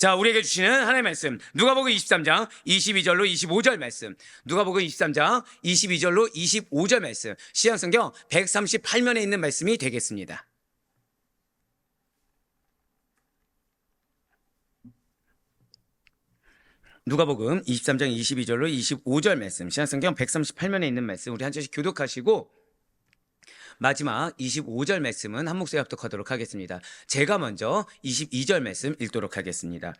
자, 우리에게 주시는 하나님의 말씀, 누가복음 23장 22절로 25절 말씀, 누가복음 23장 22절로 25절 말씀, 신약성경 138면에 있는 말씀이 되겠습니다. 누가복음 23장 22절로 25절 말씀, 신약성경 138면에 있는 말씀, 우리 한 절씩 교독하시고 마지막 25절 말씀은 한 목소리 합독하도록 하겠습니다. 제가 먼저 22절 말씀 읽도록 하겠습니다.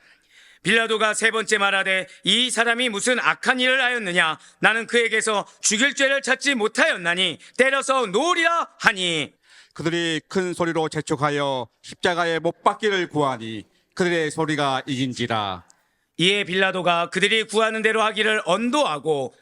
빌라도가 세 번째 말하되 이 사람이 무슨 악한 일을 하였느냐? 나는 그에게서 죽일 죄를 찾지 못하였나니 때려서 놓으리라 하니, 그들이 큰 소리로 재촉하여 십자가에 못 박기를 구하니 그들의 소리가 이긴지라. 이에 빌라도가 그들이 구하는 대로 하기를 언도하고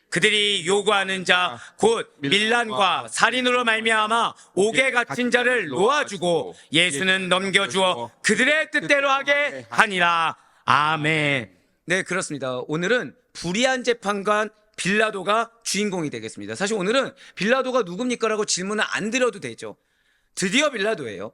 그들이 요구하는 자 곧 밀란과 살인으로 말미암아 옥에 갇힌 자를 놓아주고 예수는 넘겨주어 그들의 뜻대로 하게 하니라. 아멘. 네, 그렇습니다. 오늘은 불의한 재판관 빌라도가 주인공이 되겠습니다. 사실 오늘은 빌라도가 누굽니까라고 질문을 안 드려도 되죠. 드디어 빌라도예요.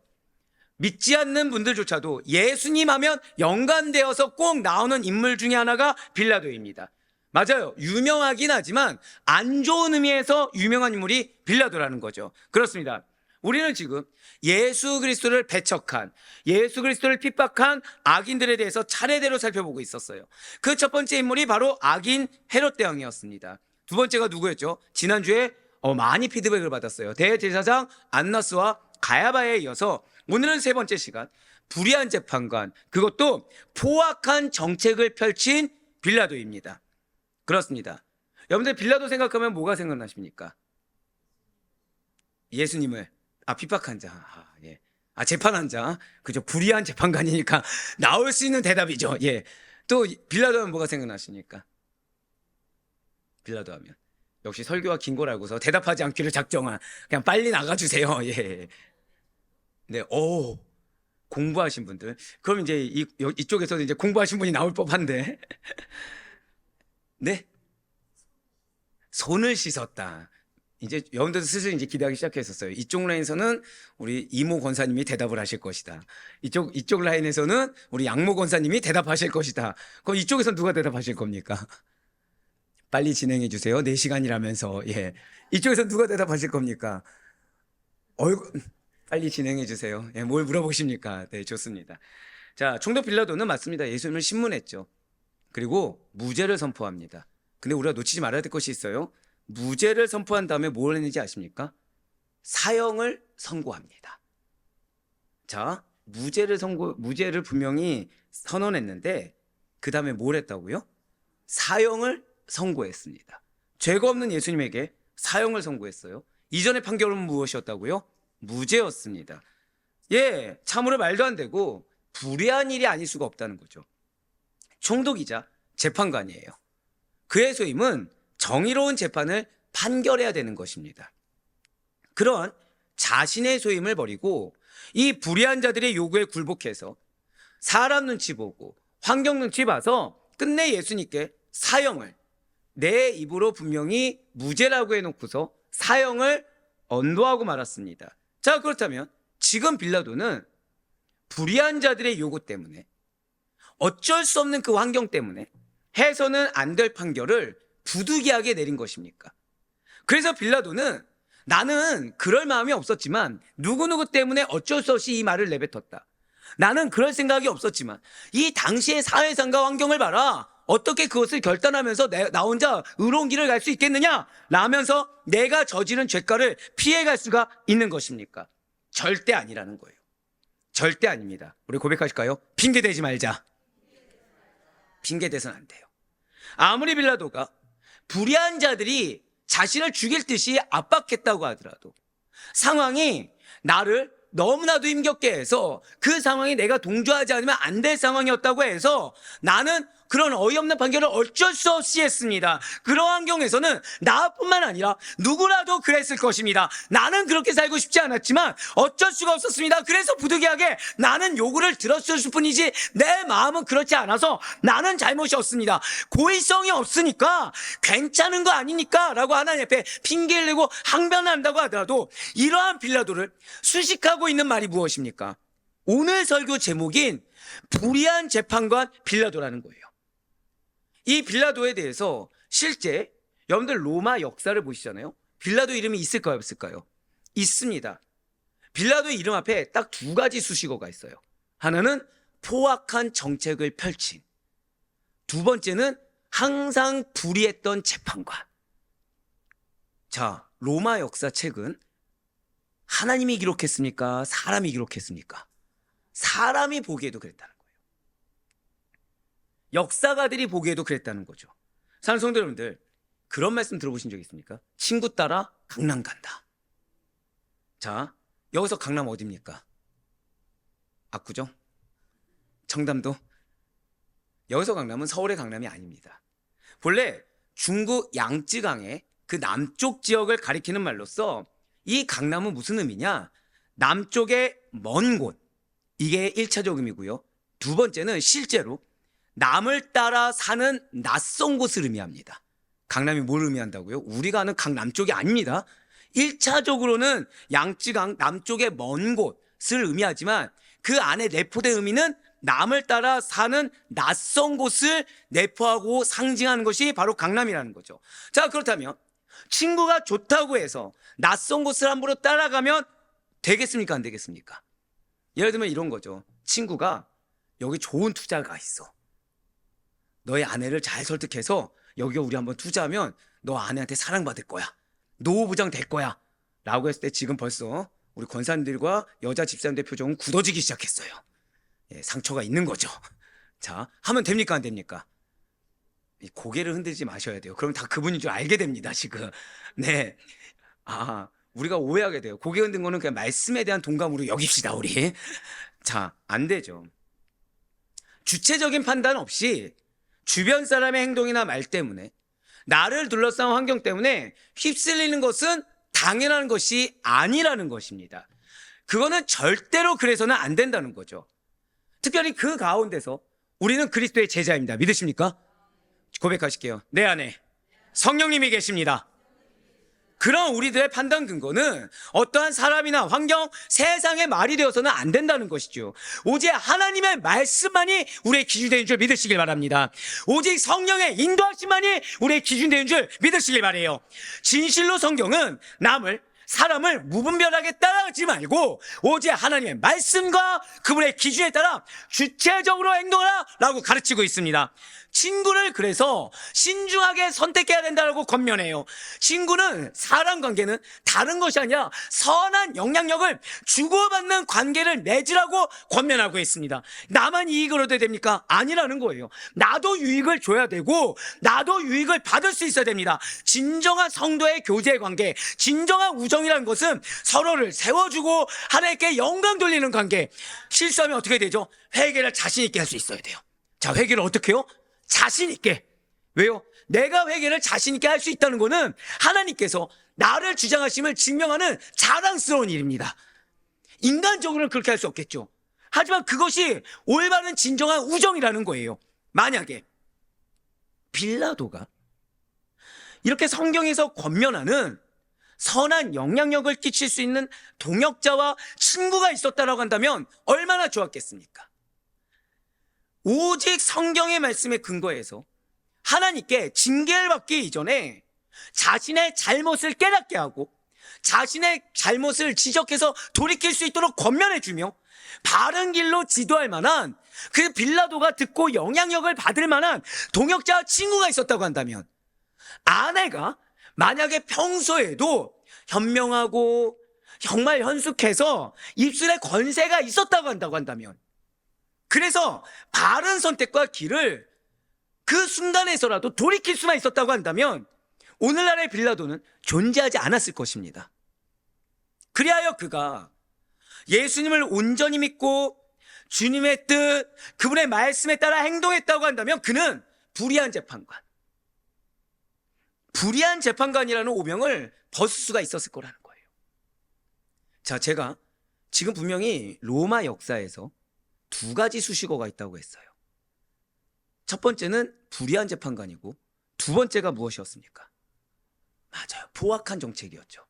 믿지 않는 분들조차도 예수님 하면 연관되어서 꼭 나오는 인물 중에 하나가 빌라도입니다. 맞아요. 유명하긴 하지만 안 좋은 의미에서 유명한 인물이 빌라도라는 거죠. 그렇습니다. 우리는 지금 예수 그리스도를 배척한, 예수 그리스도를 핍박한 악인들에 대해서 차례대로 살펴보고 있었어요. 그 첫 번째 인물이 바로 악인 헤롯 대왕이었습니다. 두 번째가 누구였죠? 지난주에 많이 피드백을 받았어요. 대제사장 안나스와 가야바에 이어서 오늘은 세 번째 시간, 불의한 재판관, 그것도 포악한 정책을 펼친 빌라도입니다. 그렇습니다. 여러분들 빌라도 생각하면 뭐가 생각나십니까? 예수님을 핍박한 자, 예. 재판한 자, 그죠? 불의한 재판관이니까 나올 수 있는 대답이죠. 예. 또 빌라도 하면 뭐가 생각나십니까? 빌라도 하면 역시 설교와 긴 걸 알고서 대답하지 않기를 작정한, 그냥 빨리 나가주세요. 예. 네, 공부하신 분들. 그럼 이제 이쪽에서도 이제 공부하신 분이 나올 법한데. 네? 손을 씻었다. 이제 여러분들도 슬슬 이제 기대하기 시작했었어요. 이쪽 라인에서는 우리 이모 권사님이 대답을 하실 것이다. 이쪽 라인에서는 우리 양모 권사님이 대답하실 것이다. 그럼 이쪽에서는 누가 대답하실 겁니까? 빨리 진행해 주세요. 4시간이라면서. 예. 이쪽에서 누가 대답하실 겁니까? 빨리 진행해 주세요. 예, 뭘 물어보십니까? 네, 좋습니다. 자, 총독 빌라도는 맞습니다. 예수님을 신문했죠. 그리고 무죄를 선포합니다. 근데 우리가 놓치지 말아야 될 것이 있어요. 무죄를 선포한 다음에 뭘 했는지 아십니까? 사형을 선고합니다. 자, 무죄를 분명히 선언했는데 그 다음에 뭘 했다고요? 사형을 선고했습니다. 죄가 없는 예수님에게 사형을 선고했어요. 이전의 판결은 무엇이었다고요? 무죄였습니다. 예, 참으로 말도 안 되고 불의한 일이 아닐 수가 없다는 거죠. 총독이자 재판관이에요. 그의 소임은 정의로운 재판을 판결해야 되는 것입니다. 그런 자신의 소임을 버리고 이 불의한 자들의 요구에 굴복해서 사람 눈치 보고 환경 눈치 봐서 끝내 예수님께 사형을, 내 입으로 분명히 무죄라고 해놓고서 사형을 언도하고 말았습니다. 자, 그렇다면 지금 빌라도는 불의한 자들의 요구 때문에, 어쩔 수 없는 그 환경 때문에 해서는 안 될 판결을 부득이하게 내린 것입니까? 그래서 빌라도는 나는 그럴 마음이 없었지만 누구누구 때문에 어쩔 수 없이 이 말을 내뱉었다. 나는 그럴 생각이 없었지만 이 당시의 사회상과 환경을 봐라. 어떻게 그것을 결단하면서 나 혼자 의로운 길을 갈 수 있겠느냐? 라면서 내가 저지른 죄가를 피해갈 수가 있는 것입니까? 절대 아니라는 거예요. 절대 아닙니다. 우리 고백하실까요? 핑계대지 말자. 핑계대서는 안 돼요. 아무리 빌라도가 불의한 자들이 자신을 죽일 듯이 압박했다고 하더라도 상황이 나를 너무나도 힘겹게 해서 그 상황에 내가 동조하지 않으면 안 될 상황이었다고 해서 나는 그런 어이없는 판결을 어쩔 수 없이 했습니다. 그런 환경에서는 나뿐만 아니라 누구라도 그랬을 것입니다. 나는 그렇게 살고 싶지 않았지만 어쩔 수가 없었습니다. 그래서 부득이하게 나는 요구를 들었을 뿐이지 내 마음은 그렇지 않아서 나는 잘못이 없습니다. 고의성이 없으니까 괜찮은 거 아니니까 라고 하나님 앞에 핑계를 내고 항변한다고 하더라도 이러한 빌라도를 수식하고 있는 말이 무엇입니까? 오늘 설교 제목인 불의한 재판관 빌라도라는 거예요. 이 빌라도에 대해서 실제 여러분들 로마 역사를 보시잖아요. 빌라도 이름이 있을까요, 없을까요? 있습니다. 빌라도의 이름 앞에 딱 두 가지 수식어가 있어요. 하나는 포악한 정책을 펼친, 두 번째는 항상 불의했던 재판관. 자, 로마 역사책은 하나님이 기록했습니까? 사람이 기록했습니까? 사람이 보기에도 그랬다는 거예요. 역사가들이 보기에도 그랬다는 거죠. 사랑하는 성도 여러분들, 그런 말씀 들어보신 적 있습니까? 친구 따라 강남 간다. 자, 여기서 강남 어디입니까? 압구정? 청담도? 여기서 강남은 서울의 강남이 아닙니다. 본래 중국 양쯔강의 그 남쪽 지역을 가리키는 말로써 이 강남은 무슨 의미냐? 남쪽의 먼 곳. 이게 1차적 의미고요. 두 번째는 실제로 남을 따라 사는 낯선 곳을 의미합니다. 강남이 뭘 의미한다고요? 우리가 아는 강남 쪽이 아닙니다. 1차적으로는 양쯔강 남쪽의 먼 곳을 의미하지만 그 안에 내포된 의미는 남을 따라 사는 낯선 곳을 내포하고 상징하는 것이 바로 강남이라는 거죠. 자, 그렇다면 친구가 좋다고 해서 낯선 곳을 함부로 따라가면 되겠습니까? 안 되겠습니까? 예를 들면 이런 거죠. 친구가 여기 좋은 투자가 있어. 너의 아내를 잘 설득해서 여기 우리 한번 투자하면 너 아내한테 사랑받을 거야. 노후 부장 될 거야. 라고 했을 때 지금 벌써 우리 권사님들과 여자 집사님들 표정은 굳어지기 시작했어요. 예, 상처가 있는 거죠. 자, 하면 됩니까? 안 됩니까? 이 고개를 흔들지 마셔야 돼요. 그럼 다 그분인 줄 알게 됩니다, 지금. 네. 우리가 오해하게 돼요. 고개 흔든 거는 그냥 말씀에 대한 동감으로 여깁시다, 우리. 자, 안 되죠. 주체적인 판단 없이 주변 사람의 행동이나 말 때문에 나를 둘러싼 환경 때문에 휩쓸리는 것은 당연한 것이 아니라는 것입니다. 그거는 절대로 그래서는 안 된다는 거죠. 특별히 그 가운데서 우리는 그리스도의 제자입니다. 믿으십니까? 고백하실게요. 내 안에 성령님이 계십니다. 그런 우리들의 판단 근거는 어떠한 사람이나 환경, 세상의 말이 되어서는 안 된다는 것이죠. 오직 하나님의 말씀만이 우리의 기준이 되는 줄 믿으시길 바랍니다. 오직 성령의 인도하심만이 우리의 기준이 되는 줄 믿으시길 바라요. 진실로 성경은 사람을 무분별하게 따라가지 말고 오직 하나님의 말씀과 그분의 기준에 따라 주체적으로 행동하라 라고 가르치고 있습니다. 친구를 그래서 신중하게 선택해야 된다고 권면해요. 친구는 사람 관계는 다른 것이 아니라 선한 영향력을 주고받는 관계를 맺으라고 권면하고 있습니다. 나만 이익을 얻어야 됩니까? 아니라는 거예요. 나도 유익을 줘야 되고 나도 유익을 받을 수 있어야 됩니다. 진정한 성도의 교제 관계, 진정한 우정이라는 것은 서로를 세워주고 하나님께 영광 돌리는 관계. 실수하면 어떻게 되죠? 회개를 자신 있게 할 수 있어야 돼요. 자, 회개를 어떻게 해요? 자신 있게. 왜요? 내가 회개를 자신 있게 할 수 있다는 것은 하나님께서 나를 주장하심을 증명하는 자랑스러운 일입니다. 인간적으로는 그렇게 할 수 없겠죠. 하지만 그것이 올바른 진정한 우정이라는 거예요. 만약에 빌라도가 이렇게 성경에서 권면하는 선한 영향력을 끼칠 수 있는 동역자와 친구가 있었다라고 한다면 얼마나 좋았겠습니까? 오직 성경의 말씀에 근거해서 하나님께 징계를 받기 이전에 자신의 잘못을 깨닫게 하고 자신의 잘못을 지적해서 돌이킬 수 있도록 권면해주며 바른 길로 지도할 만한 그 빌라도가 듣고 영향력을 받을 만한 동역자와 친구가 있었다고 한다면 아내가 만약에 평소에도 현명하고 정말 현숙해서 입술에 권세가 있었다고 한다면 그래서 바른 선택과 길을 그 순간에서라도 돌이킬 수만 있었다고 한다면 오늘날의 빌라도는 존재하지 않았을 것입니다. 그리하여 그가 예수님을 온전히 믿고 주님의 뜻, 그분의 말씀에 따라 행동했다고 한다면 그는 불의한 재판관이라는 오명을 벗을 수가 있었을 거라는 거예요. 자, 제가 지금 분명히 로마 역사에서 두 가지 수식어가 있다고 했어요. 첫 번째는 불의한 재판관이고 두 번째가 무엇이었습니까? 맞아요. 포악한 정책이었죠.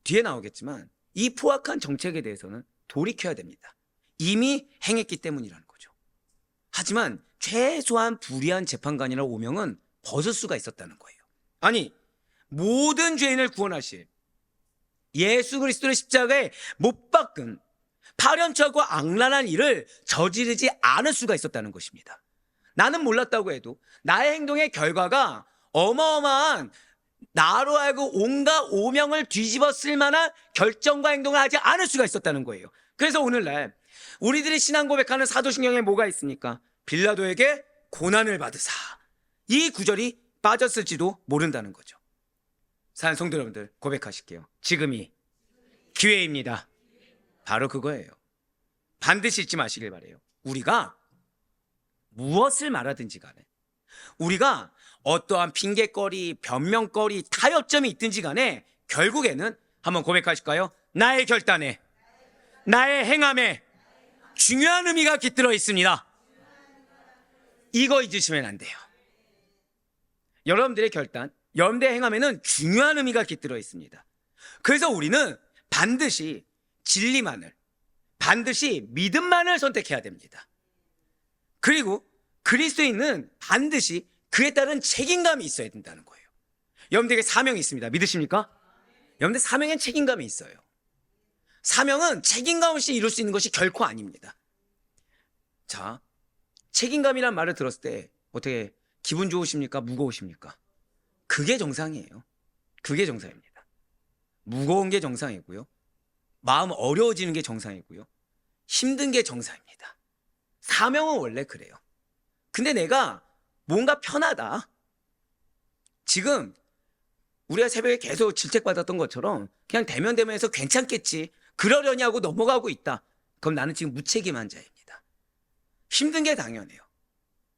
뒤에 나오겠지만 이 포악한 정책에 대해서는 돌이켜야 됩니다. 이미 행했기 때문이라는 거죠. 하지만 최소한 불의한 재판관이나 오명은 벗을 수가 있었다는 거예요. 아니, 모든 죄인을 구원하실 예수 그리스도의 십자가에 못 박은 파렴치하고 악랄한 일을 저지르지 않을 수가 있었다는 것입니다. 나는 몰랐다고 해도 나의 행동의 결과가 어마어마한 나로 하여금 온갖 오명을 뒤집어 쓸 만한 결정과 행동을 하지 않을 수가 있었다는 거예요. 그래서 오늘날 우리들이 신앙 고백하는 사도신경에 뭐가 있습니까? 빌라도에게 고난을 받으사, 이 구절이 빠졌을지도 모른다는 거죠. 사랑하는 성도 여러분들, 고백하실게요. 지금이 기회입니다. 바로 그거예요. 반드시 잊지 마시길 바라요. 우리가 무엇을 말하든지 간에, 우리가 어떠한 핑계거리, 변명거리, 타협점이 있든지 간에 결국에는 한번 고백하실까요? 나의 결단에, 나의 행함에 중요한 의미가 깃들어 있습니다. 이거 잊으시면 안 돼요. 여러분들의 결단, 여러분들의 행함에는 중요한 의미가 깃들어 있습니다. 그래서 우리는 반드시 진리만을, 반드시 믿음만을 선택해야 됩니다. 그리고 그리스도인은 반드시 그에 따른 책임감이 있어야 된다는 거예요. 여러분들에게 사명이 있습니다. 믿으십니까? 여러분들 사명엔 책임감이 있어요. 사명은 책임감 없이 이룰 수 있는 것이 결코 아닙니다. 자, 책임감이란 말을 들었을 때 어떻게 기분 좋으십니까? 무거우십니까? 그게 정상이에요. 그게 정상입니다. 무거운 게 정상이고요. 마음 어려워지는 게 정상이고요. 힘든 게 정상입니다. 사명은 원래 그래요. 근데 내가 뭔가 편하다. 지금 우리가 새벽에 계속 질책받았던 것처럼 그냥 대면대면해서 괜찮겠지, 그러려니 하고 넘어가고 있다. 그럼 나는 지금 무책임한 자입니다. 힘든 게 당연해요.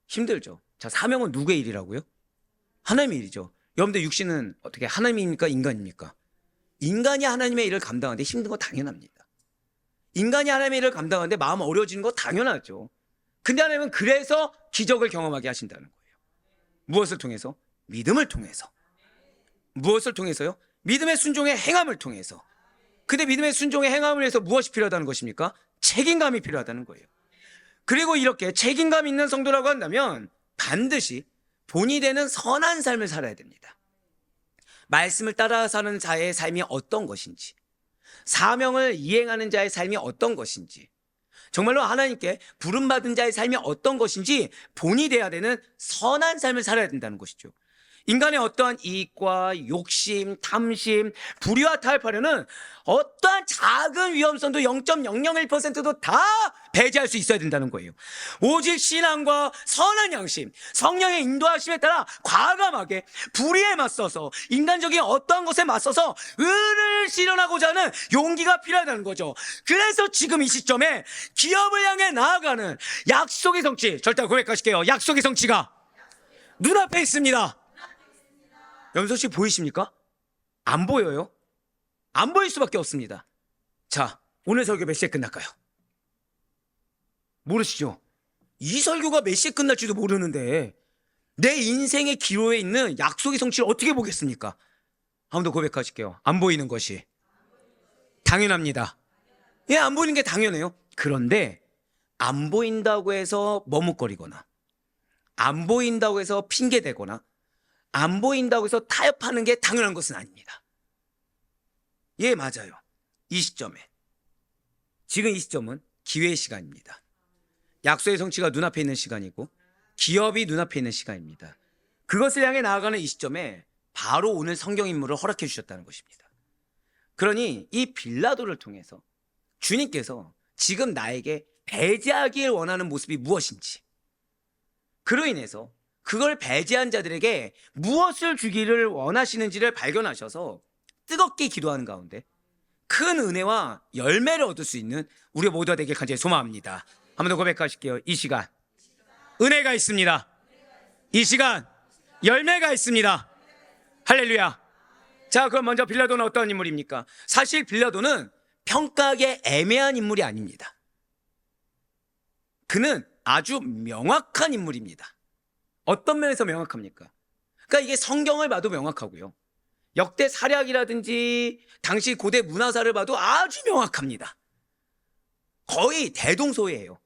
힘들죠. 자, 사명은 누구의 일이라고요? 하나님의 일이죠. 여러분들 육신은 어떻게 하나님입니까? 인간입니까? 인간이 하나님의 일을 감당하는데 힘든 거 당연합니다. 인간이 하나님의 일을 감당하는데 마음 어려워지는 거 당연하죠. 근데 하나님은 그래서 기적을 경험하게 하신다는 거예요. 무엇을 통해서? 믿음을 통해서. 무엇을 통해서요? 믿음의 순종의 행함을 통해서. 근데 믿음의 순종의 행함을 위해서 무엇이 필요하다는 것입니까? 책임감이 필요하다는 거예요. 그리고 이렇게 책임감 있는 성도라고 한다면 반드시 본이 되는 선한 삶을 살아야 됩니다. 말씀을 따라 사는 자의 삶이 어떤 것인지, 사명을 이행하는 자의 삶이 어떤 것인지, 정말로 하나님께 부름받은 자의 삶이 어떤 것인지 본이 돼야 되는 선한 삶을 살아야 된다는 것이죠. 인간의 어떠한 이익과 욕심, 탐심, 불의와 타협하려는 어떠한 작은 위험성도 0.001%도 다 배제할 수 있어야 된다는 거예요. 오직 신앙과 선한 양심, 성령의 인도하심에 따라 과감하게 불의에 맞서서, 인간적인 어떠한 것에 맞서서 의를 실현하고자 하는 용기가 필요하다는 거죠. 그래서 지금 이 시점에 기업을 향해 나아가는 약속의 성취, 절대 고백하실게요. 약속의 성취가 눈앞에 있습니다. 염소 씨 보이십니까? 안 보여요? 안 보일 수밖에 없습니다. 자, 오늘 설교 몇 시에 끝날까요? 모르시죠? 이 설교가 몇 시에 끝날지도 모르는데 내 인생의 기로에 있는 약속의 성취를 어떻게 보겠습니까? 한 번 더 고백하실게요. 안 보이는 것이 당연합니다. 예, 안 보이는 게 당연해요. 그런데 안 보인다고 해서 머뭇거리거나, 안 보인다고 해서 핑계대거나, 안 보인다고 해서 타협하는 게 당연한 것은 아닙니다. 예, 맞아요. 이 시점에, 지금 이 시점은 기회의 시간입니다. 약속의 성취가 눈앞에 있는 시간이고 기업이 눈앞에 있는 시간입니다. 그것을 향해 나아가는 이 시점에 바로 오늘 성경 인물을 허락해 주셨다는 것입니다. 그러니 이 빌라도를 통해서 주님께서 지금 나에게 배제하길 원하는 모습이 무엇인지, 그로 인해서 그걸 배제한 자들에게 무엇을 주기를 원하시는지를 발견하셔서 뜨겁게 기도하는 가운데 큰 은혜와 열매를 얻을 수 있는 우리 모두가 되길 간절히 소망합니다. 한 번 더 고백하실게요. 이 시간 은혜가 있습니다. 이 시간 열매가 있습니다. 할렐루야. 자, 그럼 먼저 빌라도는 어떤 인물입니까? 사실 빌라도는 평가하기에 애매한 인물이 아닙니다. 그는 아주 명확한 인물입니다. 어떤 면에서 명확합니까? 그러니까 이게 성경을 봐도 명확하고요, 역대 사략이라든지 당시 고대 문화사를 봐도 아주 명확합니다. 거의 대동소이해요.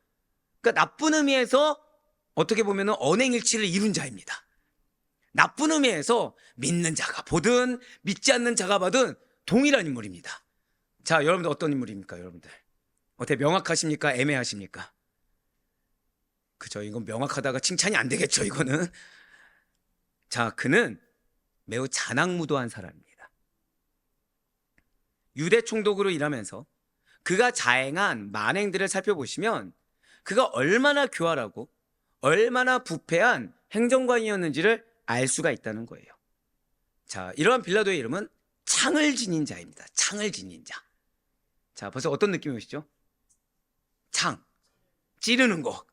그러니까 나쁜 의미에서 어떻게 보면 언행일치를 이룬 자입니다. 나쁜 의미에서 믿는 자가 보든 믿지 않는 자가 봐든 동일한 인물입니다. 자, 여러분들 어떤 인물입니까? 여러분들 어떻게 명확하십니까? 애매하십니까? 그죠? 이건 명확하다가 칭찬이 안 되겠죠, 이거는. 자, 그는 매우 잔악무도한 사람입니다. 유대 총독으로 일하면서 그가 자행한 만행들을 살펴보시면 그가 얼마나 교활하고 얼마나 부패한 행정관이었는지를 알 수가 있다는 거예요. 자, 이러한 빌라도의 이름은 창을 지닌 자입니다. 창을 지닌 자. 자, 벌써 어떤 느낌이 오시죠? 창, 찌르는 거.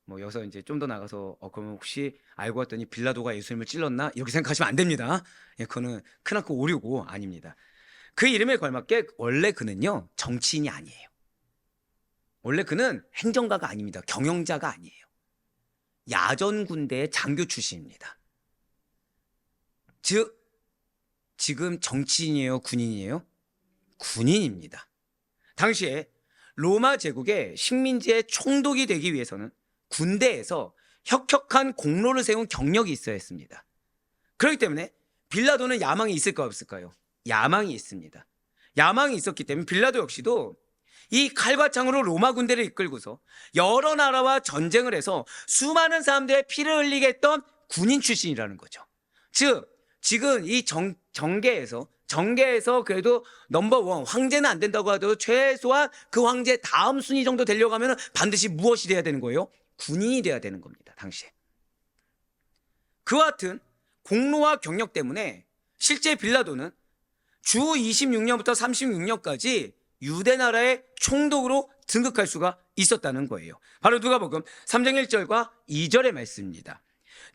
뭐 여기서 이제 좀 더 나가서 그러면 혹시 알고 봤더니 빌라도가 예수님을 찔렀나? 이렇게 생각하시면 안 됩니다. 예, 그거는 크나큰 오류고 아닙니다. 그 이름에 걸맞게 원래 그는요 정치인이 아니에요. 원래 그는 행정가가 아닙니다. 경영자가 아니에요. 야전 군대의 장교 출신입니다. 즉 지금 정치인이에요, 군인이에요? 군인입니다. 당시에 로마 제국의 식민지의 총독이 되기 위해서는 군대에서 혁혁한 공로를 세운 경력이 있어야 했습니다. 그렇기 때문에 빌라도는 야망이 있을까 없을까요? 야망이 있습니다. 야망이 있었기 때문에 빌라도 역시도 이 칼과 창으로 로마 군대를 이끌고서 여러 나라와 전쟁을 해서 수많은 사람들의 피를 흘리게 했던 군인 출신이라는 거죠. 즉 지금 이 정계에서 그래도 넘버원 황제는 안 된다고 하더라도 최소한 그 황제 다음 순위 정도 되려고 하면 반드시 무엇이 돼야 되는 거예요? 군인이 돼야 되는 겁니다. 당시에. 그와 같은 공로와 경력 때문에 실제 빌라도는 주 26년부터 36년까지 유대 나라의 총독으로 등극할 수가 있었다는 거예요. 바로 누가복음 3장 1절과 2절의 말씀입니다.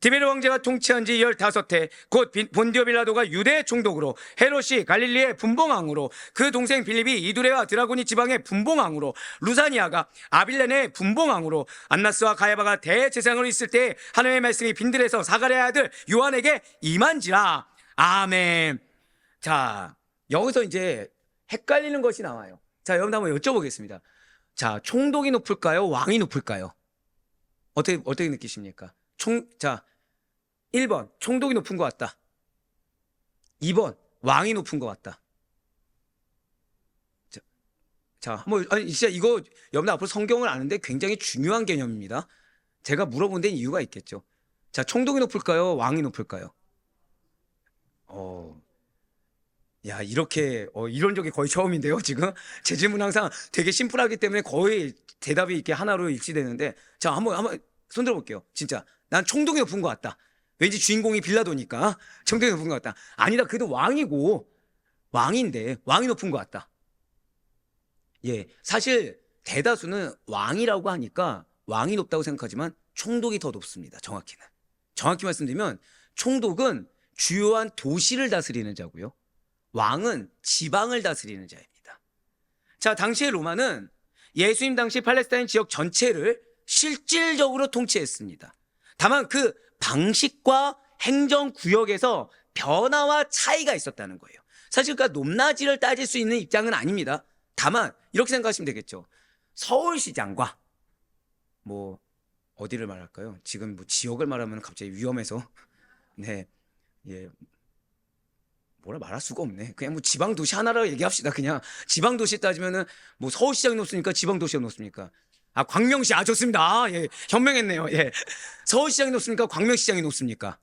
디베르 왕제가 통치한 지 15해 곧 본디오 빌라도가 유대의 총독으로, 헤롯이 갈릴리의 분봉왕으로, 그 동생 빌립이 이두레와 드라고니 지방의 분봉왕으로, 루사니아가 아빌레네의 분봉왕으로, 안나스와 가야바가 대제사장으로 있을 때 하나님의 말씀이 빈들에서 사가랴의 아들 요한에게 임한지라. 아멘. 자, 여기서 이제 헷갈리는 것이 나와요. 자, 여러분 한번 여쭤보겠습니다. 자, 총독이 높을까요? 왕이 높을까요? 어떻게 느끼십니까? 자, 1번 총독이 높은 것 같다. 2번 왕이 높은 것 같다. 자, 한번 진짜 이거 여러분 앞으로 성경을 아는데 굉장히 중요한 개념입니다. 제가 물어본 데는 이유가 있겠죠. 자, 총독이 높을까요? 왕이 높을까요? 야, 이렇게 이런 적이 거의 처음인데요. 지금 제 질문 항상 되게 심플하기 때문에 거의 대답이 이렇게 하나로 일치되는데, 자, 한번 손들어 볼게요. 진짜 난 총독이 높은 것 같다. 왠지 주인공이 빌라도니까 총독이 높은 것 같다. 아니다, 그래도 왕인데 왕이 높은 것 같다. 예, 사실 대다수는 왕이라고 하니까 왕이 높다고 생각하지만 총독이 더 높습니다. 정확히 말씀드리면 총독은 주요한 도시를 다스리는 자고요, 왕은 지방을 다스리는 자입니다. 자, 당시의 로마는 예수님 당시 팔레스타인 지역 전체를 실질적으로 통치했습니다. 다만 그 방식과 행정구역에서 변화와 차이가 있었다는 거예요. 사실 그러니까 높낮이를 따질 수 있는 입장은 아닙니다. 다만 이렇게 생각하시면 되겠죠. 서울시장과 뭐 어디를 말할까요? 지금 뭐 지역을 말하면 갑자기 위험해서 네, 예, 뭐라 말할 수가 없네. 그냥 뭐 지방 도시 하나라고 얘기합시다. 그냥 지방 도시 따지면은 뭐 서울시장이 높습니까? 지방 도시가 높습니까? 아, 광명시. 아, 좋습니다. 아, 예, 현명했네요. 예, 서울시장이 높습니까? 광명시장이 높습니까?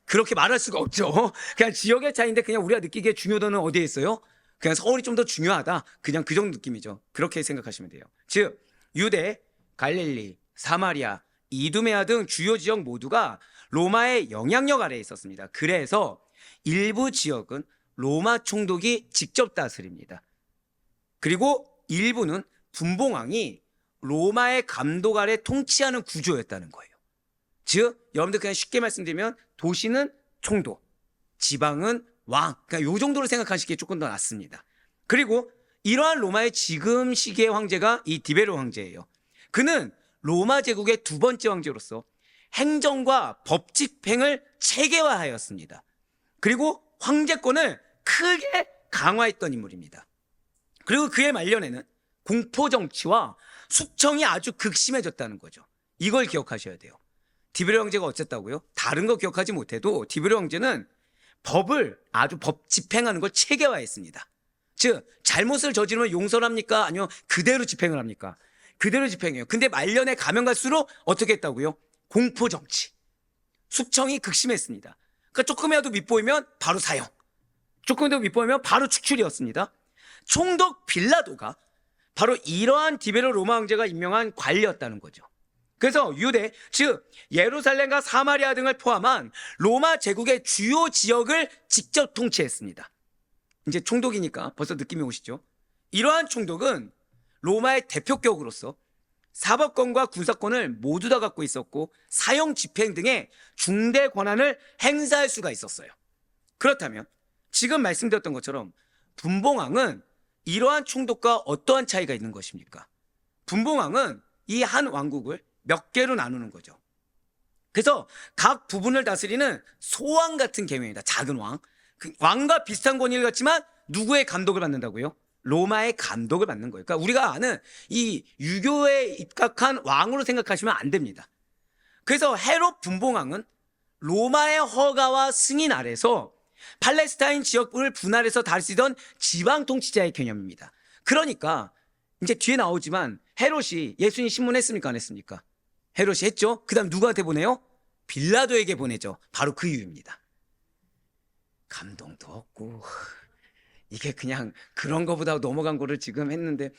그렇게 말할 수가 없죠. 그냥 지역의 차이인데 그냥 우리가 느끼기에 중요도는 어디에 있어요? 그냥 서울이 좀 더 중요하다. 그냥 그 정도 느낌이죠. 그렇게 생각하시면 돼요. 즉 유대, 갈릴리, 사마리아, 이두메아 등 주요 지역 모두가 로마의 영향력 아래에 있었습니다. 그래서 일부 지역은 로마 총독이 직접 다스립니다. 그리고 일부는 분봉왕이 로마의 감독 아래 통치하는 구조였다는 거예요. 즉 여러분들 그냥 쉽게 말씀드리면 도시는 총독, 지방은 왕, 그러니까 이 정도로 생각하시기에 조금 더 낫습니다. 그리고 이러한 로마의 지금 시기의 황제가 이 디베르 황제예요. 그는 로마 제국의 두 번째 황제로서 행정과 법 집행을 체계화하였습니다. 그리고 황제권을 크게 강화했던 인물입니다. 그리고 그의 말년에는 공포 정치와 숙청이 아주 극심해졌다는 거죠. 이걸 기억하셔야 돼요. 디베르 황제가 어쨌다고요? 다른 거 기억하지 못해도 디베르 황제는 법을 아주 법 집행하는 걸 체계화했습니다. 즉 잘못을 저지르면 용서를 합니까? 아니면 그대로 집행을 합니까? 그대로 집행해요. 근데 말년에 가면 갈수록 어떻게 했다고요? 공포 정치. 숙청이 극심했습니다. 그러니까 조금이라도 밉보이면 바로 사형. 조금이라도 밉보이면 바로 축출이었습니다. 총독 빌라도가 바로 이러한 디베르 로마 황제가 임명한 관리였다는 거죠. 그래서 유대, 즉 예루살렘과 사마리아 등을 포함한 로마 제국의 주요 지역을 직접 통치했습니다. 이제 총독이니까 벌써 느낌이 오시죠? 이러한 총독은 로마의 대표격으로서 사법권과 군사권을 모두 다 갖고 있었고 사형 집행 등의 중대 권한을 행사할 수가 있었어요. 그렇다면 지금 말씀드렸던 것처럼 분봉왕은 이러한 총독과 어떠한 차이가 있는 것입니까? 분봉왕은 이 한 왕국을 몇 개로 나누는 거죠. 그래서 각 부분을 다스리는 소왕 같은 개념입니다. 작은 왕. 왕과 비슷한 권위를 갖지만 누구의 감독을 받는다고요? 로마의 감독을 받는 거예요. 그러니까 우리가 아는 이 유교에 입각한 왕으로 생각하시면 안 됩니다. 그래서 헤롯 분봉왕은 로마의 허가와 승인 아래서 팔레스타인 지역을 분할해서 다스리던 지방 통치자의 개념입니다. 그러니까 이제 뒤에 나오지만 헤롯이 예수님 신문했습니까? 안 했습니까? 헤롯이 했죠. 그 다음 누구한테 보내요? 빌라도에게 보내죠. 바로 그 이유입니다. 감동도 없고 이게 그냥 그런 거보다 넘어간 거를 지금 했는데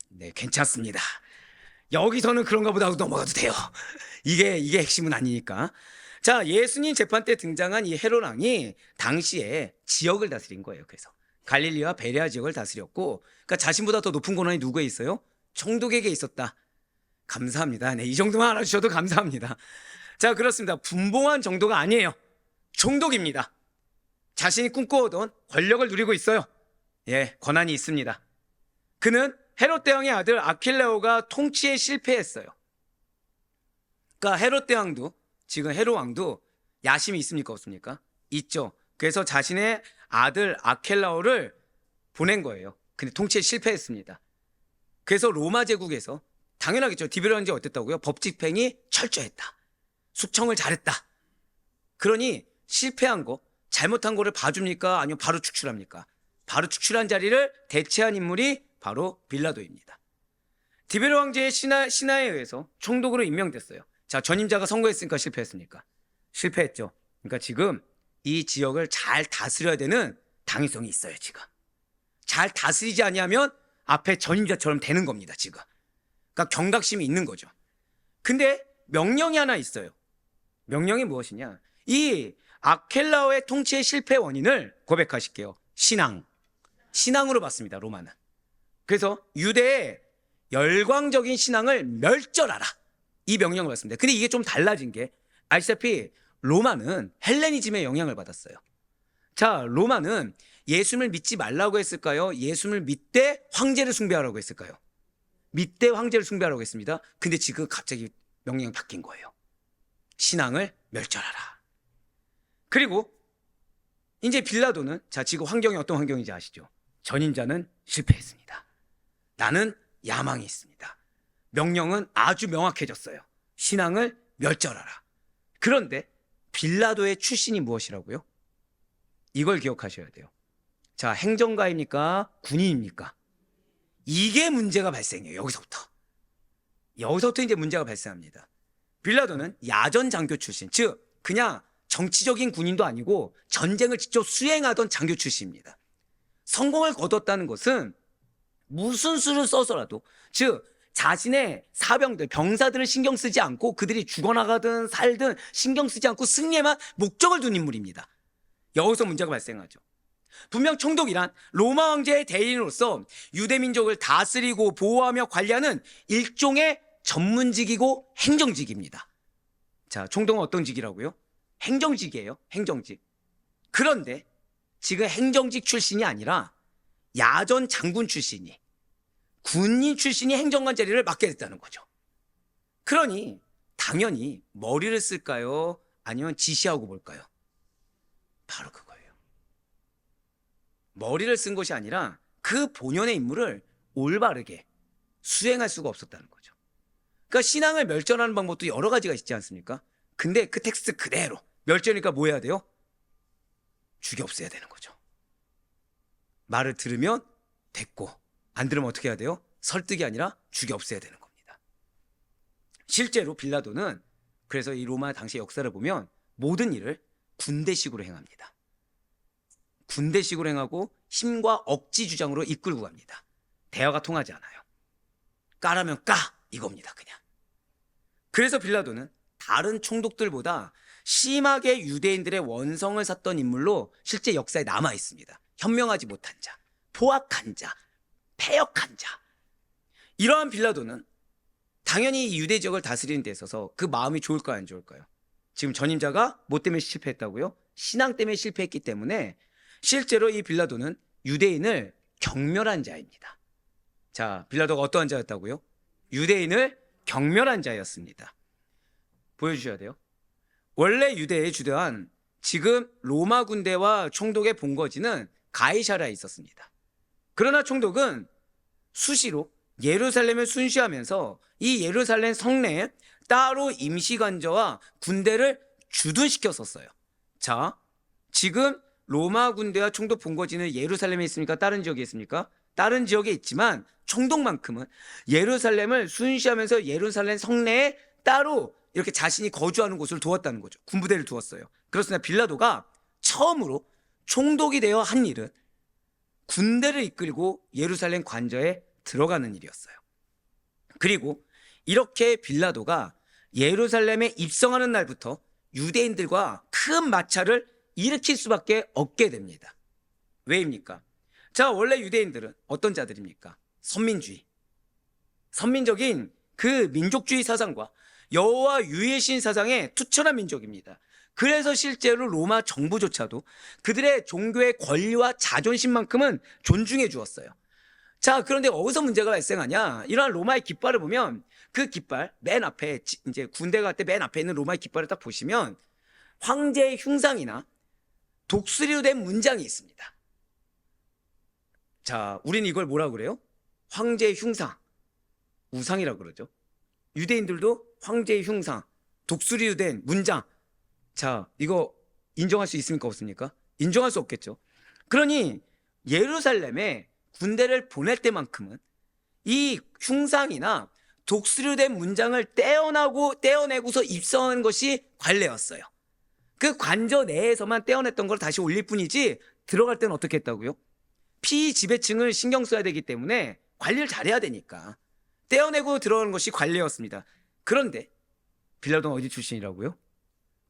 네 괜찮습니다. 여기서는 그런 거보다 넘어가도 돼요. 이게 핵심은 아니니까. 자, 예수님 재판 때 등장한 이 헤롯 왕이 당시에 지역을 다스린 거예요. 그래서 갈릴리와 베레아 지역을 다스렸고, 그러니까 자신보다 더 높은 권한이 누구에 있어요? 총독에게 있었다. 감사합니다. 네, 이 정도만 알아주셔도 감사합니다. 자, 그렇습니다. 분봉한 정도가 아니에요. 총독입니다. 자신이 꿈꿔오던 권력을 누리고 있어요. 예, 권한이 있습니다. 그는 헤롯 대왕의 아들 아킬레오가 통치에 실패했어요. 그러니까 헤롯 대왕도, 지금 헤롯 왕도 야심이 있습니까? 없습니까? 있죠. 그래서 자신의 아들 아켈라오를 보낸 거예요. 근데 통치에 실패했습니다. 그래서 로마 제국에서 당연하겠죠. 디베르 황제 어땠다고요? 법 집행이 철저했다. 숙청을 잘했다. 그러니 실패한 거, 잘못한 거를 봐줍니까? 아니면 바로 축출합니까? 바로 축출한 자리를 대체한 인물이 바로 빌라도입니다. 디베르 황제의 신하에 의해서 총독으로 임명됐어요. 자, 전임자가 선거했으니까 실패했습니까? 실패했죠. 그러니까 지금 이 지역을 잘 다스려야 되는 당위성이 있어요. 지금 잘 다스리지 아니하면 앞에 전임자처럼 되는 겁니다. 지금 그러니까 경각심이 있는 거죠. 근데 명령이 하나 있어요. 명령이 무엇이냐? 이 아켈라오의 통치의 실패 원인을 고백하실게요. 신앙으로 봤습니다. 로마는. 그래서 유대의 열광적인 신앙을 멸절하라, 이 명령을 받습니다. 근데 이게 좀 달라진 게, 아시다시피 로마는 헬레니즘의 영향을 받았어요. 자, 로마는 예수님을 믿지 말라고 했을까요? 예수님을 믿되 황제를 숭배하라고 했을까요? 믿되 황제를 숭배하라고 했습니다. 근데 지금 갑자기 명령이 바뀐 거예요. 신앙을 멸절하라. 그리고 이제 빌라도는, 자, 지금 환경이 어떤 환경인지 아시죠? 전임자는 실패했습니다. 나는 야망이 있습니다. 명령은 아주 명확해졌어요. 신앙을 멸절하라. 그런데 빌라도의 출신이 무엇이라고요? 이걸 기억하셔야 돼요. 자, 행정가입니까? 군인입니까? 이게 문제가 발생해요. 여기서부터 이제 문제가 발생합니다. 빌라도는 야전 장교 출신, 즉 그냥 정치적인 군인도 아니고 전쟁을 직접 수행하던 장교 출신입니다. 성공을 거뒀다는 것은 무슨 수를 써서라도, 즉 자신의 사병들, 병사들을 신경 쓰지 않고 그들이 죽어나가든 살든 신경 쓰지 않고 승리에만 목적을 둔 인물입니다. 여기서 문제가 발생하죠. 분명 총독이란 로마 황제의 대리인으로서 유대민족을 다스리고 보호하며 관리하는 일종의 전문직이고 행정직입니다. 자, 총독은 어떤 직이라고요? 행정직이에요. 행정직. 그런데 지금 행정직 출신이 아니라 야전 장군 출신이, 군인 출신이 행정관 자리를 맡게 됐다는 거죠. 그러니 당연히 머리를 쓸까요? 아니면 지시하고 볼까요? 바로 그거예요. 머리를 쓴 것이 아니라 그 본연의 임무를 올바르게 수행할 수가 없었다는 거죠. 그러니까 신앙을 멸절하는 방법도 여러 가지가 있지 않습니까? 근데 그 텍스트 그대로 멸절이니까 뭐 해야 돼요? 죽여 없애야 되는 거죠. 말을 들으면 됐고 안 들으면 어떻게 해야 돼요? 설득이 아니라 죽여 없애야 되는 겁니다. 실제로 빌라도는 그래서 이 로마 당시의 역사를 보면 모든 일을 군대식으로 행합니다. 군대식으로 행하고 힘과 억지 주장으로 이끌고 갑니다. 대화가 통하지 않아요. 까라면 까 이겁니다. 그냥. 그래서 빌라도는 다른 총독들보다 심하게 유대인들의 원성을 샀던 인물로 실제 역사에 남아 있습니다. 현명하지 못한 자, 포악한 자, 패역한 자. 이러한 빌라도는 당연히 이 유대 지역을 다스리는 데 있어서 그 마음이 좋을까요, 안 좋을까요? 지금 전임자가 뭐 때문에 실패했다고요? 신앙 때문에 실패했기 때문에 실제로 이 빌라도는 유대인을 경멸한 자입니다. 자, 빌라도가 어떠한 자였다고요? 유대인을 경멸한 자였습니다. 보여주셔야 돼요. 원래 유대에 주도한 지금 로마 군대와 총독의 본거지는 가이사랴에 있었습니다. 그러나 총독은 수시로 예루살렘을 순시하면서 이 예루살렘 성내에 따로 임시관저와 군대를 주둔시켰었어요. 자, 지금 로마 군대와 총독 본거지는 예루살렘에 있습니까? 다른 지역에 있습니까? 다른 지역에 있지만 총독만큼은 예루살렘을 순시하면서 예루살렘 성내에 따로 이렇게 자신이 거주하는 곳을 두었다는 거죠. 군부대를 두었어요. 그렇습니다. 빌라도가 처음으로 총독이 되어 한 일은 군대를 이끌고 예루살렘 관저에 들어가는 일이었어요. 그리고 이렇게 빌라도가 예루살렘에 입성하는 날부터 유대인들과 큰 마찰을 일으킬 수밖에 없게 됩니다. 왜입니까? 자, 원래 유대인들은 어떤 자들입니까? 선민주의, 선민적인 그 민족주의 사상과 여호와 유일신 사상에 투철한 민족입니다. 그래서 실제로 로마 정부조차도 그들의 종교의 권리와 자존심만큼은 존중해 주었어요. 자, 그런데 어디서 문제가 발생하냐? 이러한 로마의 깃발을 보면 그 깃발 맨 앞에 이제 군대 갈 때 맨 앞에 있는 로마의 깃발을 딱 보시면 황제의 흉상이나 독수리로 된 문장이 있습니다. 자, 우리는 이걸 뭐라 그래요? 황제의 흉상, 우상이라고 그러죠. 유대인들도 황제의 흉상, 독수리로 된 문장. 자, 이거 인정할 수 있습니까? 없습니까? 인정할 수 없겠죠. 그러니 예루살렘에 군대를 보낼 때만큼은 이 흉상이나 독수리로 된 문장을 떼어내고서 입성하는 것이 관례였어요. 그 관저 내에서만 떼어냈던 걸 다시 올릴 뿐이지 들어갈 때는 어떻게 했다고요? 피지배층을 신경 써야 되기 때문에 관리를 잘해야 되니까 떼어내고 들어가는 것이 관례였습니다. 그런데 빌라도는 어디 출신이라고요?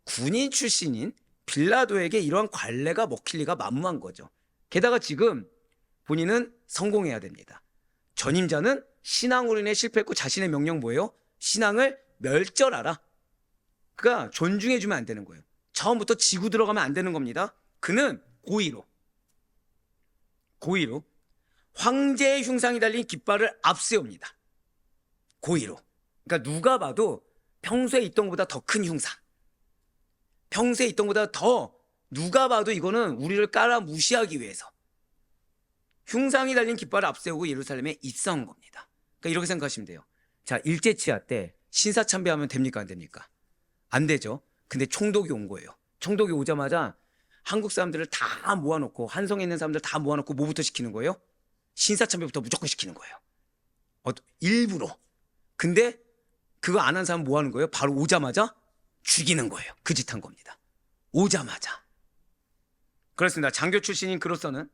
군인 출신인 빌라도에게 이러한 관례가 먹힐 리가 만무한 거죠. 게다가 지금 본인은 성공해야 됩니다. 전임자는 신앙으로 인해 실패했고 자신의 명령 뭐예요? 신앙을 멸절하라. 그러니까 존중해주면 안 되는 거예요. 처음부터 지고 들어가면 안 되는 겁니다. 그는 고의로 황제의 흉상이 달린 깃발을 앞세웁니다. 고의로. 그러니까 누가 봐도 평소에 있던 것보다 더 큰 흉상, 평소에 있던 것보다 더 누가 봐도 이거는 우리를 깔아 무시하기 위해서 흉상이 달린 깃발을 앞세우고 예루살렘에 입성한 겁니다. 그러니까 이렇게 생각하시면 돼요. 자, 일제치하 때 신사참배하면 됩니까? 안 됩니까? 안 되죠. 근데 총독이 온 거예요. 총독이 오자마자 한국 사람들을 다 모아놓고, 한성에 있는 사람들 다 모아놓고 뭐부터 시키는 거예요? 신사참배부터 무조건 시키는 거예요. 일부러. 근데 그거 안 한 사람 뭐 하는 거예요? 바로 오자마자 죽이는 거예요. 그 짓 한 겁니다. 오자마자. 그렇습니다. 장교 출신인 그로서는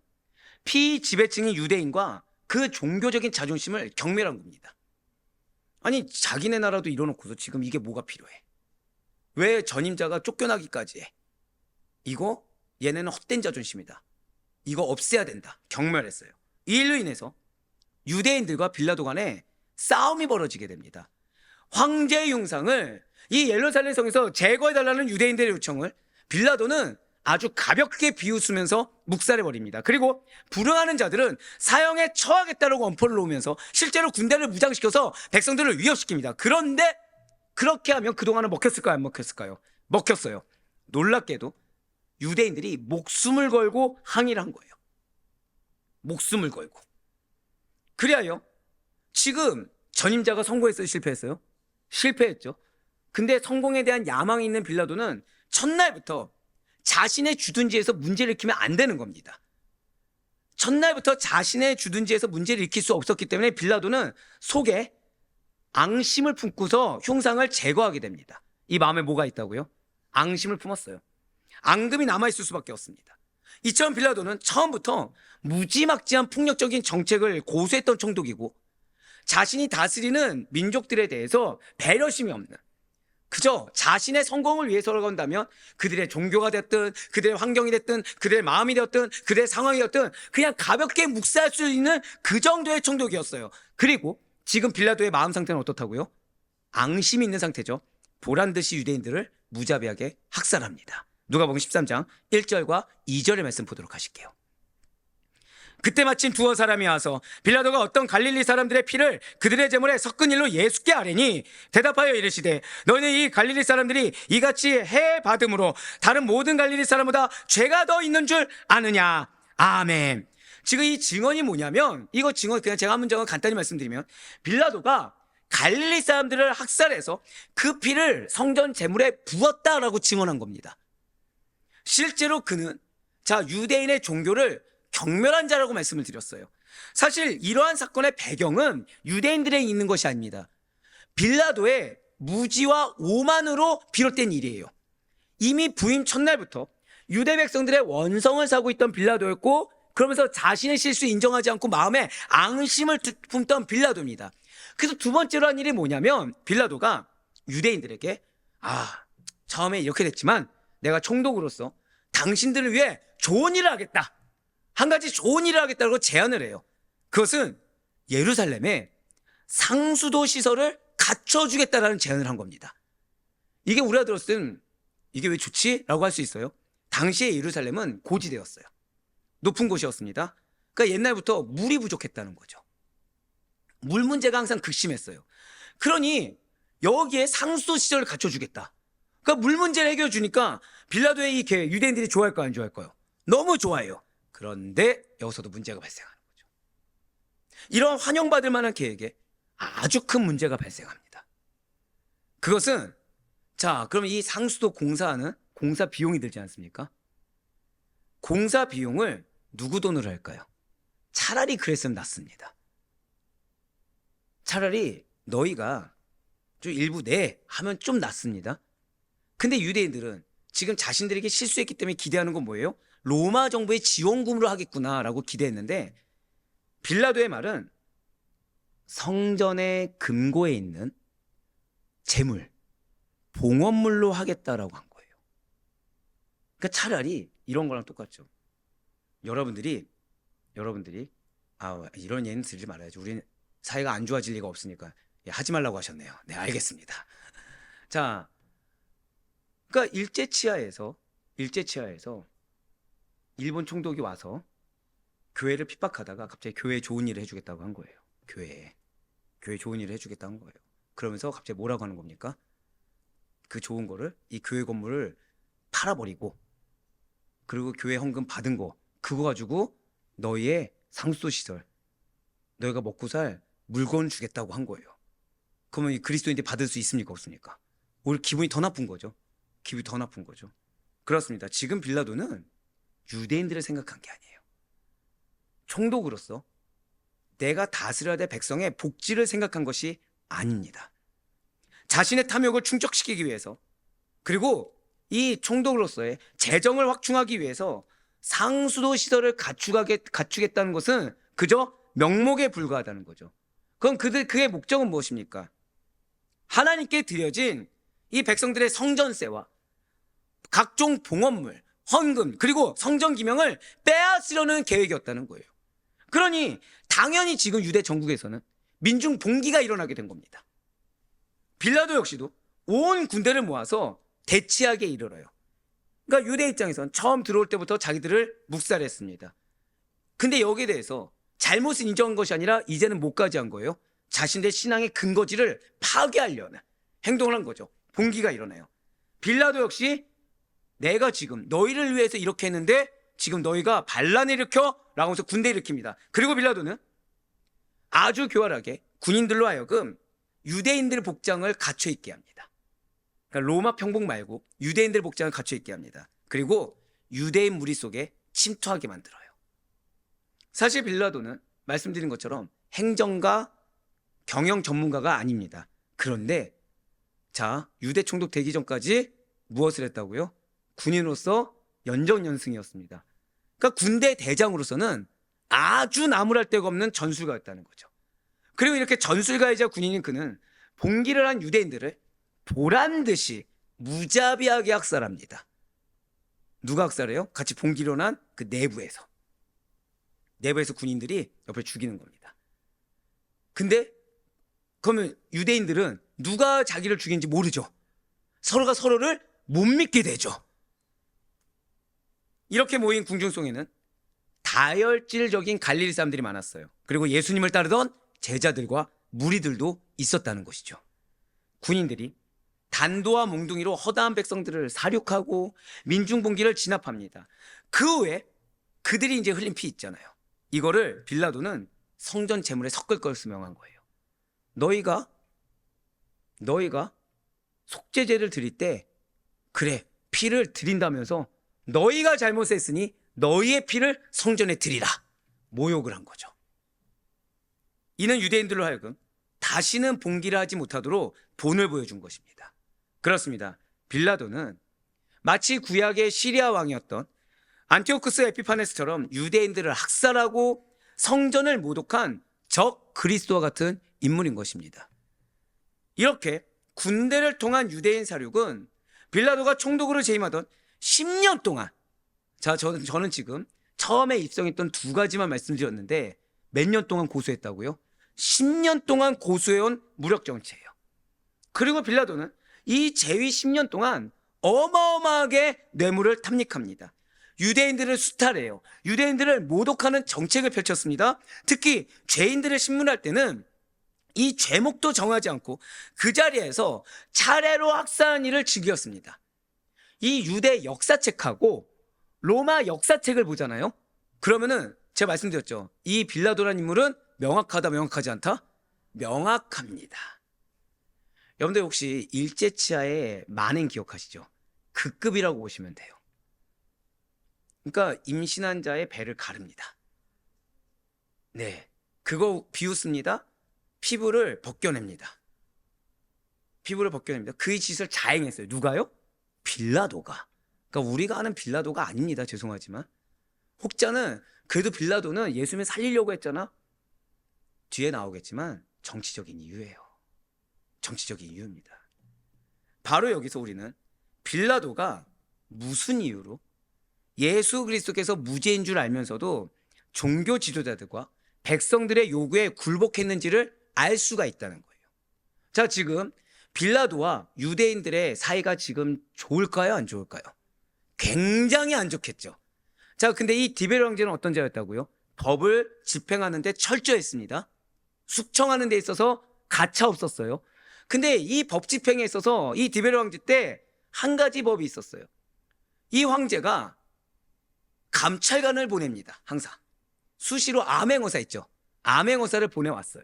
피지배층인 유대인과 그 종교적인 자존심을 경멸한 겁니다. 아니, 자기네 나라도 이뤄놓고서 지금 이게 뭐가 필요해? 왜 전임자가 쫓겨나기까지 해? 이거 얘네는 헛된 자존심이다. 이거 없애야 된다. 경멸했어요. 이 일로 인해서 유대인들과 빌라도 간에 싸움이 벌어지게 됩니다. 황제의 흉상을 이 예루살렘 성에서 제거해달라는 유대인들의 요청을 빌라도는 아주 가볍게 비웃으면서 묵살해버립니다. 그리고 불응하는 자들은 사형에 처하겠다라고 엄포를 놓으면서 실제로 군대를 무장시켜서 백성들을 위협시킵니다. 그런데 그렇게 하면 그동안은 먹혔을까요? 안 먹혔을까요? 먹혔어요. 놀랍게도 유대인들이 목숨을 걸고 항의를 한 거예요. 목숨을 걸고. 그리하여 지금 전임자가 성공했어요? 실패했어요? 실패했죠. 근데 성공에 대한 야망이 있는 빌라도는 첫날부터 자신의 주둔지에서 문제를 일으키면 안 되는 겁니다. 첫날부터 자신의 주둔지에서 문제를 일으킬 수 없었기 때문에 빌라도는 속에 앙심을 품고서 흉상을 제거하게 됩니다. 이 마음에 뭐가 있다고요? 앙심을 품었어요. 앙금이 남아있을 수밖에 없습니다. 이처럼 빌라도는 처음부터 무지막지한 폭력적인 정책을 고수했던 총독이고, 자신이 다스리는 민족들에 대해서 배려심이 없는, 그저 자신의 성공을 위해서라고 한다면 그들의 종교가 됐든 그들의 환경이 됐든 그들의 마음이 되었든 그들의 상황이 되었든 그냥 가볍게 묵살할 수 있는 그 정도의 총독이었어요. 그리고 지금 빌라도의 마음 상태는 어떻다고요? 앙심이 있는 상태죠. 보란듯이 유대인들을 무자비하게 학살합니다. 누가복음 13장 1절과 2절의 말씀 보도록 하실게요. 그때 마침 두어 사람이 와서 빌라도가 어떤 갈릴리 사람들의 피를 그들의 제물에 섞은 일로 예수께 아뢰니 대답하여 이르시되 너희는 이 갈릴리 사람들이 이같이 해 받음으로 다른 모든 갈릴리 사람보다 죄가 더 있는 줄 아느냐. 아멘. 지금 이 증언이 뭐냐면, 이거 증언 그냥 제가 한 문장을 간단히 말씀드리면, 빌라도가 갈릴리 사람들을 학살해서 그 피를 성전 제물에 부었다라고 증언한 겁니다. 실제로 그는 유대인의 종교를 경멸한 자라고 말씀을 드렸어요. 사실 이러한 사건의 배경은 유대인들에 있는 것이 아닙니다. 빌라도의 무지와 오만으로 비롯된 일이에요. 이미 부임 첫날부터 유대 백성들의 원성을 사고 있던 빌라도였고, 그러면서 자신의 실수 인정하지 않고 마음에 앙심을 품던 빌라도입니다. 그래서 두 번째로 한 일이 뭐냐면, 빌라도가 유대인들에게 처음에 이렇게 됐지만 내가 총독으로서 당신들을 위해 좋은 일을 하겠다, 한 가지 좋은 일을 하겠다고 제안을 해요. 그것은 예루살렘에 상수도 시설을 갖춰주겠다라는 제안을 한 겁니다. 이게 우리가 들었을 땐 이게 왜 좋지? 라고 할 수 있어요. 당시에 예루살렘은 고지대였어요. 높은 곳이었습니다. 그러니까 옛날부터 물이 부족했다는 거죠. 물 문제가 항상 극심했어요. 그러니 여기에 상수도 시설을 갖춰주겠다. 그러니까 물 문제를 해결해 주니까 빌라도의 이 계획, 유대인들이 좋아할까요, 안 좋아할까요? 너무 좋아해요. 그런데 여기서도 문제가 발생하는 거죠. 이런 환영받을 만한 계획에 아주 큰 문제가 발생합니다. 그것은 그럼 이 상수도 공사하는 공사 비용이 들지 않습니까? 공사 비용을 누구 돈으로 할까요? 차라리 그랬으면 낫습니다. 차라리 너희가 좀 일부 내 하면 좀 낫습니다. 근데 유대인들은 지금 자신들에게 실수했기 때문에 기대하는 건 뭐예요? 로마 정부의 지원금으로 하겠구나라고 기대했는데, 빌라도의 말은 성전의 금고에 있는 재물, 봉헌물로 하겠다라고 한 거예요. 그러니까 차라리 이런 거랑 똑같죠. 여러분들이 이런 예는 들지 말아야지, 우리는 사이가 안 좋아질 리가 없으니까. 하지 말라고 하셨네요. 네, 알겠습니다. 그러니까 일제치하에서 일본 총독이 와서 교회를 핍박하다가 갑자기 교회에 좋은 일을 해주겠다고 한 거예요. 교회에 좋은 일을 해주겠다고 한 거예요. 그러면서 갑자기 뭐라고 하는 겁니까? 그 좋은 거를, 이 교회 건물을 팔아버리고, 그리고 교회 헌금 받은 거 그거 가지고 너희의 상수도 시설, 너희가 먹고 살 물건 주겠다고 한 거예요. 그러면 이 그리스도인들이 받을 수 있습니까, 없습니까? 오히려 기분이 더 나쁜 거죠. 그렇습니다. 지금 빌라도는 유대인들을 생각한 게 아니에요. 총독으로서 내가 다스려야 될 백성의 복지를 생각한 것이 아닙니다. 자신의 탐욕을 충족시키기 위해서, 그리고 이 총독으로서의 재정을 확충하기 위해서 상수도 시설을 갖추겠다는 것은 그저 명목에 불과하다는 거죠. 그럼 그의 목적은 무엇입니까? 하나님께 드려진 이 백성들의 성전세와 각종 봉헌물, 헌금, 그리고 성전 기명을 빼앗으려는 계획이었다는 거예요. 그러니 당연히 지금 유대 전국에서는 민중 봉기가 일어나게 된 겁니다. 빌라도 역시도 온 군대를 모아서 대치하게 이르러요. 그러니까 유대 입장에서는 처음 들어올 때부터 자기들을 묵살했습니다. 근데 여기에 대해서 잘못을 인정한 것이 아니라 이제는 못까지 한 거예요. 자신의 신앙의 근거지를 파괴하려는 행동을 한 거죠. 봉기가 일어나요. 빌라도 역시 내가 지금 너희를 위해서 이렇게 했는데 지금 너희가 반란을 일으켜? 라고 해서 군대 일으킵니다. 그리고 빌라도는 아주 교활하게 군인들로 하여금 유대인들 복장을 갖춰 입게 합니다. 그러니까 로마 평복 말고 유대인들 복장을 갖춰 입게 합니다. 그리고 유대인 무리 속에 침투하게 만들어요. 사실 빌라도는 말씀드린 것처럼 행정가, 경영 전문가가 아닙니다. 그런데 자, 유대 총독 되기 전까지 무엇을 했다고요? 군인으로서 연정연승이었습니다. 그러니까 군대 대장으로서는 아주 나무랄 데가 없는 전술가였다는 거죠. 그리고 이렇게 전술가이자 군인인 그는 봉기를 한 유대인들을 보란 듯이 무자비하게 학살합니다. 누가 학살해요? 같이 봉기를 한 그 내부에서 군인들이 옆에 죽이는 겁니다. 근데 그러면 유대인들은 누가 자기를 죽인지 모르죠. 서로가 서로를 못 믿게 되죠. 이렇게 모인 궁중송에는 다혈질적인 갈릴리 사람들이 많았어요. 그리고 예수님을 따르던 제자들과 무리들도 있었다는 것이죠. 군인들이 단도와 몽둥이로 허다한 백성들을 사륙하고 민중봉기를 진압합니다. 그 후에 그들이 이제 흘린 피 있잖아요. 이거를 빌라도는 성전 제물에 섞을 것을 명한 거예요. 너희가 속죄제를 드릴 때 그래 피를 드린다면서 너희가 잘못했으니 너희의 피를 성전에 드리라 모욕을 한 거죠. 이는 유대인들로 하여금 다시는 봉기를 하지 못하도록 본을 보여준 것입니다. 그렇습니다. 빌라도는 마치 구약의 시리아 왕이었던 안티오쿠스 에피파네스처럼 유대인들을 학살하고 성전을 모독한 적 그리스도와 같은 인물인 것입니다. 이렇게 군대를 통한 유대인 사륙은 빌라도가 총독으로 재임하던 10년 동안, 자, 저는 지금 처음에 입성했던 두 가지만 말씀드렸는데 몇 년 동안 고수했다고요? 10년 동안 고수해온 무력 정치예요. 그리고 빌라도는 이 재위 10년 동안 어마어마하게 뇌물을 탐닉합니다. 유대인들을 수탈해요. 유대인들을 모독하는 정책을 펼쳤습니다. 특히 죄인들을 신문할 때는 이 죄목도 정하지 않고 그 자리에서 차례로 학살하는 일을 즐겼습니다. 이 유대 역사책하고 로마 역사책을 보잖아요. 그러면은 제가 말씀드렸죠. 이 빌라도라는 인물은 명확하다, 명확하지 않다? 명확합니다. 여러분들 혹시 일제치하의 만행 기억하시죠? 그 급이라고 보시면 돼요. 그러니까 임신한 자의 배를 가릅니다. 네, 그거 비웃습니다. 피부를 벗겨냅니다. 그 짓을 자행했어요. 누가요? 빌라도가. 그러니까 우리가 아는 빌라도가 아닙니다. 죄송하지만. 혹자는 그래도 빌라도는 예수님을 살리려고 했잖아. 뒤에 나오겠지만 정치적인 이유예요. 정치적인 이유입니다. 바로 여기서 우리는 빌라도가 무슨 이유로 예수 그리스도께서 무죄인 줄 알면서도 종교 지도자들과 백성들의 요구에 굴복했는지를 알 수가 있다는 거예요. 자, 지금 빌라도와 유대인들의 사이가 지금 좋을까요? 안 좋을까요? 굉장히 안 좋겠죠. 자, 근데 이 디베르 황제는 어떤 자였다고요? 법을 집행하는 데 철저했습니다. 숙청하는 데 있어서 가차 없었어요. 근데 이 법 집행에 있어서 이 디베르 황제 때 한 가지 법이 있었어요. 이 황제가 감찰관을 보냅니다. 항상 수시로 암행어사 있죠. 암행어사를 보내왔어요.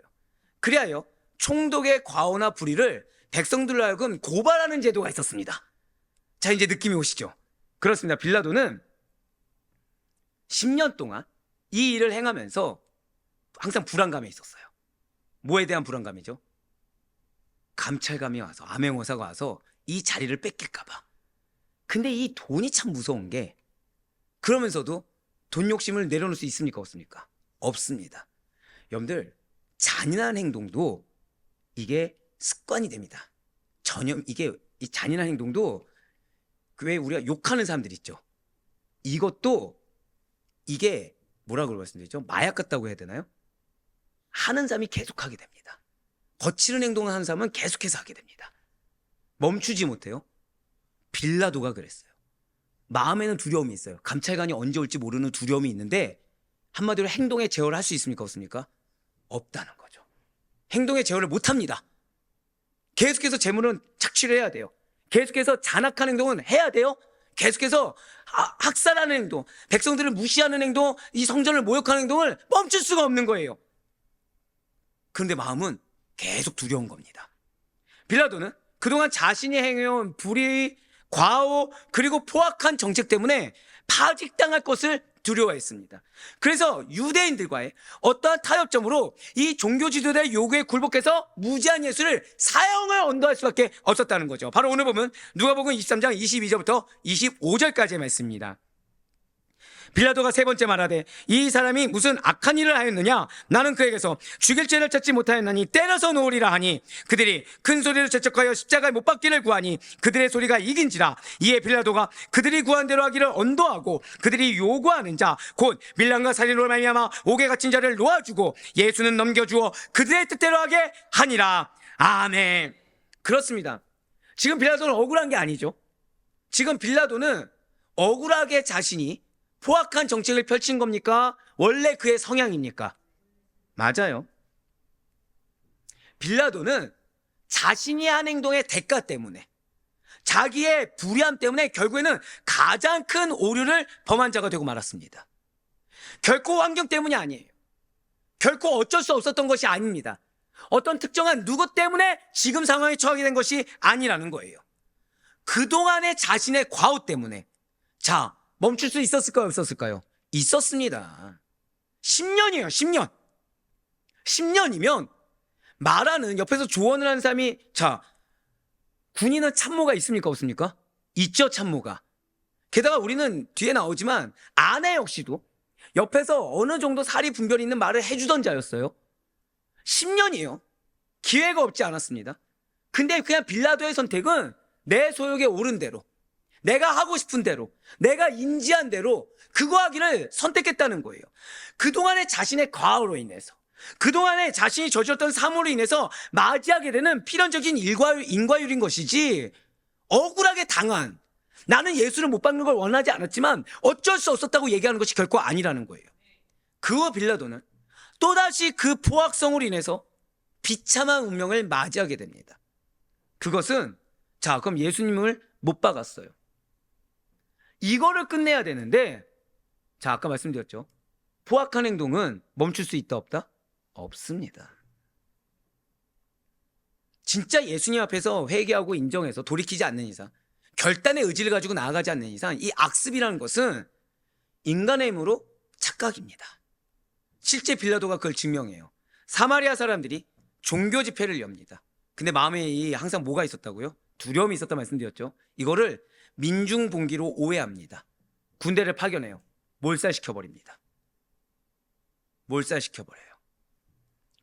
그리하여 총독의 과오나 불의를 백성들로 하여금 고발하는 제도가 있었습니다. 자, 이제 느낌이 오시죠? 그렇습니다. 빌라도는 10년 동안 이 일을 행하면서 항상 불안감에 있었어요. 뭐에 대한 불안감이죠? 감찰관이 와서, 암행어사가 와서 이 자리를 뺏길까봐. 근데 이 돈이 참 무서운 게, 그러면서도 돈 욕심을 내려놓을 수 있습니까? 없습니까? 없습니다. 여러분들, 잔인한 행동도 이게 습관이 됩니다. 이 잔인한 행동도 왜 우리가 욕하는 사람들 있죠? 이것도 이게 뭐라고 말씀드리죠? 마약 같다고 해야 되나요? 하는 사람이 계속하게 됩니다. 거칠은 행동을 하는 사람은 계속해서 하게 됩니다. 멈추지 못해요. 빌라도가 그랬어요. 마음에는 두려움이 있어요. 감찰관이 언제 올지 모르는 두려움이 있는데 한마디로 행동에 제어를 할 수 있습니까? 없습니까? 없다는 거죠. 행동에 제어를 못합니다. 계속해서 재물은 착취를 해야 돼요. 계속해서 잔악한 행동은 해야 돼요. 계속해서 학살하는 행동, 백성들을 무시하는 행동, 이 성전을 모욕하는 행동을 멈출 수가 없는 거예요. 그런데 마음은 계속 두려운 겁니다. 빌라도는 그동안 자신이 행해온 불의, 과오, 그리고 포악한 정책 때문에 파직당할 것을 두려워했습니다. 그래서 유대인들과의 어떠한 타협점으로 이 종교 지도자의 요구에 굴복해서 무지한 예수를 사형을 언도할 수밖에 없었다는 거죠. 바로 오늘 보면 누가복음 23장 22절부터 25절까지의 말씀입니다. 빌라도가 세 번째 말하되 이 사람이 무슨 악한 일을 하였느냐? 나는 그에게서 죽일 죄를 찾지 못하였나니 때려서 놓으리라 하니 그들이 큰 소리로 재촉하여 십자가에 못 박기를 구하니 그들의 소리가 이긴지라. 이에 빌라도가 그들이 구한 대로 하기를 언도하고 그들이 요구하는 자 곧 밀란과 살인으로 말미암아 옥에 갇힌 자를 놓아주고 예수는 넘겨주어 그들의 뜻대로 하게 하니라. 아멘. 그렇습니다. 지금 빌라도는 억울한 게 아니죠. 지금 빌라도는 억울하게 자신이 포악한 정책을 펼친 겁니까? 원래 그의 성향입니까? 맞아요. 빌라도는 자신이 한 행동의 대가 때문에, 자기의 불의함 때문에 결국에는 가장 큰 오류를 범한 자가 되고 말았습니다. 결코 환경 때문이 아니에요. 결코 어쩔 수 없었던 것이 아닙니다. 어떤 특정한 누구 때문에 지금 상황에 처하게 된 것이 아니라는 거예요. 그동안의 자신의 과오 때문에. 자, 멈출 수 있었을까요? 없었을까요? 있었습니다. 10년이에요. 10년. 10년이면 말하는, 옆에서 조언을 하는 사람이, 자, 군인은 참모가 있습니까? 없습니까? 있죠, 참모가. 게다가 우리는 뒤에 나오지만 아내 역시도 옆에서 어느 정도 사리 분별이 있는 말을 해주던 자였어요. 10년이에요. 기회가 없지 않았습니다. 근데 그냥 빌라도의 선택은 내 소욕에 오른 대로, 내가 하고 싶은 대로, 내가 인지한 대로 그거 하기를 선택했다는 거예요. 그동안의 자신의 과오로 인해서, 그동안에 자신이 저질렀던 사물로 인해서 맞이하게 되는 필연적인 인과율인 것이지, 억울하게 당한, 나는 예수를 못 받는 걸 원하지 않았지만 어쩔 수 없었다고 얘기하는 것이 결코 아니라는 거예요. 그와 빌라도는 또다시 그 포악성으로 인해서 비참한 운명을 맞이하게 됩니다. 그것은, 자, 그럼 예수님을 못 박았어요. 이거를 끝내야 되는데, 자, 아까 말씀드렸죠. 포악한 행동은 멈출 수 있다 없다? 없습니다. 진짜 예수님 앞에서 회개하고 인정해서 돌이키지 않는 이상, 결단의 의지를 가지고 나아가지 않는 이상, 이 악습이라는 것은 인간의 힘으로 착각입니다. 실제 빌라도가 그걸 증명해요. 사마리아 사람들이 종교 집회를 엽니다. 근데 마음에 항상 뭐가 있었다고요? 두려움이 있었다 말씀드렸죠. 이거를 민중봉기로 오해합니다. 군대를 파견해요. 몰살시켜버립니다. 몰살시켜버려요.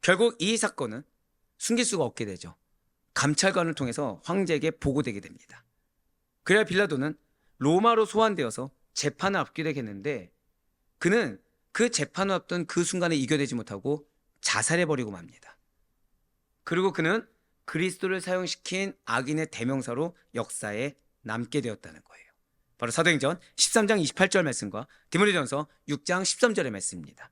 결국 이 사건은 숨길 수가 없게 되죠. 감찰관을 통해서 황제에게 보고되게 됩니다. 그래야 빌라도는 로마로 소환되어서 재판을 앞두게 되겠는데, 그는 그 재판을 앞둔 그 순간에 이겨내지 못하고 자살해버리고 맙니다. 그리고 그는 그리스도를 사용시킨 악인의 대명사로 역사에 남게 되었다는 거예요. 바로 사도행전 13장 28절 말씀과 디모데전서 6장 13절의 말씀입니다.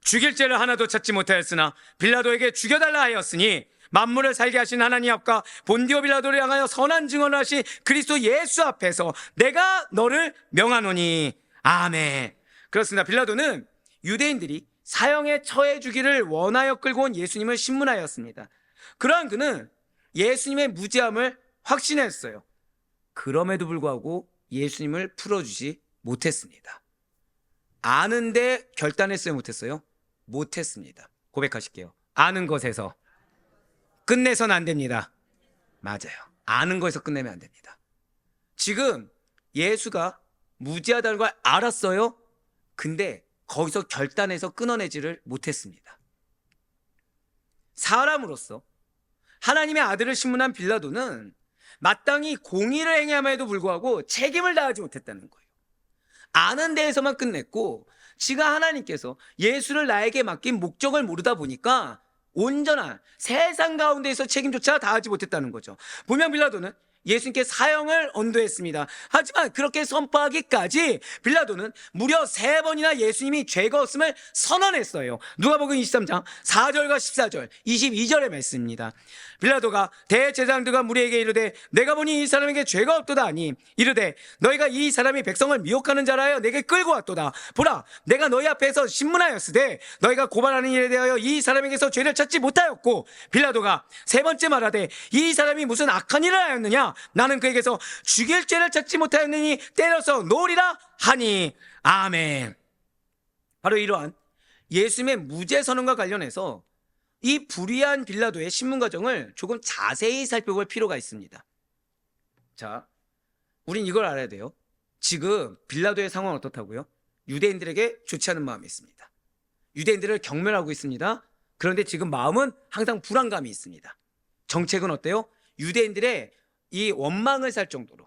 죽일 죄를 하나도 찾지 못하였으나 빌라도에게 죽여달라 하였으니 만물을 살게 하신 하나님 앞과 본디오 빌라도를 향하여 선한 증언을 하신 그리스도 예수 앞에서 내가 너를 명하노니. 아멘. 그렇습니다. 빌라도는 유대인들이 사형에 처해 주기를 원하여 끌고 온 예수님을 신문하였습니다. 그러한 그는 예수님의 무죄함을 확신했어요. 그럼에도 불구하고 예수님을 풀어주지 못했습니다. 아는데 결단했어요? 못했어요? 못했습니다. 고백하실게요. 아는 것에서 끝내서는 안 됩니다. 맞아요. 아는 것에서 끝내면 안 됩니다. 지금 예수가 무죄하다는 걸 알았어요. 근데 거기서 결단해서 끊어내지를 못했습니다. 사람으로서 하나님의 아들을 신문한 빌라도는 마땅히 공의를 행함에도 불구하고 책임을 다하지 못했다는 거예요. 아는 데에서만 끝냈고, 지가 하나님께서 예수를 나에게 맡긴 목적을 모르다 보니까 온전한 세상 가운데에서 책임조차 다하지 못했다는 거죠. 보면 빌라도는 예수님께 사형을 언도했습니다. 하지만 그렇게 선포하기까지 빌라도는 무려 3번이나 예수님이 죄가 없음을 선언했어요. 누가복음 23장 4절과 14절 22절의 말씀입니다. 빌라도가 대제사장들과 무리에게 이르되 내가 보니 이 사람에게 죄가 없도다 하니 이르되 너희가 이 사람이 백성을 미혹하는 자라 하여 내게 끌고 왔도다. 보라 내가 너희 앞에서 신문하였으되 너희가 고발하는 일에 대하여 이 사람에게서 죄를 찾지 못하였고 빌라도가 3번째 말하되 이 사람이 무슨 악한 일을 하였느냐 나는 그에게서 죽일 죄를 찾지 못하였느니 때려서 놓으리라 하니 아멘. 바로 이러한 예수님의 무죄 선언과 관련해서 이 불의한 빌라도의 신문 과정을 조금 자세히 살펴볼 필요가 있습니다. 자, 우린 이걸 알아야 돼요. 지금 빌라도의 상황은 어떻다고요? 유대인들에게 좋지 않은 마음이 있습니다. 유대인들을 경멸하고 있습니다. 그런데 지금 마음은 항상 불안감이 있습니다. 정책은 어때요? 유대인들의 이 원망을 살 정도로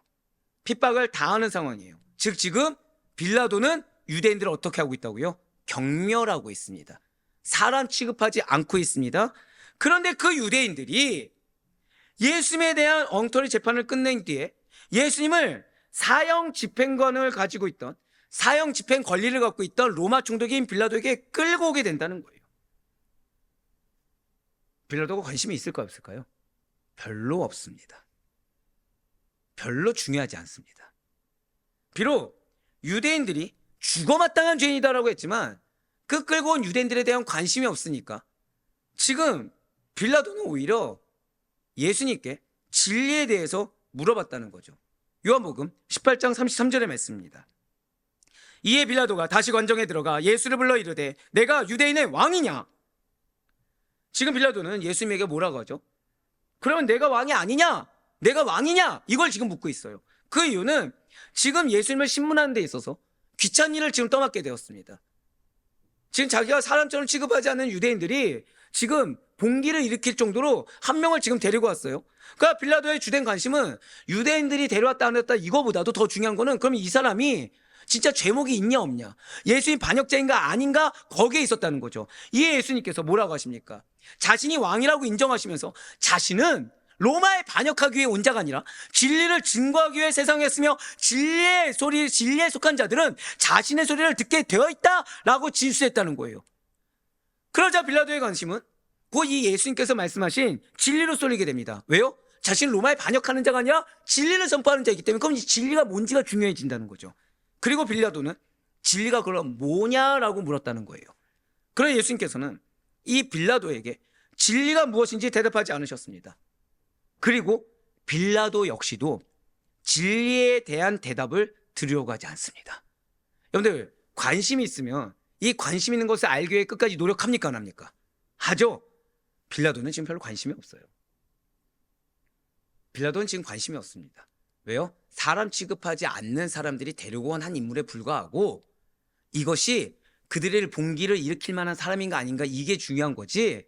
핍박을 당하는 상황이에요. 즉 지금 빌라도는 유대인들을 어떻게 하고 있다고요? 경멸하고 있습니다. 사람 취급하지 않고 있습니다. 그런데 그 유대인들이 예수님에 대한 엉터리 재판을 끝낸 뒤에 예수님을 사형 집행관을 가지고 있던 사형 집행 권리를 갖고 있던 로마 총독인 빌라도에게 끌고 오게 된다는 거예요. 빌라도가 관심이 있을까 없을까요? 별로 없습니다. 별로 중요하지 않습니다. 비록 유대인들이 죽어마땅한 죄인이다라고 했지만 그 끌고 온 유대인들에 대한 관심이 없으니까 지금 빌라도는 오히려 예수님께 진리에 대해서 물어봤다는 거죠. 요한복음 18장 33절의 말씀입니다. 이에 빌라도가 다시 관정에 들어가 예수를 불러 이르되 내가 유대인의 왕이냐? 지금 빌라도는 예수님에게 뭐라고 하죠? 그러면 내가 왕이 아니냐? 내가 왕이냐? 이걸 지금 묻고 있어요. 그 이유는 지금 예수님을 신문하는 데 있어서 귀찮은 일을 지금 떠맡게 되었습니다. 지금 자기가 사람처럼 취급하지 않는 유대인들이 지금 봉기를 일으킬 정도로 한 명을 지금 데리고 왔어요. 그러니까 빌라도의 주된 관심은 유대인들이 데려왔다 안 데려왔다 이거보다도 더 중요한 거는 그럼 이 사람이 진짜 죄목이 있냐 없냐, 예수님 반역자인가 아닌가, 거기에 있었다는 거죠. 이에 예수님께서 뭐라고 하십니까? 자신이 왕이라고 인정하시면서 자신은 로마에 반역하기 위해 온 자가 아니라 진리를 증거하기 위해 세상에 왔으며 진리에 속한 자들은 자신의 소리를 듣게 되어 있다라고 진술했다는 거예요. 그러자 빌라도의 관심은 곧 이 예수님께서 말씀하신 진리로 쏠리게 됩니다. 왜요? 자신은 로마에 반역하는 자가 아니라 진리를 선포하는 자이기 때문에 그럼 이 진리가 뭔지가 중요해진다는 거죠. 그리고 빌라도는 진리가 그럼 뭐냐라고 물었다는 거예요. 그러나 예수님께서는 이 빌라도에게 진리가 무엇인지 대답하지 않으셨습니다. 그리고 빌라도 역시도 진리에 대한 대답을 드리려고 하지 않습니다. 여러분들 관심이 있으면 이 관심 있는 것을 알기 위해 끝까지 노력합니까 안 합니까? 하죠. 빌라도는 지금 별로 관심이 없어요. 빌라도는 지금 관심이 없습니다. 왜요? 사람 취급하지 않는 사람들이 데리고 온 한 인물에 불과하고 이것이 그들의 봉기를 일으킬 만한 사람인가 아닌가 이게 중요한 거지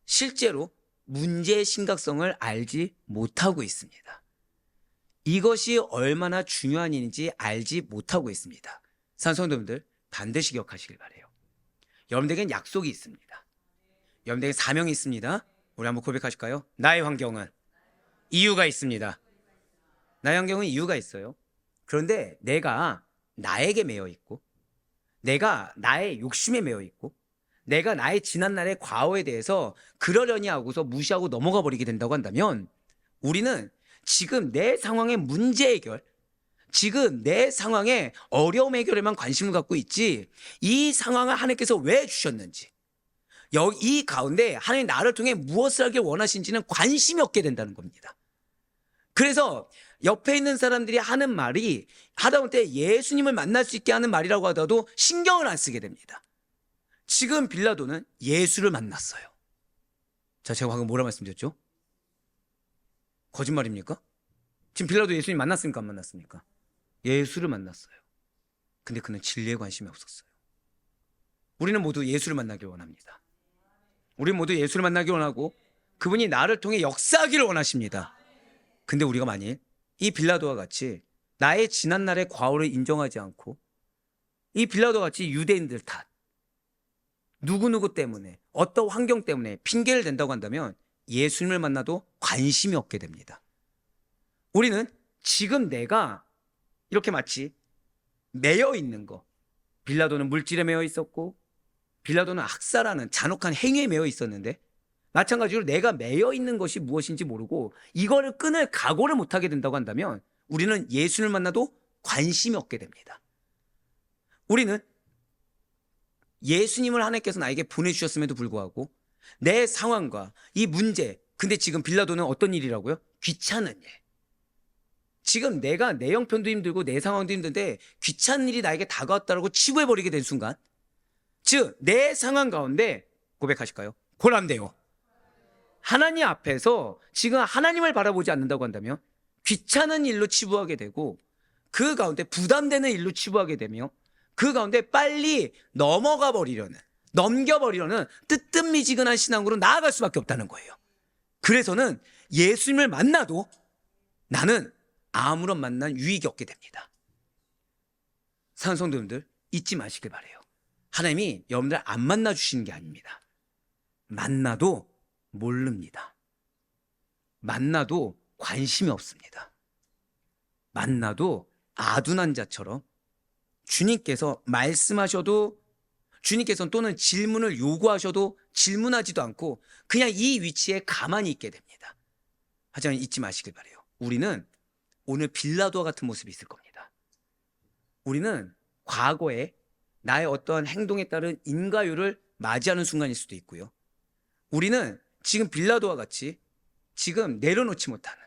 실제로 문제의 심각성을 알지 못하고 있습니다. 이것이 얼마나 중요한 일인지 알지 못하고 있습니다. 산성도님들 반드시 기억하시길 바라요. 여러분들에겐 약속이 있습니다. 여러분들에게 사명이 있습니다. 우리 한번 고백하실까요? 나의 환경은 이유가 있습니다. 나의 환경은 이유가 있어요. 그런데 내가 나에게 매여 있고 내가 나의 욕심에 매여 있고 내가 나의 지난날의 과오에 대해서 그러려니 하고서 무시하고 넘어가 버리게 된다고 한다면 우리는 지금 내 상황의 문제 해결, 지금 내 상황의 어려움 해결에만 관심을 갖고 있지 이 상황을 하나님께서 왜 주셨는지 이 가운데 하나님 나를 통해 무엇을 하길 원하신지는 관심이 없게 된다는 겁니다. 그래서 옆에 있는 사람들이 하는 말이 하다못해 예수님을 만날 수 있게 하는 말이라고 하더라도 신경을 안 쓰게 됩니다. 지금 빌라도는 예수를 만났어요. 자, 제가 방금 뭐라 말씀드렸죠? 거짓말입니까? 지금 빌라도 예수님 만났습니까? 안 만났습니까? 예수를 만났어요. 근데 그는 진리에 관심이 없었어요. 우리는 모두 예수를 만나길 원합니다. 우리는 모두 예수를 만나길 원하고 그분이 나를 통해 역사하기를 원하십니다. 근데 우리가 만일 이 빌라도와 같이 나의 지난날의 과오를 인정하지 않고 이 빌라도와 같이 유대인들 탓, 누구누구 때문에 어떤 환경 때문에 핑계를 댄다고 한다면 예수님을 만나도 관심이 없게 됩니다. 우리는 지금 내가 이렇게 마치 매여 있는 거, 빌라도는 물질에 매여 있었고 빌라도는 학살하는 잔혹한 행위에 매여 있었는데, 마찬가지로 내가 매여 있는 것이 무엇인지 모르고 이거를 끊을 각오를 못하게 된다고 한다면 우리는 예수를 만나도 관심이 없게 됩니다. 우리는 예수님을 하나님께서 나에게 보내주셨음에도 불구하고 내 상황과 이 문제, 근데 지금 빌라도는 어떤 일이라고요? 귀찮은 일. 지금 내가 내 형편도 힘들고 내 상황도 힘든데 귀찮은 일이 나에게 다가왔다고 치부해버리게 된 순간, 즉 내 상황 가운데 고백하실까요? 고난돼요. 하나님 앞에서 지금 하나님을 바라보지 않는다고 한다면 귀찮은 일로 치부하게 되고, 그 가운데 부담되는 일로 치부하게 되며, 그 가운데 빨리 넘겨버리려는 뜨뜻미지근한 신앙으로 나아갈 수밖에 없다는 거예요. 그래서는 예수님을 만나도 나는 아무런 만난 유익이 없게 됩니다. 사랑하는 성도님들, 잊지 마시길 바라요. 하나님이 여러분들 안 만나 주시는 게 아닙니다. 만나도 모릅니다. 만나도 관심이 없습니다. 만나도 아둔한 자처럼 주님께서 말씀하셔도, 주님께서는 또는 질문을 요구하셔도 질문하지도 않고 그냥 이 위치에 가만히 있게 됩니다. 하지만 잊지 마시길 바라요. 우리는 오늘 빌라도와 같은 모습이 있을 겁니다. 우리는 과거에 나의 어떠한 행동에 따른 인과율을 맞이하는 순간일 수도 있고요. 우리는 지금 빌라도와 같이 지금 내려놓지 못하는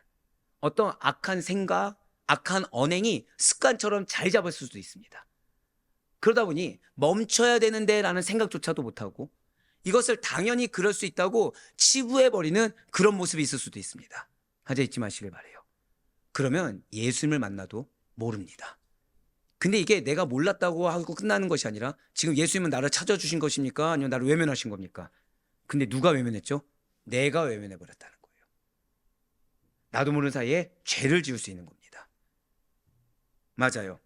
어떤 악한 생각, 악한 언행이 습관처럼 자리 잡았을 수도 있습니다. 그러다 보니 멈춰야 되는데 라는 생각조차도 못하고 이것을 당연히 그럴 수 있다고 치부해버리는 그런 모습이 있을 수도 있습니다. 하지 잊지 마시길 바라요. 그러면 예수님을 만나도 모릅니다. 근데 이게 내가 몰랐다고 하고 끝나는 것이 아니라 지금 예수님은 나를 찾아주신 것입니까? 아니면 나를 외면하신 겁니까? 근데 누가 외면했죠? 내가 외면해버렸다는 거예요. 나도 모르는 사이에 죄를 지을 수 있는 겁니다. 맞아요.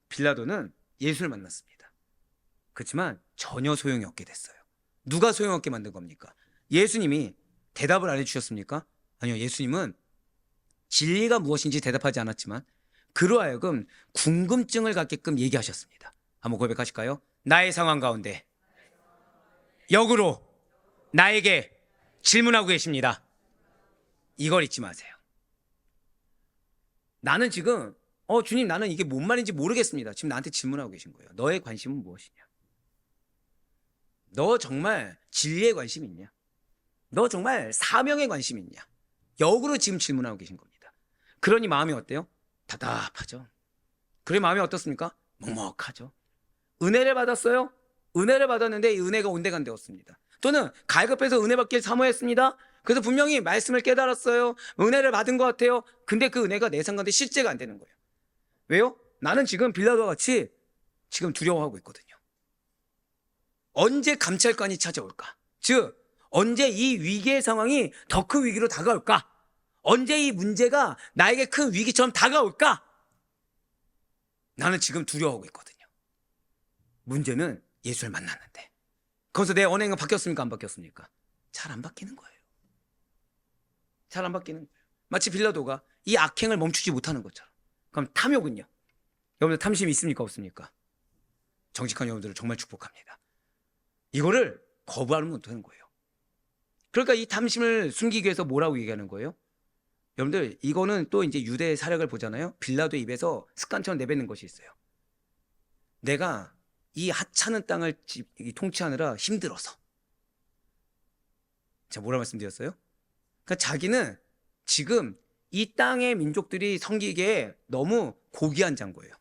빌라도는 예수를 만났습니다. 그렇지만 전혀 소용이 없게 됐어요. 누가 소용없게 만든 겁니까? 예수님이 대답을 안 해주셨습니까? 아니요. 예수님은 진리가 무엇인지 대답하지 않았지만 그로 하여금 궁금증을 갖게끔 얘기하셨습니다. 한번 고백하실까요? 나의 상황 가운데 역으로 나에게 질문하고 계십니다. 이걸 잊지 마세요. 나는 지금 주님, 나는 이게 뭔 말인지 모르겠습니다. 지금 나한테 질문하고 계신 거예요. 너의 관심은 무엇이냐? 너 정말 진리에 관심 있냐? 너 정말 사명에 관심 있냐? 역으로 지금 질문하고 계신 겁니다. 그러니 마음이 어때요? 답답하죠. 그래, 마음이 어떻습니까? 먹먹하죠. 은혜를 받았어요? 은혜를 받았는데 이 은혜가 온데간데 없습니다. 또는 갈급해서 은혜 받길 사모했습니다. 그래서 분명히 말씀을 깨달았어요. 은혜를 받은 것 같아요. 근데 그 은혜가 내 상관에 실제가 안 되는 거예요. 왜요? 나는 지금 빌라도와 같이 지금 두려워하고 있거든요. 언제 감찰관이 찾아올까? 즉 언제 이 위기의 상황이 더 큰 위기로 다가올까? 언제 이 문제가 나에게 큰 위기처럼 다가올까? 나는 지금 두려워하고 있거든요. 문제는 예수를 만났는데 거기서 내 언행은 바뀌었습니까? 안 바뀌었습니까? 잘 안 바뀌는 거예요. 잘 안 바뀌는 거예요. 마치 빌라도가 이 악행을 멈추지 못하는 것처럼. 그럼 탐욕은요? 여러분들 탐심이 있습니까? 없습니까? 정직한 여러분들을 정말 축복합니다. 이거를 거부하면 못하는 거예요. 그러니까 이 탐심을 숨기기 위해서 뭐라고 얘기하는 거예요? 여러분들 이거는 또 이제 유대의 사력을 보잖아요. 빌라도의 입에서 습관처럼 내뱉는 것이 있어요. 내가 이 하찮은 땅을 통치하느라 힘들어서. 제가 뭐라 말씀드렸어요? 그러니까 자기는 지금 이 땅의 민족들이 섬기기에 너무 고귀한 장거예요.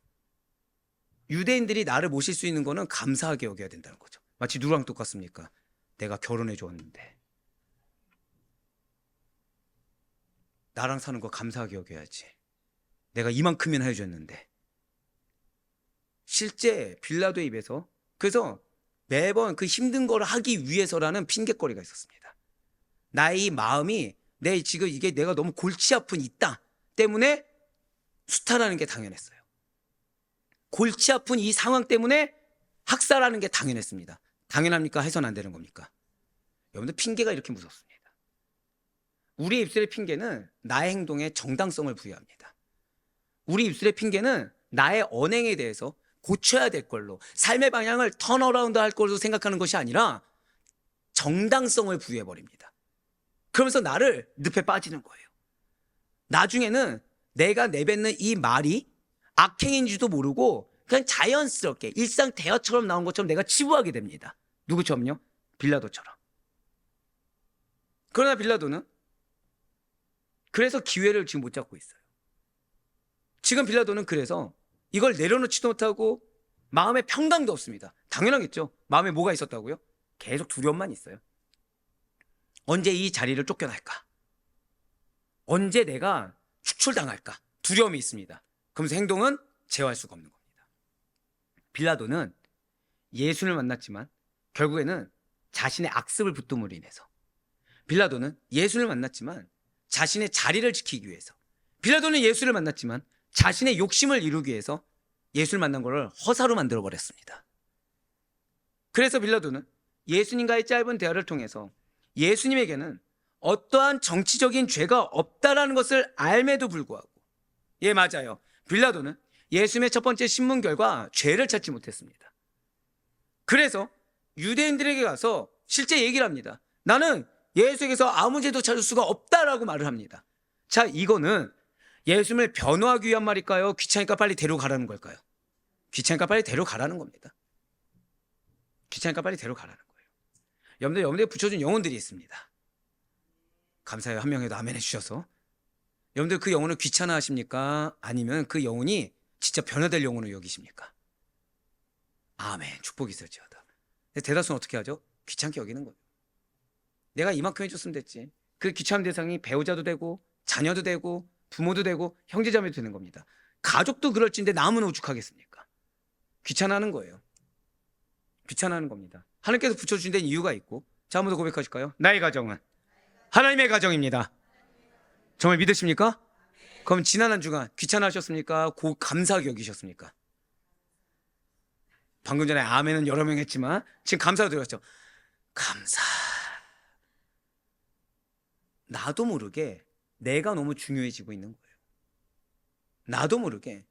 유대인들이 나를 모실 수 있는 거는 감사하게 여겨야 된다는 거죠. 마치 누구랑 똑같습니까? 내가 결혼해 줬는데 나랑 사는 거 감사하게 여겨야지. 내가 이만큼이나 해줬는데. 실제 빌라도의 입에서 그래서 매번 그 힘든 걸 하기 위해서라는 핑계거리가 있었습니다. 나의 이 마음이 지금 이게 내가 너무 골치 아픈 이 땅 때문에 수탈하는 게 당연했어요. 골치 아픈 이 상황 때문에 학살하는 게 당연했습니다. 당연합니까? 해서는 안 되는 겁니까? 여러분들 핑계가 이렇게 무섭습니다. 우리의 입술의 핑계는 나의 행동에 정당성을 부여합니다. 우리 입술의 핑계는 나의 언행에 대해서 고쳐야 될 걸로, 삶의 방향을 턴어라운드 할 걸로 생각하는 것이 아니라 정당성을 부여해버립니다. 그러면서 나를 늪에 빠지는 거예요. 나중에는 내가 내뱉는 이 말이 악행인지도 모르고 그냥 자연스럽게 일상 대화처럼 나온 것처럼 내가 치부하게 됩니다. 누구처럼요? 빌라도처럼. 그러나 빌라도는 그래서 기회를 지금 못 잡고 있어요. 지금 빌라도는 그래서 이걸 내려놓지도 못하고 마음에 평강도 없습니다. 당연하겠죠. 마음에 뭐가 있었다고요? 계속 두려움만 있어요. 언제 이 자리를 쫓겨날까? 언제 내가 축출당할까? 두려움이 있습니다. 그러면서 행동은 제어할 수가 없는 겁니다. 빌라도는 예수를 만났지만 결국에는 자신의 악습을 붙듦으로 인해서, 빌라도는 예수를 만났지만 자신의 자리를 지키기 위해서, 빌라도는 예수를 만났지만 자신의 욕심을 이루기 위해서 예수를 만난 것을 허사로 만들어 버렸습니다. 그래서 빌라도는 예수님과의 짧은 대화를 통해서 예수님에게는 어떠한 정치적인 죄가 없다라는 것을 알매도 불구하고, 예, 맞아요, 빌라도는 예수님의 첫 번째 신문 결과 죄를 찾지 못했습니다. 그래서 유대인들에게 가서 실제 얘기를 합니다. 나는 예수에게서 아무 죄도 찾을 수가 없다라고 말을 합니다. 자, 이거는 예수님을 변호하기 위한 말일까요? 귀찮으니까 빨리 데려가라는 걸까요? 귀찮으니까 빨리 데려가라는 겁니다. 귀찮으니까 빨리 데려가라는 거예요. 여러분들 붙여준 영혼들이 있습니다. 감사해요. 한 명이라도 아멘 해주셔서. 여러분들 그 영혼을 귀찮아 하십니까? 아니면 그 영혼이 진짜 변화될 영혼으로 여기십니까? 아멘. 축복이 있을지어다. 대다수는 어떻게 하죠? 귀찮게 여기는 거예요. 내가 이만큼 해줬으면 됐지. 그 귀찮은 대상이 배우자도 되고 자녀도 되고 부모도 되고 형제자매도 되는 겁니다. 가족도 그럴지인데 남은 오죽하겠습니까? 귀찮아하는 거예요. 귀찮아하는 겁니다. 하나님께서 붙여주신 데는 이유가 있고. 자, 한번 더 고백하실까요? 나의 가정은 하나님의 가정입니다. 정말 믿으십니까? 그럼 지난 한 주간 귀찮아하셨습니까? 감사하게 여기셨습니까? 방금 전에 아멘은 여러 명 했지만 지금 감사 드렸죠. 감사. 나도 모르게 내가 너무 중요해지고 있는 거예요. 나도 모르게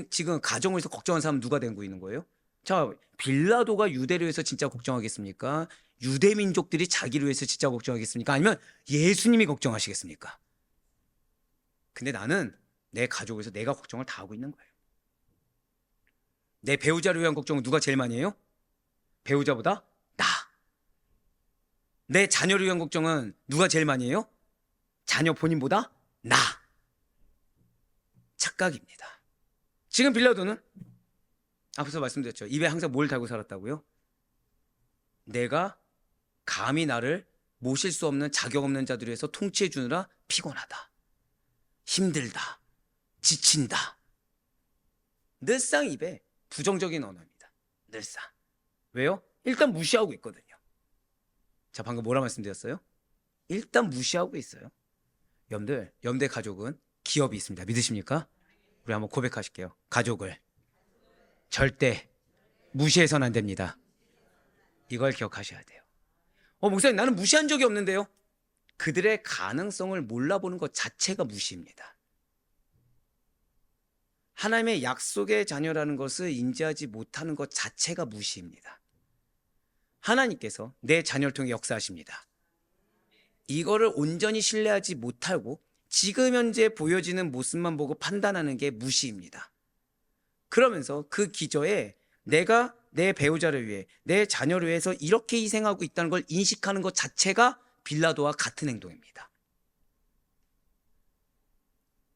지금 가정을 위해서 걱정하는 사람 누가 되고 있는 거예요? 자, 빌라도가 유대를 위해서 진짜 걱정하겠습니까? 유대 민족들이 자기를 위해서 진짜 걱정하겠습니까? 아니면 예수님이 걱정하시겠습니까? 근데 나는 내 가족을 위해서 내가 걱정을 다 하고 있는 거예요. 내 배우자를 위한 걱정은 누가 제일 많이 해요? 배우자보다 나. 내 자녀를 위한 걱정은 누가 제일 많이 해요? 자녀 본인보다 나. 착각입니다. 지금 빌라도는 앞서 말씀드렸죠. 입에 항상 뭘 달고 살았다고요? 내가 감히 나를 모실 수 없는 자격 없는 자들을 위해서 통치해 주느라 피곤하다, 힘들다, 지친다. 늘상 입에 부정적인 언어입니다. 늘상. 왜요? 일단 무시하고 있거든요. 자, 방금 뭐라 말씀드렸어요? 일단 무시하고 있어요. 여러분들 가족은 기업이 있습니다. 믿으십니까? 우리 한번 고백하실게요. 가족을 절대 무시해서는 안 됩니다. 이걸 기억하셔야 돼요. 목사님, 나는 무시한 적이 없는데요. 그들의 가능성을 몰라보는 것 자체가 무시입니다. 하나님의 약속의 자녀라는 것을 인지하지 못하는 것 자체가 무시입니다. 하나님께서 내 자녀를 통해 역사하십니다. 이거를 온전히 신뢰하지 못하고 지금 현재 보여지는 모습만 보고 판단하는 게 무시입니다. 그러면서 그 기저에 내가 내 배우자를 위해, 내 자녀를 위해서 이렇게 희생하고 있다는 걸 인식하는 것 자체가 빌라도와 같은 행동입니다.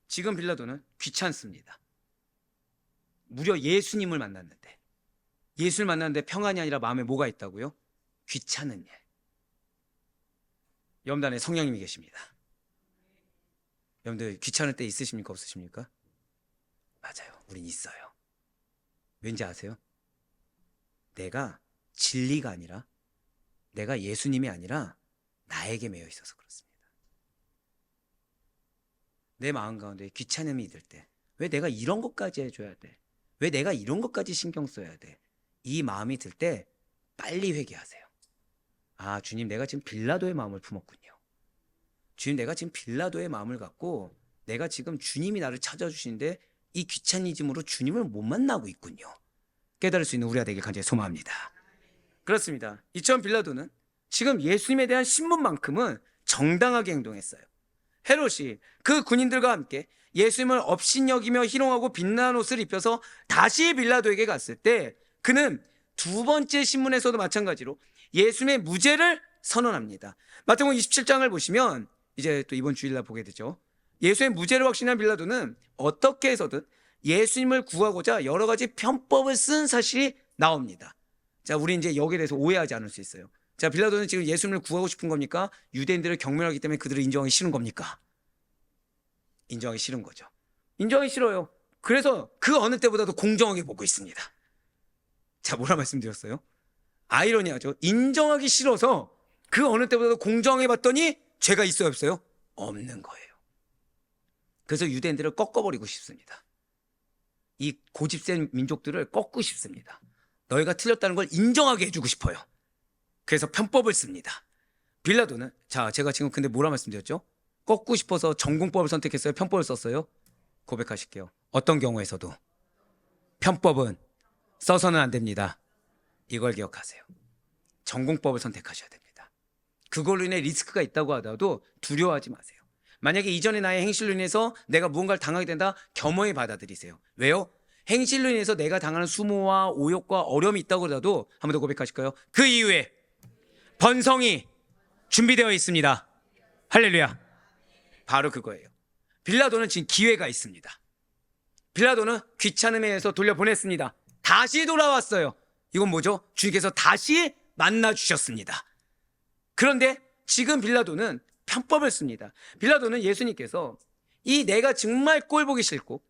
지금 빌라도는 귀찮습니다. 무려 예수님을 만났는데, 예수를 만났는데 평안이 아니라 마음에 뭐가 있다고요? 귀찮은 일. 여러분들 안에 성령님이 계십니다. 여러분들 귀찮을 때 있으십니까? 없으십니까? 맞아요. 우린 있어요. 왠지 아세요? 내가 진리가 아니라, 내가 예수님이 아니라 나에게 매여 있어서 그렇습니다. 내 마음 가운데 귀찮음이 들 때, 왜 내가 이런 것까지 해줘야 돼? 왜 내가 이런 것까지 신경 써야 돼? 이 마음이 들 때 빨리 회개하세요. 아, 주님, 내가 지금 빌라도의 마음을 품었군요. 주님, 내가 지금 빌라도의 마음을 갖고 내가 지금 주님이 나를 찾아주시는데 이 귀차니즘으로 주님을 못 만나고 있군요. 깨달을 수 있는 우리가 되길 간절히 소망합니다. 그렇습니다. 이처럼 빌라도는 지금 예수님에 대한 신문만큼은 정당하게 행동했어요. 헤롯이 그 군인들과 함께 예수님을 업신여기며 희롱하고 빛나는 옷을 입혀서 다시 빌라도에게 갔을 때 그는 두 번째 신문에서도 마찬가지로 예수님의 무죄를 선언합니다. 마태복음 27장을 보시면 이제 또 이번 주일날 보게 되죠. 예수의 무죄를 확신한 빌라도는 어떻게 해서든 예수님을 구하고자 여러 가지 편법을 쓴 사실이 나옵니다. 자, 우리 이제 여기에 대해서 오해하지 않을 수 있어요. 자, 빌라도는 지금 예수님을 구하고 싶은 겁니까? 유대인들을 경멸하기 때문에 그들을 인정하기 싫은 겁니까? 인정하기 싫은 거죠. 인정하기 싫어요. 그래서 그 어느 때보다도 공정하게 보고 있습니다. 자, 뭐라 말씀드렸어요? 아이러니하죠. 인정하기 싫어서 그 어느 때보다도 공정하게 봤더니 죄가 있어요, 없어요? 없는 거예요. 그래서 유대인들을 꺾어버리고 싶습니다. 이 고집센 민족들을 꺾고 싶습니다. 너희가 틀렸다는 걸 인정하게 해주고 싶어요. 그래서 편법을 씁니다. 빌라도는, 자, 제가 지금 근데 뭐라 말씀드렸죠? 꺾고 싶어서 전공법을 선택했어요? 편법을 썼어요? 고백하실게요. 어떤 경우에서도 편법은 써서는 안 됩니다. 이걸 기억하세요. 전공법을 선택하셔야 됩니다. 그걸로 인해 리스크가 있다고 하더라도 두려워하지 마세요. 만약에 이전의 나의 행실로 인해서 내가 무언가를 당하게 된다, 겸허히 받아들이세요. 왜요? 행실로 인해서 내가 당하는 수모와 오욕과 어려움이 있다고 하더라도 한 번 더 고백하실까요? 그 이후에 번성이 준비되어 있습니다. 할렐루야. 바로 그거예요. 빌라도는 지금 기회가 있습니다. 빌라도는 귀찮음에 의해서 돌려보냈습니다. 다시 돌아왔어요. 이건 뭐죠? 주님께서 다시 만나주셨습니다. 그런데 지금 빌라도는 편법을 씁니다. 빌라도는 예수님께서 이 내가 정말 꼴 보기 싫고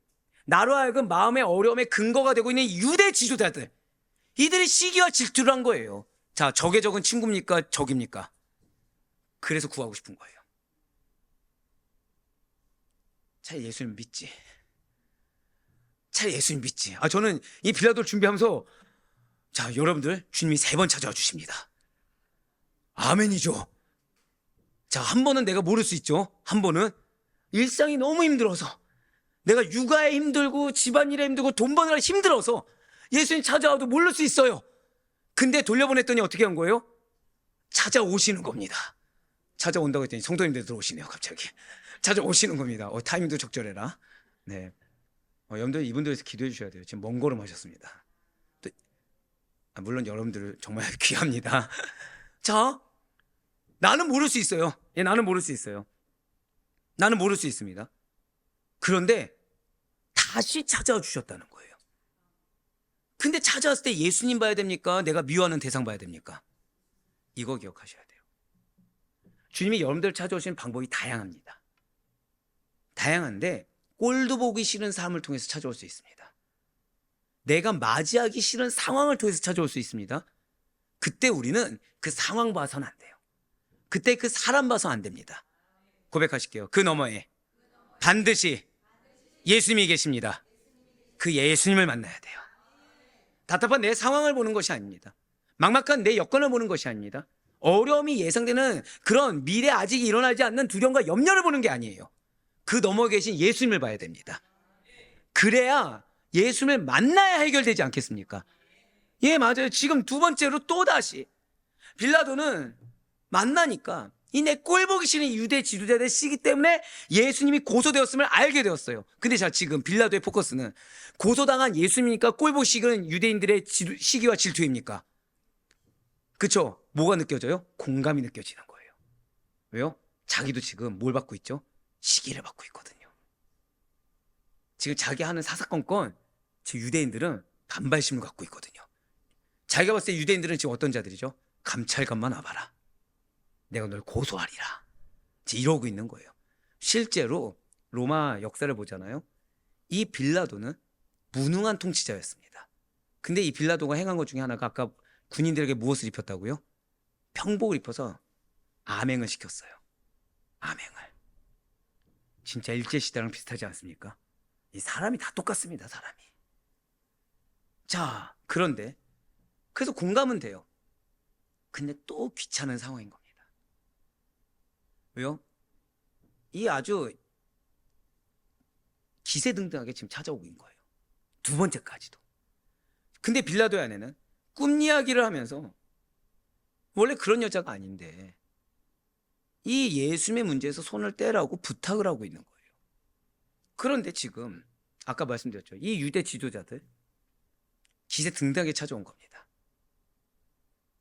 나로 하여금 마음의 어려움의 근거가 되고 있는 유대 지도자들, 이들이 시기와 질투를 한 거예요. 자, 적의 적은 친구입니까? 적입니까? 그래서 구하고 싶은 거예요. 차라리 예수님 믿지. 차라리 예수님 믿지. 저는 이 빌라도를 준비하면서, 자, 여러분들 주님이 3번 찾아와 주십니다. 아멘이죠. 자, 한 번은 내가 모를 수 있죠. 한 번은 일상이 너무 힘들어서, 내가 육아에 힘들고 집안일에 힘들고 돈 버느라 힘들어서 예수님 찾아와도 모를 수 있어요. 근데 돌려보냈더니 어떻게 한 거예요? 찾아오시는 겁니다. 찾아온다고 했더니 성도님들 들어오시네요. 갑자기 찾아오시는 겁니다. 타이밍도 적절해라. 네, 여러분들 이분들에서 기도해 주셔야 돼요. 지금 먼 걸음 하셨습니다. 또, 물론 여러분들 정말 귀합니다. 자, 나는 모를 수 있어요. 예, 나는 모를 수 있어요. 나는 모를 수 있습니다. 그런데 다시 찾아와 주셨다는 거예요. 근데 찾아왔을 때 예수님 봐야 됩니까? 내가 미워하는 대상 봐야 됩니까? 이거 기억하셔야 돼요. 주님이 여러분들을 찾아오시는 방법이 다양합니다. 다양한데 꼴도 보기 싫은 사람을 통해서 찾아올 수 있습니다. 내가 맞이하기 싫은 상황을 통해서 찾아올 수 있습니다. 그때 우리는 그 상황 봐서는 안 돼요. 그때 그 사람 봐서 안 됩니다. 고백하실게요. 그 너머에 반드시 예수님이 계십니다. 그 예수님을 만나야 돼요. 답답한 내 상황을 보는 것이 아닙니다. 막막한 내 여건을 보는 것이 아닙니다. 어려움이 예상되는 그런 미래 아직 일어나지 않는 두려움과 염려를 보는 게 아니에요. 그 너머에 계신 예수님을 봐야 됩니다. 그래야 예수님을 만나야 해결되지 않겠습니까? 예, 맞아요. 지금 두 번째로 또다시 빌라도는 만나니까 이 내 꼴 보기 싫은 유대 지도자들 시기 때문에 예수님이 고소되었음을 알게 되었어요. 근데 자, 지금 빌라도의 포커스는 고소당한 예수님이니까 꼴 보기 싫은 유대인들의 시기와 질투입니까? 그쵸? 뭐가 느껴져요? 공감이 느껴지는 거예요. 왜요? 자기도 지금 뭘 받고 있죠? 시기를 받고 있거든요. 지금 자기 하는 사사건건 지금 유대인들은 반발심을 갖고 있거든요. 자기가 봤을 때 유대인들은 지금 어떤 자들이죠? 감찰관만 와봐라. 내가 널 고소하리라. 이러고 있는 거예요. 실제로 로마 역사를 보잖아요. 이 빌라도는 무능한 통치자였습니다. 근데 이 빌라도가 행한 것 중에 하나가 아까 군인들에게 무엇을 입혔다고요? 평복을 입혀서 암행을 시켰어요. 암행을. 진짜 일제시대랑 비슷하지 않습니까? 이 사람이 다 똑같습니다. 사람이. 자, 그런데 그래서 공감은 돼요. 근데 또 귀찮은 상황인 겁니다. 왜요? 이 아주 기세등등하게 지금 찾아오고 있는 거예요. 두 번째까지도. 근데 빌라도의 아내는 꿈 이야기를 하면서 원래 그런 여자가 아닌데 이 예수님의 문제에서 손을 떼라고 부탁을 하고 있는 거예요. 그런데 지금 아까 말씀드렸죠. 이 유대 지도자들 기세등등하게 찾아온 겁니다.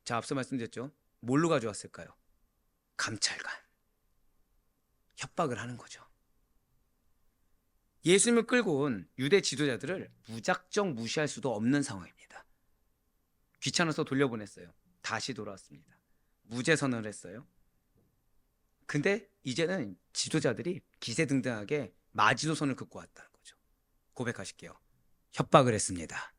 자, 앞서 말씀드렸죠. 뭘로 가져왔을까요? 감찰관. 협박을 하는 거죠. 예수님을 끌고 온 유대 지도자들을 무작정 무시할 수도 없는 상황입니다. 귀찮아서 돌려보냈어요. 다시 돌아왔습니다. 무죄 선언을 했어요. 근데 이제는 지도자들이 기세등등하게 마지노선을 긋고 왔다는 거죠. 고백하실게요. 협박을 했습니다.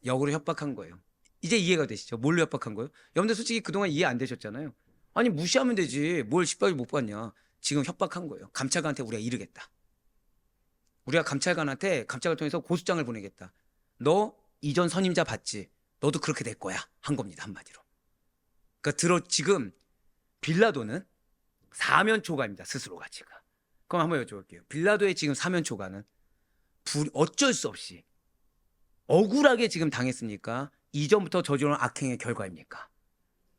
역으로 협박한 거예요. 이제 이해가 되시죠? 뭘로 협박한 거예요? 여러분들 솔직히 그동안 이해 안 되셨잖아요. 아니 무시하면 되지 뭘 10박을 못 받냐. 지금 협박한 거예요. 감찰관한테 우리가 이르겠다. 우리가 감찰관한테 감찰을 통해서 고소장을 보내겠다. 너 이전 선임자 봤지? 너도 그렇게 될 거야. 한 겁니다. 한마디로. 그러니까 지금 빌라도는 사면초가입니다. 스스로가 지금. 그럼 한번 여쭤볼게요. 빌라도의 지금 사면초가는 어쩔 수 없이 억울하게 지금 당했습니까? 이전부터 저지른 악행의 결과입니까?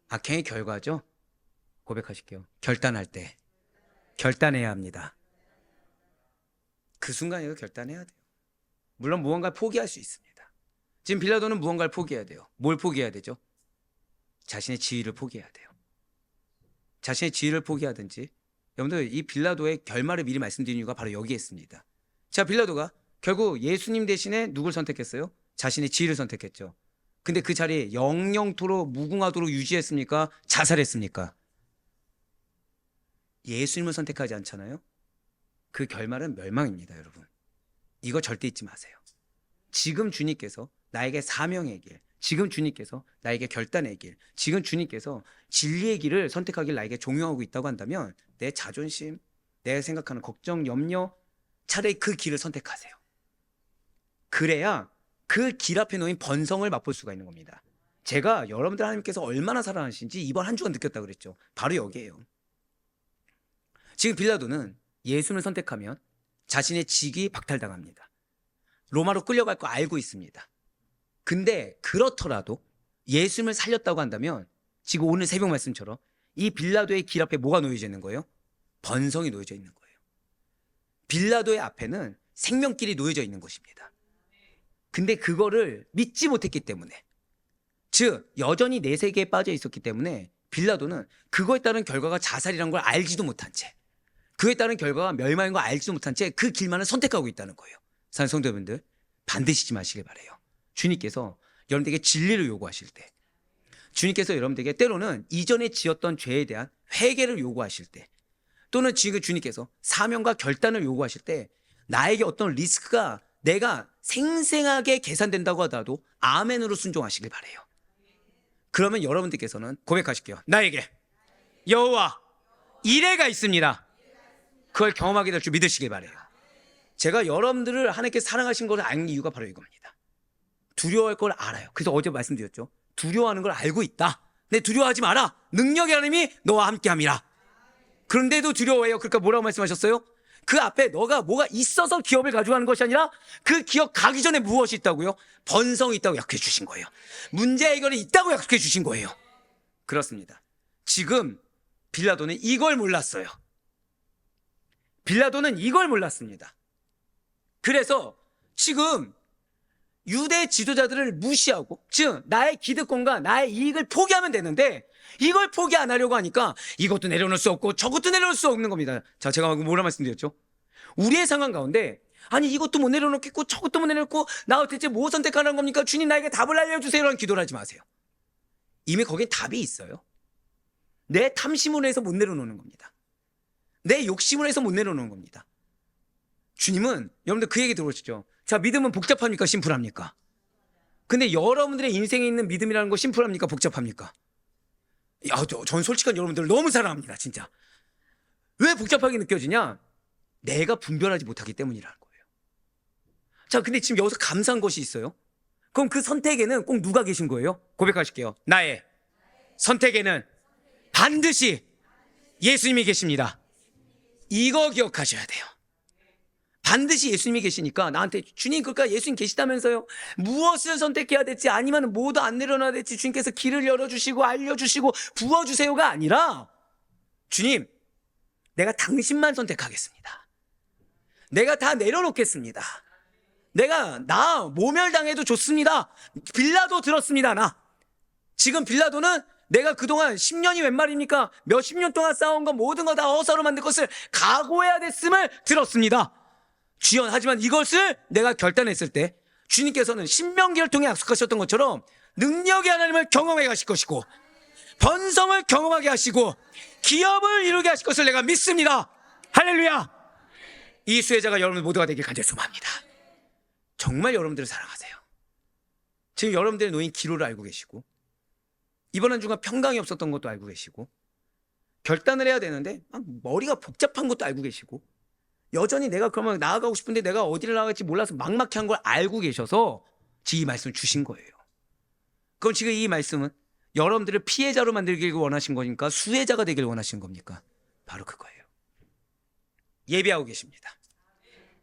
악행의 결과죠? 고백하실게요. 결단할 때 결단해야 합니다. 그 순간에도 결단해야 돼요. 물론 무언가를 포기할 수 있습니다. 지금 빌라도는 무언가를 포기해야 돼요. 뭘 포기해야 되죠? 자신의 지위를 포기해야 돼요. 자신의 지위를 포기하든지. 여러분들 이 빌라도의 결말을 미리 말씀드린 이유가 바로 여기에 있습니다. 자, 빌라도가 결국 예수님 대신에 누굴 선택했어요? 자신의 지위를 선택했죠. 근데 그 자리에 영영토록 무궁하도록 유지했습니까? 자살했습니까? 예수님을 선택하지 않잖아요. 그 결말은 멸망입니다, 여러분. 이거 절대 잊지 마세요. 지금 주님께서 나에게 사명의 길, 지금 주님께서 나에게 결단의 길, 지금 주님께서 진리의 길을 선택하길 나에게 종용하고 있다고 한다면 내 자존심, 내가 생각하는 걱정, 염려, 차라리 그 길을 선택하세요. 그래야 그 길 앞에 놓인 번성을 맛볼 수가 있는 겁니다. 제가 여러분들 하나님께서 얼마나 사랑하시는지 이번 한 주간 느꼈다고 그랬죠. 바로 여기에요. 지금 빌라도는 예수님을 선택하면 자신의 직위 박탈당합니다. 로마로 끌려갈 거 알고 있습니다. 근데 그렇더라도 예수님을 살렸다고 한다면 지금 오늘 새벽 말씀처럼 이 빌라도의 길 앞에 뭐가 놓여져 있는 거예요? 번성이 놓여져 있는 거예요. 빌라도의 앞에는 생명길이 놓여져 있는 것입니다. 근데 그거를 믿지 못했기 때문에, 즉 여전히 내 세계에 빠져 있었기 때문에 빌라도는 그거에 따른 결과가 자살이란 걸 알지도 못한 채, 그에 따른 결과가 멸망인 걸 알지도 못한 채 그 길만을 선택하고 있다는 거예요. 사랑하는 성도 여러분들, 반드시 잊지 마시길 바라요. 주님께서 여러분들에게 진리를 요구하실 때, 주님께서 여러분들에게 때로는 이전에 지었던 죄에 대한 회개를 요구하실 때, 또는 지금 주님께서 사명과 결단을 요구하실 때 나에게 어떤 리스크가 내가 생생하게 계산된다고 하더라도 아멘으로 순종하시길 바라요. 그러면 여러분들께서는 고백하실게요. 나에게 여호와 이레가 있습니다. 그걸 경험하게 될 줄 믿으시길 바라요. 제가 여러분들을 하나님께 사랑하신 것을 아는 이유가 바로 이겁니다. 두려워할 걸 알아요. 그래서 어제 말씀드렸죠. 두려워하는 걸 알고 있다. 근데 두려워하지 마라. 능력의 하나님이 너와 함께함이라. 그런데도 두려워해요. 그러니까 뭐라고 말씀하셨어요? 그 앞에 너가 뭐가 있어서 기업을 가져가는 것이 아니라 그 기업 가기 전에 무엇이 있다고요? 번성이 있다고 약속해 주신 거예요. 문제 해결이 있다고 약속해 주신 거예요. 그렇습니다. 지금 빌라도는 이걸 몰랐어요. 빌라도는 이걸 몰랐습니다. 그래서 지금 유대 지도자들을 무시하고, 즉 나의 기득권과 나의 이익을 포기하면 되는데 이걸 포기 안 하려고 하니까 이것도 내려놓을 수 없고 저것도 내려놓을 수 없는 겁니다. 자, 제가 뭐라 말씀드렸죠? 우리의 상황 가운데 아니 이것도 못 내려놓겠고 저것도 못 내려놓고 나 대체 뭐 선택하는 겁니까? 주님 나에게 답을 알려주세요 라는 기도를 하지 마세요. 이미 거기에 답이 있어요. 내 탐심으로 해서 못 내려놓는 겁니다. 내 욕심으로 해서 못 내려놓는 겁니다. 주님은 여러분들 그 얘기 들어보시죠. 자, 믿음은 복잡합니까? 심플합니까? 근데 여러분들의 인생에 있는 믿음이라는 거 심플합니까? 복잡합니까? 전 솔직한 여러분들을 너무 사랑합니다. 진짜. 왜 복잡하게 느껴지냐? 내가 분별하지 못하기 때문이라는 거예요. 자, 근데 지금 여기서 감사한 것이 있어요. 그럼 그 선택에는 꼭 누가 계신 거예요? 고백하실게요. 나의 선택에는 반드시 예수님이 계십니다. 이거 기억하셔야 돼요. 반드시 예수님이 계시니까 나한테 주님 그러니까 예수님 계시다면서요. 무엇을 선택해야 될지 아니면 뭐도 안 내려놔야 될지 주님께서 길을 열어주시고 알려주시고 부어주세요가 아니라 주님 내가 당신만 선택하겠습니다. 내가 다 내려놓겠습니다. 내가 나 모멸당해도 좋습니다. 빌라도 들었습니다. 나 지금 빌라도는 내가 그동안 10년이 웬 말입니까? 몇십 년 동안 쌓아온 것 모든 거 다 허사로 만든 것을 각오해야 됐음을 들었습니다. 주여 하지만 이것을 내가 결단했을 때 주님께서는 신명기를 통해 약속하셨던 것처럼 능력의 하나님을 경험해 가실 것이고 번성을 경험하게 하시고 기업을 이루게 하실 것을 내가 믿습니다. 할렐루야. 이 수혜자가 여러분 모두가 되길 간절히 소망합니다. 정말 여러분들을 사랑하세요. 지금 여러분들의 놓인 기로를 알고 계시고 이번 한 주간 평강이 없었던 것도 알고 계시고 결단을 해야 되는데 머리가 복잡한 것도 알고 계시고 여전히 내가 그러면 나아가고 싶은데 내가 어디를 나아갈지 몰라서 막막한 걸 알고 계셔서 지금 이 말씀을 주신 거예요. 그럼 지금 이 말씀은 여러분들을 피해자로 만들길 원하신 거니까 수혜자가 되길 원하신 겁니까? 바로 그거예요. 예비하고 계십니다.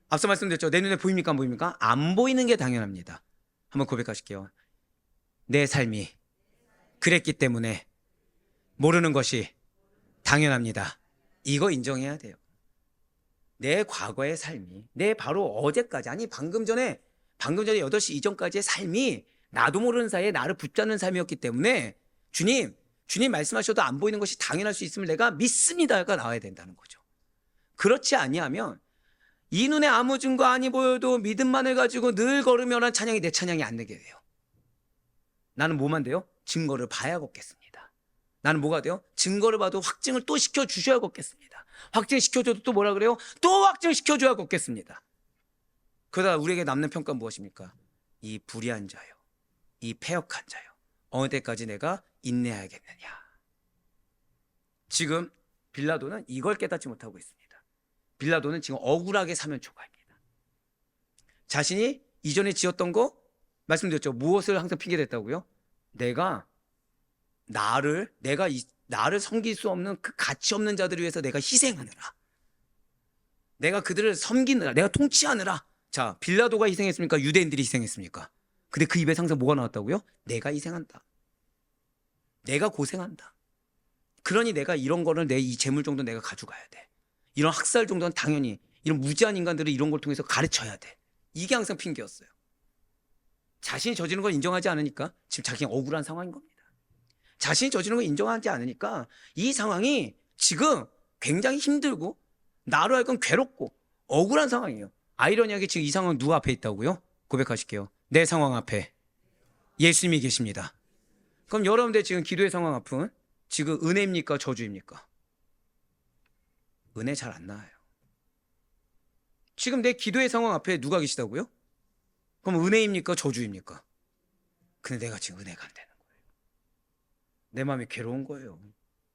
앞서 말씀드렸죠. 내 눈에 보입니까 안 보입니까? 안 보이는 게 당연합니다. 한번 고백하실게요. 내 삶이 그랬기 때문에 모르는 것이 당연합니다. 이거 인정해야 돼요. 내 과거의 삶이 내 바로 어제까지 아니 방금 전에 8시 이전까지의 삶이 나도 모르는 사이에 나를 붙잡는 삶이었기 때문에 주님 말씀하셔도 안 보이는 것이 당연할 수 있음을 내가 믿습니다가 나와야 된다는 거죠. 그렇지 아니하면 이 눈에 아무 증거 아니 보여도 믿음만을 가지고 늘 걸으면 찬양이 내 찬양이 안 되게 돼요. 나는 뭐만 돼요? 증거를 봐야 걷겠습니다. 나는 뭐가 돼요? 증거를 봐도 확증을 또 시켜주셔야 걷겠습니다. 확증시켜줘도 또 뭐라 그래요? 또 확증시켜줘야 걷겠습니다. 그러다 우리에게 남는 평가는 무엇입니까? 이 불의한 자요, 이 패역한 자요, 어느 때까지 내가 인내해야겠느냐. 지금 빌라도는 이걸 깨닫지 못하고 있습니다. 빌라도는 지금 억울하게 사면 초과입니다. 자신이 이전에 지었던 거 말씀드렸죠. 무엇을 항상 핑계댔다고요? 내가 나를 섬길 수 없는 그 가치 없는 자들을 위해서 내가 희생하느라, 내가 그들을 섬기느라, 내가 통치하느라. 자, 빌라도가 희생했습니까? 유대인들이 희생했습니까? 근데 그 입에서 항상 뭐가 나왔다고요? 내가 희생한다, 내가 고생한다. 그러니 내가 이런 거를 내 이 재물 정도 내가 가져가야 돼. 이런 학살 정도는 당연히 이런 무지한 인간들을 이런 걸 통해서 가르쳐야 돼. 이게 항상 핑계였어요. 자신이 저지른 걸 인정하지 않으니까 지금 자신이 억울한 상황인 겁니다. 자신이 저지른 걸 인정하지 않으니까 이 상황이 지금 굉장히 힘들고 나로 하여금 괴롭고 억울한 상황이에요. 아이러니하게 지금 이 상황은 누구 앞에 있다고요? 고백하실게요. 내 상황 앞에 예수님이 계십니다. 그럼 여러분들 지금 기도의 상황 앞은 지금 은혜입니까? 저주입니까? 은혜 잘 안 나와요. 지금 내 기도의 상황 앞에 누가 계시다고요? 그럼 은혜입니까? 저주입니까? 근데 내가 지금 은혜가 안 되는 거예요. 내 마음이 괴로운 거예요.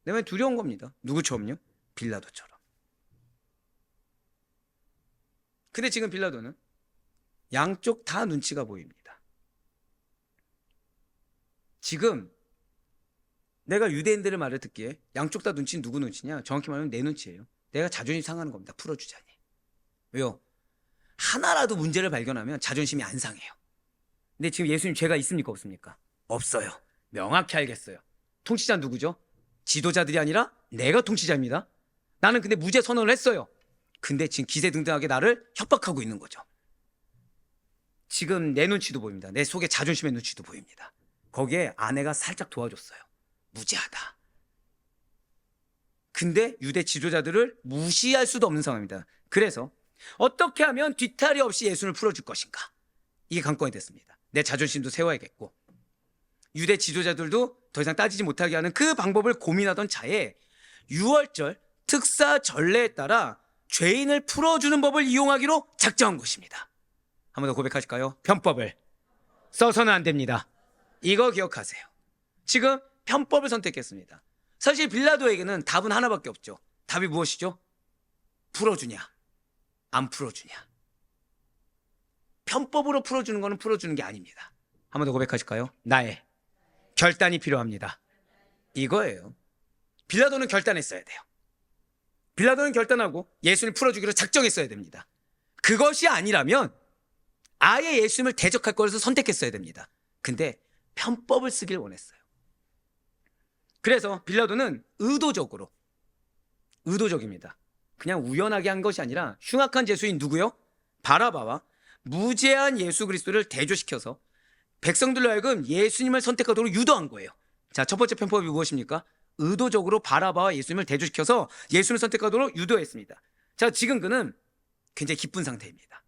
내 마음이 두려운 겁니다. 누구처럼요? 빌라도처럼. 근데 지금 빌라도는 양쪽 다 눈치가 보입니다. 지금 내가 유대인들의 말을 듣기에 양쪽 다 눈치는 누구 눈치냐? 정확히 말하면 내 눈치예요. 내가 자존심 상하는 겁니다. 풀어주자니. 왜요? 하나라도 문제를 발견하면 자존심이 안 상해요. 근데 지금 예수님 죄가 있습니까? 없습니까? 없어요. 명확히 알겠어요. 통치자 누구죠? 지도자들이 아니라 내가 통치자입니다. 나는 근데 무죄 선언을 했어요. 근데 지금 기세등등하게 나를 협박하고 있는 거죠. 지금 내 눈치도 보입니다. 내 속에 자존심의 눈치도 보입니다. 거기에 아내가 살짝 도와줬어요. 무죄하다. 근데 유대 지도자들을 무시할 수도 없는 상황입니다. 그래서 어떻게 하면 뒤탈이 없이 예수를 풀어줄 것인가? 이게 관건이 됐습니다. 내 자존심도 세워야겠고 유대 지도자들도 더 이상 따지지 못하게 하는 그 방법을 고민하던 차에 유월절 특사 전례에 따라 죄인을 풀어주는 법을 이용하기로 작정한 것입니다. 한 번 더 고백하실까요? 편법을 써서는 안 됩니다. 이거 기억하세요. 지금 편법을 선택했습니다. 사실 빌라도에게는 답은 하나밖에 없죠. 답이 무엇이죠? 풀어주냐 안 풀어주냐. 편법으로 풀어주는 거는 풀어주는 게 아닙니다. 한 번 더 고백하실까요? 나의 결단이 필요합니다. 이거예요. 빌라도는 결단했어야 돼요. 빌라도는 결단하고 예수를 풀어주기로 작정했어야 됩니다. 그것이 아니라면 아예 예수님을 대적할 것을 선택했어야 됩니다. 근데 편법을 쓰길 원했어요. 그래서 빌라도는 의도적입니다. 그냥 우연하게 한 것이 아니라 흉악한 죄수인 누구요? 바라바와 무죄한 예수 그리스도를 대조시켜서 백성들로 하여금 예수님을 선택하도록 유도한 거예요. 자, 첫 번째 편법이 무엇입니까? 의도적으로 바라바와 예수님을 대조시켜서 예수님을 선택하도록 유도했습니다. 자, 지금 그는 굉장히 기쁜 상태입니다.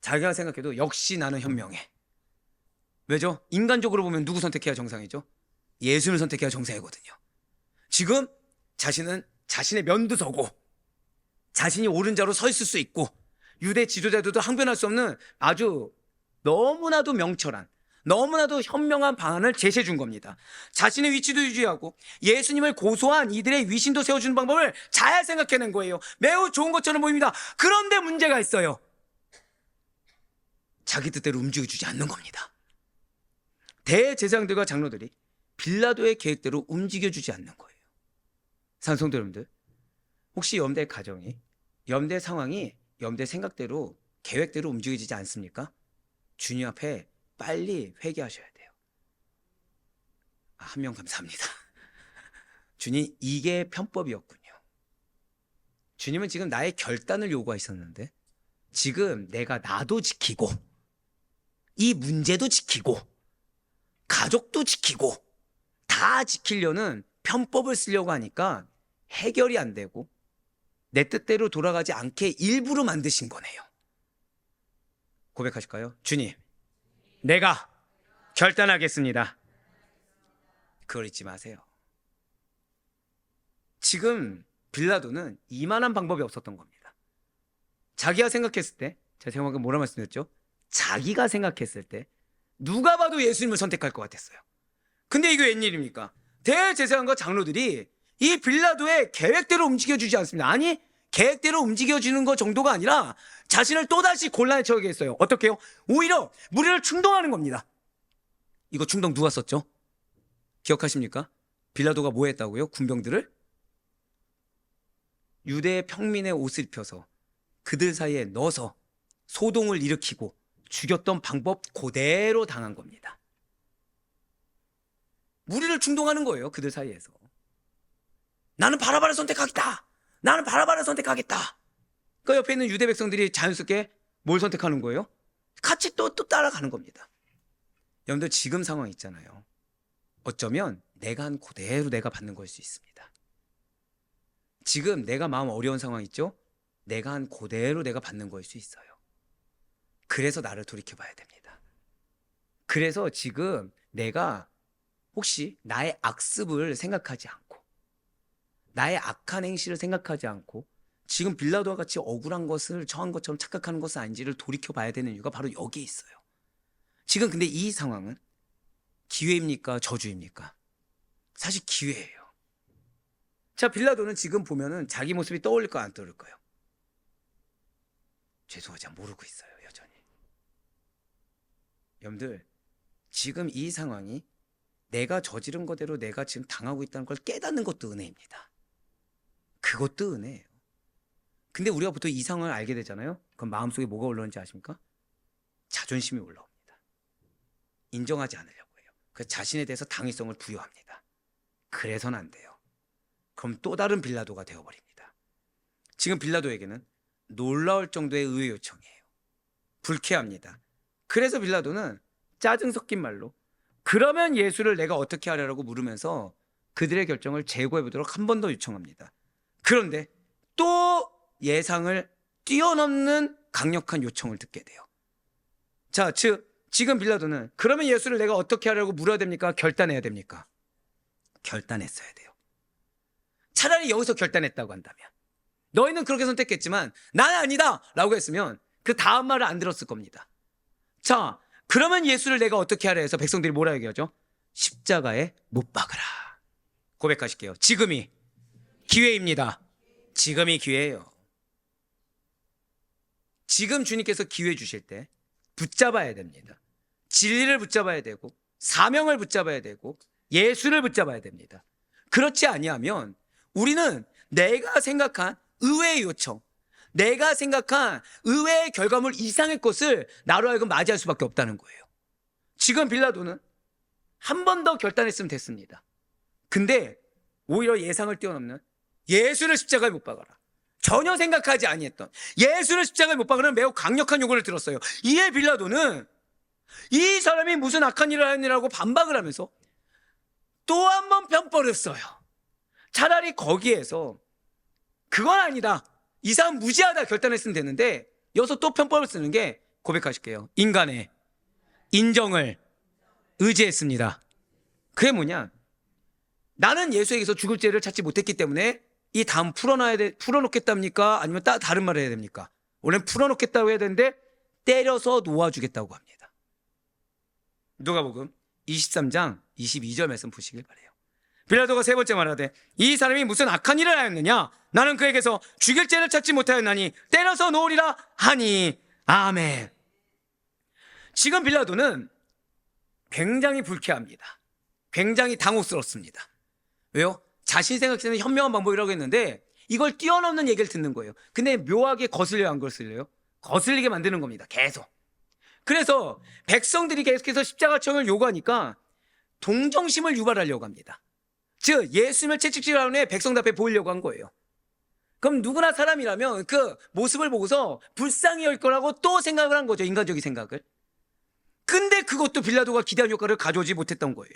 자기가 생각해도 역시 나는 현명해. 왜죠? 인간적으로 보면 누구 선택해야 정상이죠? 예수님을 선택해야 정상이거든요. 지금 자신은 자신의 면도 서고 자신이 옳은 자로 서 있을 수 있고 유대 지도자들도 항변할 수 없는 아주 너무나도 명철한 너무나도 현명한 방안을 제시해 준 겁니다. 자신의 위치도 유지하고 예수님을 고소한 이들의 위신도 세워주는 방법을 잘 생각해낸 거예요. 매우 좋은 것처럼 보입니다. 그런데 문제가 있어요. 자기 뜻대로 움직여주지 않는 겁니다. 대제사장들과 장로들이 빌라도의 계획대로 움직여주지 않는 거예요. 산성도 여러분들, 혹시 여러분들의 가정이, 여러분들의 상황이 여러분들의 생각대로 계획대로 움직여지지 않습니까? 주님 앞에 빨리 회개하셔야 돼요. 한 명 감사합니다. 주님, 이게 편법이었군요. 주님은 지금 나의 결단을 요구하셨는데 지금 내가 나도 지키고 이 문제도 지키고 가족도 지키고 다 지키려는 편법을 쓰려고 하니까 해결이 안 되고 내 뜻대로 돌아가지 않게 일부러 만드신 거네요. 고백하실까요? 주님, 내가 결단하겠습니다. 그걸 잊지 마세요. 지금 빌라도는 이만한 방법이 없었던 겁니다. 자기가 생각했을 때, 제가 생각하기에 뭐라 말씀드렸죠? 자기가 생각했을 때 누가 봐도 예수님을 선택할 것 같았어요. 근데 이게 웬일입니까? 대제사장과 장로들이 이 빌라도의 계획대로 움직여주지 않습니다. 아니, 계획대로 움직여주는 것 정도가 아니라 자신을 또다시 곤란에 처하게 했어요. 어떻게요? 오히려 무리를 충동하는 겁니다. 이거 충동 누가 썼죠? 기억하십니까? 빌라도가 뭐 했다고요? 군병들을? 유대 평민의 옷을 입혀서 그들 사이에 넣어서 소동을 일으키고 죽였던 방법 그대로 당한 겁니다. 무리를 충동하는 거예요. 그들 사이에서. 나는 바라바를 선택하겠다. 나는 바라바를 선택하겠다. 그 옆에 있는 유대 백성들이 자연스럽게 뭘 선택하는 거예요? 같이 또 따라가는 겁니다. 여러분들 지금 상황 있잖아요. 어쩌면 내가 한 그대로 내가 받는 걸 수 있습니다. 지금 내가 마음 어려운 상황 있죠? 내가 한 그대로 내가 받는 걸 수 있어요. 그래서 나를 돌이켜봐야 됩니다. 그래서 지금 내가 혹시 나의 악습을 생각하지 않고 나의 악한 행실을 생각하지 않고 지금 빌라도와 같이 억울한 것을 처한 것처럼 착각하는 것은 아닌지를 돌이켜봐야 되는 이유가 바로 여기에 있어요. 지금 근데 이 상황은 기회입니까? 저주입니까? 사실 기회예요. 자, 빌라도는 지금 보면은 자기 모습이 떠올릴까요? 안 떠올릴까요? 죄송하지만 모르고 있어요. 여전히. 여러분들, 지금 이 상황이 내가 저지른 거대로 내가 지금 당하고 있다는 걸 깨닫는 것도 은혜입니다. 그것도 은혜예요. 근데 우리가 보통 이 상황을 알게 되잖아요. 그럼 마음속에 뭐가 올라오는지 아십니까? 자존심이 올라옵니다. 인정하지 않으려고 해요. 그래서 자신에 대해서 당위성을 부여합니다. 그래서는 안 돼요. 그럼 또 다른 빌라도가 되어버립니다. 지금 빌라도에게는 놀라울 정도의 의회 요청이에요. 불쾌합니다. 그래서 빌라도는 짜증 섞인 말로 그러면 예수를 내가 어떻게 하려고 물으면서 그들의 결정을 재고해 보도록 한 번 더 요청합니다. 그런데 또 예상을 뛰어넘는 강력한 요청을 듣게 돼요. 자, 즉 지금 빌라도는 그러면 예수를 내가 어떻게 하려고 물어야 됩니까? 결단해야 됩니까? 결단했어야 돼요. 차라리 여기서 결단했다고 한다면 너희는 그렇게 선택했지만 나는 아니다 라고 했으면 그 다음 말을 안 들었을 겁니다. 자, 그러면 예수를 내가 어떻게 하려 해서 백성들이 뭐라 얘기하죠? 십자가에 못 박으라. 고백하실게요. 지금이 기회입니다. 지금이 기회예요. 지금 주님께서 기회 주실 때 붙잡아야 됩니다. 진리를 붙잡아야 되고 사명을 붙잡아야 되고 예수를 붙잡아야 됩니다. 그렇지 아니하면 우리는 내가 생각한 의외의 요청, 내가 생각한 의외의 결과물 이상의 것을 나로 하여금 맞이할 수밖에 없다는 거예요. 지금 빌라도는 한 번 더 결단했으면 됐습니다. 근데 오히려 예상을 뛰어넘는 예수를 십자가에 못 박아라, 전혀 생각하지 아니했던 예수를 십자가에 못 박으라는 매우 강력한 요구를 들었어요. 이에 빌라도는 이 사람이 무슨 악한 일을 하느냐고 반박을 하면서 또 한 번 편버렸어요. 차라리 거기에서 그건 아니다, 이 사람 무지하다 결단했으면 되는데 여기서 또 편법을 쓰는 게, 고백하실게요, 인간의 인정을 의지했습니다. 그게 뭐냐, 나는 예수에게서 죽을 죄를 찾지 못했기 때문에 이 다음 풀어놓겠답니까? 아니면 다른 말을 해야 됩니까? 원래는 풀어놓겠다고 해야 되는데 때려서 놓아주겠다고 합니다. 누가복음 23장 22절 말씀 보시길 바라요. 빌라도가 세 번째 말하되 이 사람이 무슨 악한 일을 하였느냐, 나는 그에게서 죽일 죄를 찾지 못하였나니 때려서 놓으리라 하니. 아멘. 지금 빌라도는 굉장히 불쾌합니다. 굉장히 당혹스럽습니다. 왜요? 자신 생각에는 현명한 방법이라고 했는데 이걸 뛰어넘는 얘기를 듣는 거예요. 근데 묘하게 거슬려요, 안 거슬려요? 거슬리게 만드는 겁니다, 계속. 그래서 백성들이 계속해서 십자가청을 요구하니까 동정심을 유발하려고 합니다. 즉 예수님을 채찍질하는 애 백성들 앞에 보이려고 한 거예요. 그럼 누구나 사람이라면 그 모습을 보고서 불쌍히 여길 거라고 또 생각을 한 거죠, 인간적인 생각을. 근데 그것도 빌라도가 기대한 효과를 가져오지 못했던 거예요.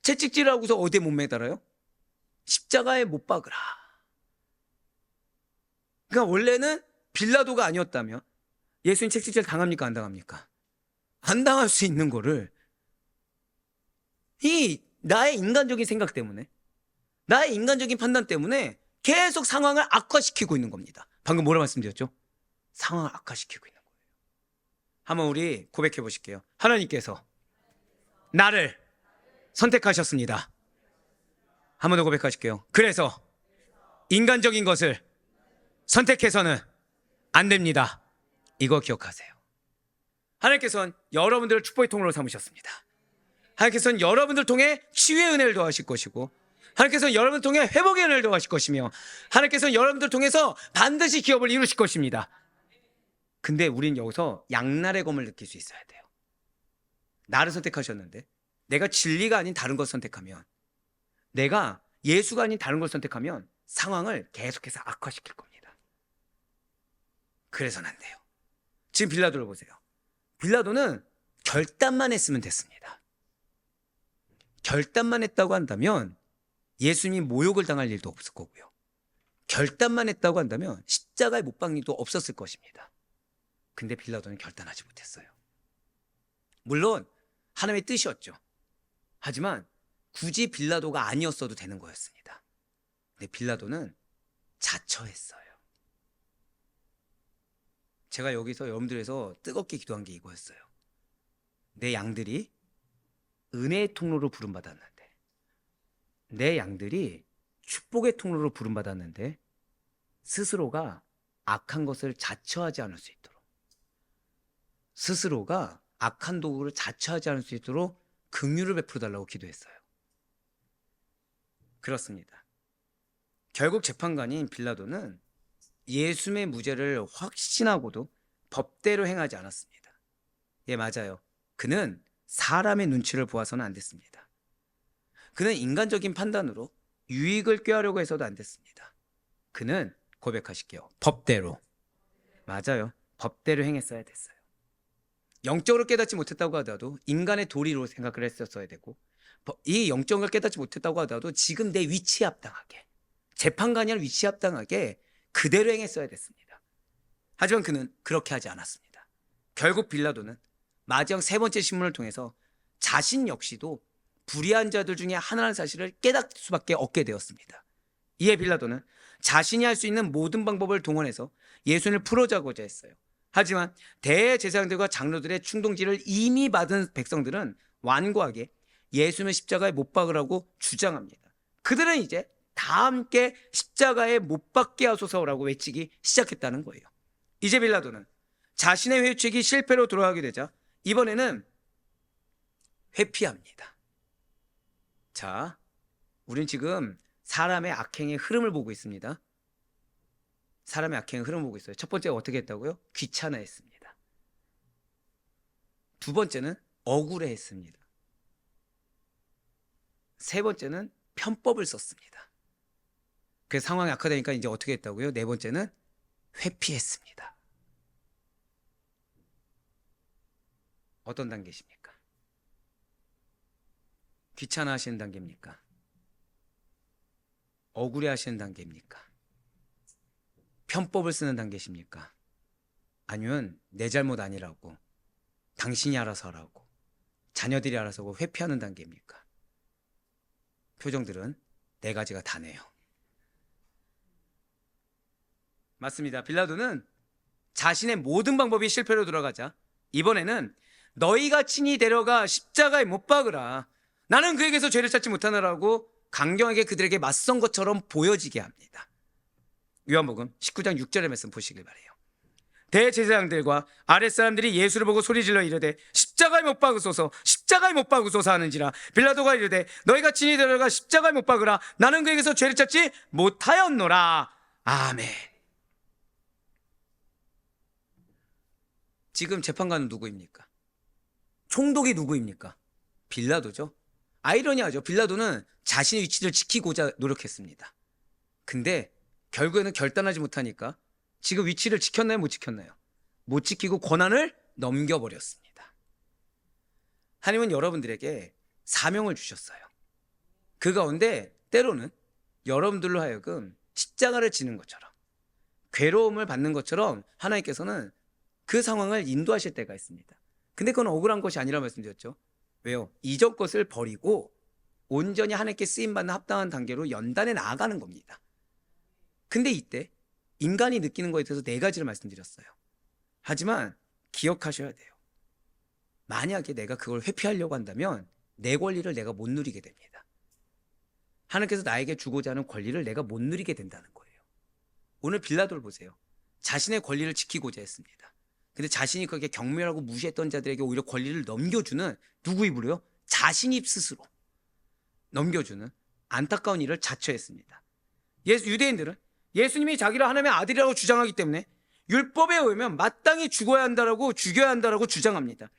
채찍질하고서 어디에 못 매달아요? 십자가에 못 박으라. 그러니까 원래는 빌라도가 아니었다면 예수님 채찍질 당합니까, 안 당합니까? 안 당할 수 있는 거를 이 나의 인간적인 생각 때문에, 나의 인간적인 판단 때문에 계속 상황을 악화시키고 있는 겁니다. 방금 뭐라 말씀드렸죠? 상황을 악화시키고 있는 거예요. 한번 우리 고백해 보실게요. 하나님께서 나를 선택하셨습니다. 한 번 더 고백하실게요. 그래서 인간적인 것을 선택해서는 안 됩니다. 이거 기억하세요. 하나님께서는 여러분들을 축복의 통로로 삼으셨습니다. 하나님께서는 여러분들 통해 치유의 은혜를 더하실 것이고, 하나님께서는 여러분들 통해 회복의 은혜를 더하실 것이며, 하나님께서는 여러분들 통해서 반드시 기업을 이루실 것입니다. 근데 우린 여기서 양날의 검을 느낄 수 있어야 돼요. 나를 선택하셨는데 내가 진리가 아닌 다른 걸 선택하면, 내가 예수가 아닌 다른 걸 선택하면 상황을 계속해서 악화시킬 겁니다. 그래서는 안 돼요. 지금 빌라도를 보세요. 빌라도는 결단만 했으면 됐습니다. 결단만 했다고 한다면 예수님이 모욕을 당할 일도 없을 거고요. 결단만 했다고 한다면 십자가에 못 박는 일도 없었을 것입니다. 근데 빌라도는 결단하지 못했어요. 물론 하나님의 뜻이었죠. 하지만 굳이 빌라도가 아니었어도 되는 거였습니다. 근데 빌라도는 자처했어요. 제가 여기서 여러분들에서 뜨겁게 기도한 게 이거였어요. 내 양들이 은혜의 통로로 부름받았는데, 내 양들이 축복의 통로로 부름받았는데 스스로가 악한 것을 자처하지 않을 수 있도록, 스스로가 악한 도구를 자처하지 않을 수 있도록 긍휼을 베풀어 달라고 기도했어요. 그렇습니다. 결국 재판관인 빌라도는 예수님의 무죄를 확신하고도 법대로 행하지 않았습니다. 예, 맞아요. 그는 사람의 눈치를 보아서는 안 됐습니다. 그는 인간적인 판단으로 유익을 꾀하려고 해서도 안 됐습니다. 그는 고백하실게요, 법대로. 맞아요. 법대로 행했어야 됐어요. 영적으로 깨닫지 못했다고 하더라도 인간의 도리로 생각을 했었어야 되고, 이 영적을 깨닫지 못했다고 하더라도 지금 내 위치에 합당하게, 재판관이 아니라 위치에 합당하게 그대로 행했어야 됐습니다. 하지만 그는 그렇게 하지 않았습니다. 결국 빌라도는 마지막 세 번째 신문을 통해서 자신 역시도 불의한 자들 중에 하나라는 사실을 깨닫을 수밖에 없게 되었습니다. 이에 빌라도는 자신이 할 수 있는 모든 방법을 동원해서 예수님을 풀어자고자 했어요. 하지만 대제사장들과 장로들의 충동질을 이미 받은 백성들은 완고하게 예수님을 십자가에 못 박으라고 주장합니다. 그들은 이제 다 함께 십자가에 못 박게 하소서라고 외치기 시작했다는 거예요. 이제 빌라도는 자신의 회유책이 실패로 돌아가게 되자 이번에는 회피합니다. 자, 우린 지금 사람의 악행의 흐름을 보고 있습니다. 사람의 악행의 흐름 보고 있어요. 첫 번째가 어떻게 했다고요? 귀찮아했습니다. 두 번째는 억울해했습니다. 세 번째는 편법을 썼습니다. 그 상황이 악화되니까 이제 어떻게 했다고요? 네 번째는 회피했습니다. 어떤 단계십니까? 귀찮아하시는 단계입니까? 억울해하시는 단계입니까? 편법을 쓰는 단계십니까? 아니면 내 잘못 아니라고, 당신이 알아서 하라고, 자녀들이 알아서 하고 회피하는 단계입니까? 표정들은 네 가지가 다네요. 맞습니다. 빌라도는 자신의 모든 방법이 실패로 돌아가자 이번에는 너희가 친히 데려가 십자가에 못 박으라, 나는 그에게서 죄를 찾지 못하느라고 강경하게 그들에게 맞선 것처럼 보여지게 합니다. 요한복음 19장 6절의 말씀 보시길 바라요. 대제사장들과 아랫사람들이 예수를 보고 소리질러 이르되 십자가에 못 박으소서, 십자가에 못 박으소서 하는지라. 빌라도가 이르되 너희가 친히 데려가 십자가에 못 박으라, 나는 그에게서 죄를 찾지 못하였노라. 아멘. 지금 재판관은 누구입니까? 총독이 누구입니까? 빌라도죠. 아이러니하죠. 빌라도는 자신의 위치를 지키고자 노력했습니다. 근데 결국에는 결단하지 못하니까 지금 위치를 지켰나요? 못 지켰나요? 못 지키고 권한을 넘겨버렸습니다. 하나님은 여러분들에게 사명을 주셨어요. 그 가운데 때로는 여러분들로 하여금 십자가를 지는 것처럼, 괴로움을 받는 것처럼 하나님께서는 그 상황을 인도하실 때가 있습니다. 근데 그건 억울한 것이 아니라 말씀드렸죠. 왜요? 이전 것을 버리고 온전히 하나님께 쓰임받는 합당한 단계로 연단해 나아가는 겁니다. 근데 이때 인간이 느끼는 것에 대해서 네 가지를 말씀드렸어요. 하지만 기억하셔야 돼요. 만약에 내가 그걸 회피하려고 한다면 내 권리를 내가 못 누리게 됩니다. 하나님께서 나에게 주고자 하는 권리를 내가 못 누리게 된다는 거예요. 오늘 빌라도를 보세요. 자신의 권리를 지키고자 했습니다. 근데 자신이 그렇게 경멸하고 무시했던 자들에게 오히려 권리를 넘겨주는, 누구 입으로요? 자신 입 스스로 넘겨주는 안타까운 일을 자처했습니다. 유대인들은 예수님이 자기를 하나님의 아들이라고 주장하기 때문에 율법에 의하면 마땅히 죽어야 한다라고, 죽여야 한다라고 주장합니다.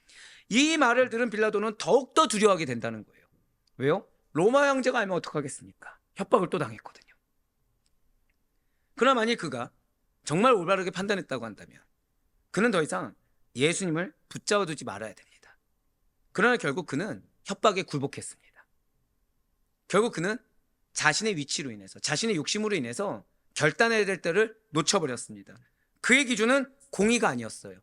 이 말을 들은 빌라도는 더욱더 두려워하게 된다는 거예요. 왜요? 로마 형제가 알면 어떡하겠습니까? 협박을 또 당했거든요. 그러나 만약 그가 정말 올바르게 판단했다고 한다면 그는 더 이상 예수님을 붙잡아 두지 말아야 됩니다. 그러나 결국 그는 협박에 굴복했습니다. 결국 그는 자신의 위치로 인해서, 자신의 욕심으로 인해서 결단해야 될 때를 놓쳐버렸습니다. 그의 기준은 공의가 아니었어요.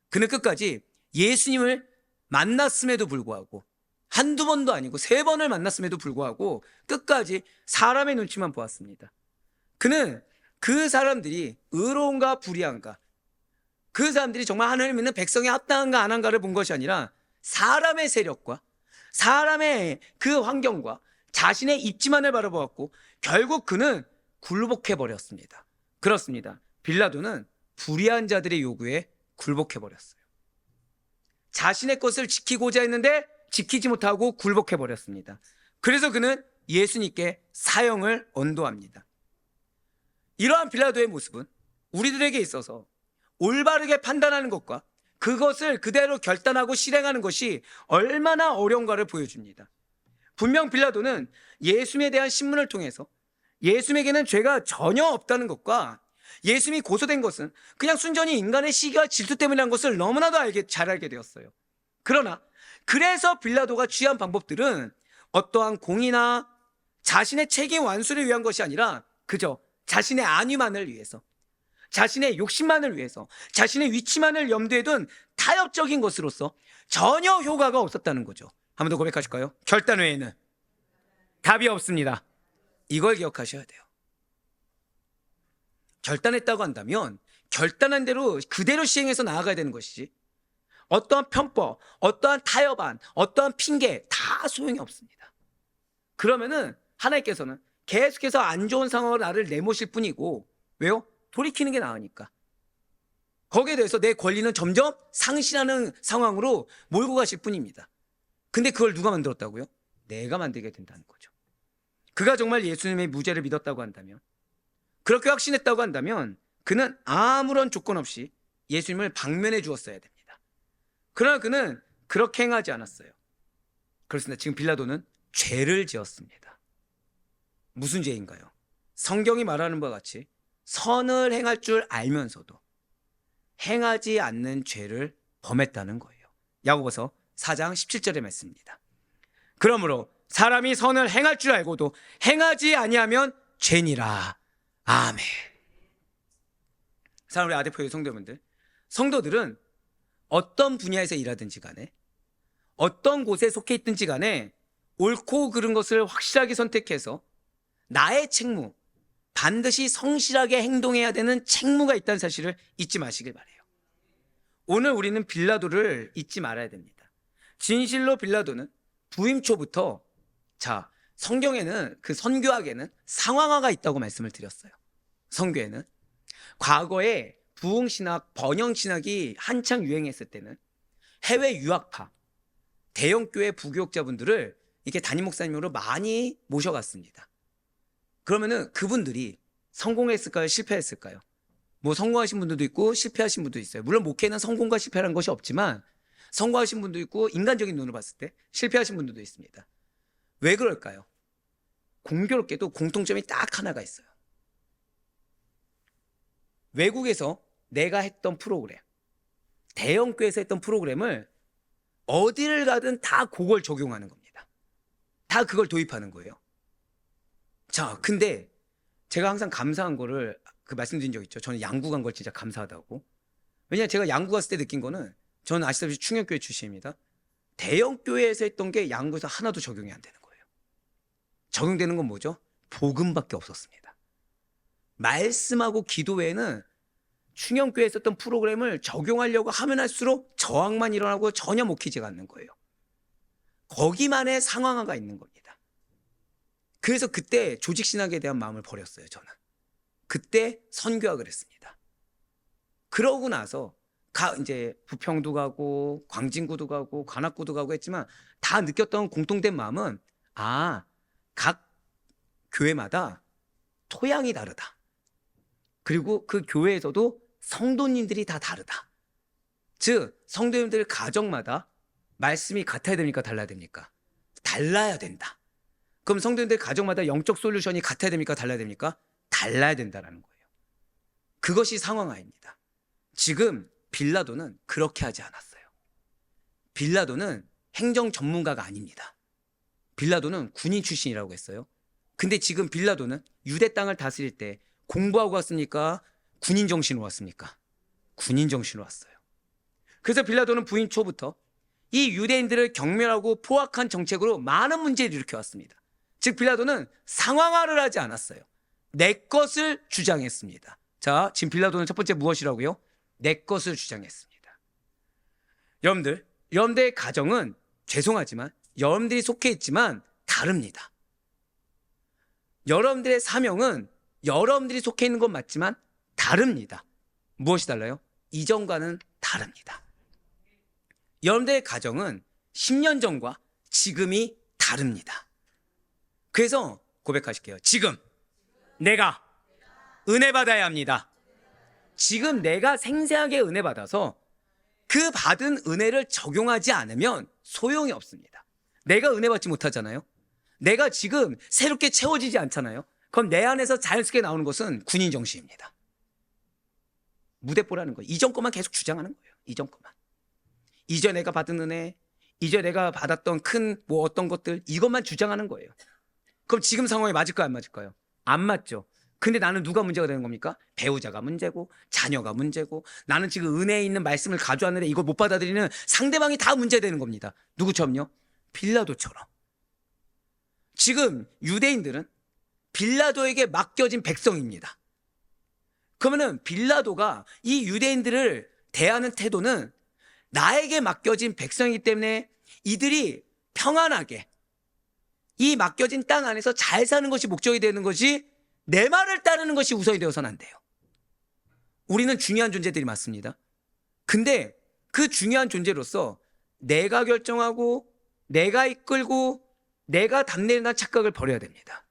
그는 끝까지 예수님을 만났음에도 불구하고, 한두 번도 아니고 3번을 만났음에도 불구하고 끝까지 사람의 눈치만 보았습니다. 그는 그 사람들이 의로운가 불의한가, 그 사람들이 정말 하나님 믿는 백성이 합당한가 안 한가를 본 것이 아니라 사람의 세력과 사람의 그 환경과 자신의 입지만을 바라보았고 결국 그는 굴복해버렸습니다. 그렇습니다. 빌라도는 불의한 자들의 요구에 굴복해버렸어요. 자신의 것을 지키고자 했는데 지키지 못하고 굴복해버렸습니다. 그래서 그는 예수님께 사형을 언도합니다. 이러한 빌라도의 모습은 우리들에게 있어서 올바르게 판단하는 것과 그것을 그대로 결단하고 실행하는 것이 얼마나 어려운가를 보여줍니다. 분명 빌라도는 예수님에 대한 신문을 통해서 예수님에게는 죄가 전혀 없다는 것과 예수님이 고소된 것은 그냥 순전히 인간의 시기와 질투 때문이라는 것을 너무나도 잘 알게 되었어요. 그러나 그래서 빌라도가 취한 방법들은 어떠한 공의나 자신의 책임 완수를 위한 것이 아니라 그저 자신의 안위만을 위해서, 자신의 욕심만을 위해서, 자신의 위치만을 염두에 둔 타협적인 것으로서 전혀 효과가 없었다는 거죠. 한 번 더 고백하실까요? 결단 외에는 답이 없습니다. 이걸 기억하셔야 돼요. 결단했다고 한다면 결단한 대로 그대로 시행해서 나아가야 되는 것이지, 어떠한 편법, 어떠한 타협안, 어떠한 핑계 다 소용이 없습니다. 그러면은 하나님께서는 계속해서 안 좋은 상황으로 나를 내모실 뿐이고, 왜요? 돌이키는 게 나으니까. 거기에 대해서 내 권리는 점점 상실하는 상황으로 몰고 가실 뿐입니다. 근데 그걸 누가 만들었다고요? 내가 만들게 된다는 거죠. 그가 정말 예수님의 무죄를 믿었다고 한다면, 그렇게 확신했다고 한다면 그는 아무런 조건 없이 예수님을 방면해 주었어야 됩니다. 그러나 그는 그렇게 행하지 않았어요. 그렇습니다. 지금 빌라도는 죄를 지었습니다. 무슨 죄인가요? 성경이 말하는 바와 같이 선을 행할 줄 알면서도 행하지 않는 죄를 범했다는 거예요. 야고보서 4장 17절의 말씀입니다. 그러므로 사람이 선을 행할 줄 알고도 행하지 아니하면 죄니라. 아멘. 사랑 우리 아대표의 성도분들, 성도들은 어떤 분야에서 일하든지 간에 어떤 곳에 속해 있든지 간에 옳고 그른 것을 확실하게 선택해서 나의 책무, 반드시 성실하게 행동해야 되는 책무가 있다는 사실을 잊지 마시길 바라요. 오늘 우리는 빌라도를 잊지 말아야 됩니다. 진실로 빌라도는 부임 초부터 성경에는 그 선교학에는 상황화가 있다고 말씀을 드렸어요. 선교에는 과거에 부흥신학, 번영신학이 한창 유행했을 때는 해외 유학파, 대형교회 부교육자분들을 이렇게 담임 목사님으로 많이 모셔갔습니다. 그러면은 그분들이 성공했을까요? 실패했을까요? 뭐 성공하신 분들도 있고 실패하신 분도 있어요. 물론 목회는 성공과 실패라는 것이 없지만 성공하신 분도 있고 인간적인 눈으로 봤을 때 실패하신 분들도 있습니다. 왜 그럴까요? 공교롭게도 공통점이 딱 하나가 있어요. 외국에서 내가 했던 프로그램, 대형교회에서 했던 프로그램을 어디를 가든 다 그걸 적용하는 겁니다. 다 그걸 도입하는 거예요. 근데 제가 항상 감사한 거를 말씀드린 적 있죠. 저는 양구 간 걸 진짜 감사하다고. 왜냐하면 제가 양구 갔을 때 느낀 거는, 저는 아시다시피 충격교회 출신입니다. 대형교회에서 했던 게 양구에서 하나도 적용이 안 되는 거예요. 적용되는 건 뭐죠? 복음밖에 없었습니다. 말씀하고 기도 외에는 충영교회에 썼던 프로그램을 적용하려고 하면 할수록 저항만 일어나고 전혀 먹히지가 않는 거예요. 거기만의 상황화가 있는 겁니다. 그래서 그때 조직신학에 대한 마음을 버렸어요. 저는 그때 선교학을 했습니다. 그러고 나서 이제 부평도 가고 광진구도 가고 관악구도 가고 했지만 다 느꼈던 공통된 마음은, 각 교회마다 토양이 다르다. 그리고 그 교회에서도 성도님들이 다 다르다. 즉 성도님들 가정마다 말씀이 같아야 됩니까? 달라야 됩니까? 달라야 된다. 그럼 성도님들 가정마다 영적 솔루션이 같아야 됩니까? 달라야 됩니까? 달라야 된다라는 거예요. 그것이 상황화입니다. 지금 빌라도는 그렇게 하지 않았어요. 빌라도는 행정 전문가가 아닙니다. 빌라도는 군인 출신이라고 했어요. 근데 지금 빌라도는 유대 땅을 다스릴 때 공부하고 왔습니까? 군인 정신으로 왔습니까? 군인 정신으로 왔어요. 그래서 빌라도는 부임 초부터 이 유대인들을 경멸하고 포악한 정책으로 많은 문제를 일으켜왔습니다. 즉 빌라도는 상황화를 하지 않았어요. 내 것을 주장했습니다. 지금 빌라도는 첫 번째 무엇이라고요? 내 것을 주장했습니다. 여러분들의 가정은 죄송하지만 여러분들이 속해 있지만 다릅니다. 여러분들의 사명은 여러분들이 속해 있는 건 맞지만 다릅니다. 무엇이 달라요? 이전과는 다릅니다. 여러분들의 가정은 10년 전과 지금이 다릅니다. 그래서 고백하실게요. 지금 내가 은혜 받아야 합니다. 지금 내가 생생하게 은혜 받아서 그 받은 은혜를 적용하지 않으면 소용이 없습니다. 내가 은혜 받지 못하잖아요. 내가 지금 새롭게 채워지지 않잖아요. 그럼 내 안에서 자연스럽게 나오는 것은 군인 정신입니다. 무대뽀라는 거예요. 이전 것만 계속 주장하는 거예요. 이전 것만. 이전 내가 받은 은혜, 이전 내가 받았던 큰 어떤 것들, 이것만 주장하는 거예요. 그럼 지금 상황에 맞을까요? 안 맞을까요? 안 맞죠. 근데 나는 누가 문제가 되는 겁니까? 배우자가 문제고 자녀가 문제고, 나는 지금 은혜에 있는 말씀을 가져왔는데 이걸 못 받아들이는 상대방이 다 문제되는 겁니다. 누구처럼요? 빌라도처럼. 지금 유대인들은 빌라도에게 맡겨진 백성입니다. 그러면은 빌라도가 이 유대인들을 대하는 태도는 나에게 맡겨진 백성이기 때문에 이들이 평안하게 이 맡겨진 땅 안에서 잘 사는 것이 목적이 되는 것이, 내 말을 따르는 것이 우선이 되어서는 안 돼요. 우리는 중요한 존재들이 맞습니다. 근데 그 중요한 존재로서 내가 결정하고 내가 이끌고 내가 담내는 착각을 버려야 됩니다.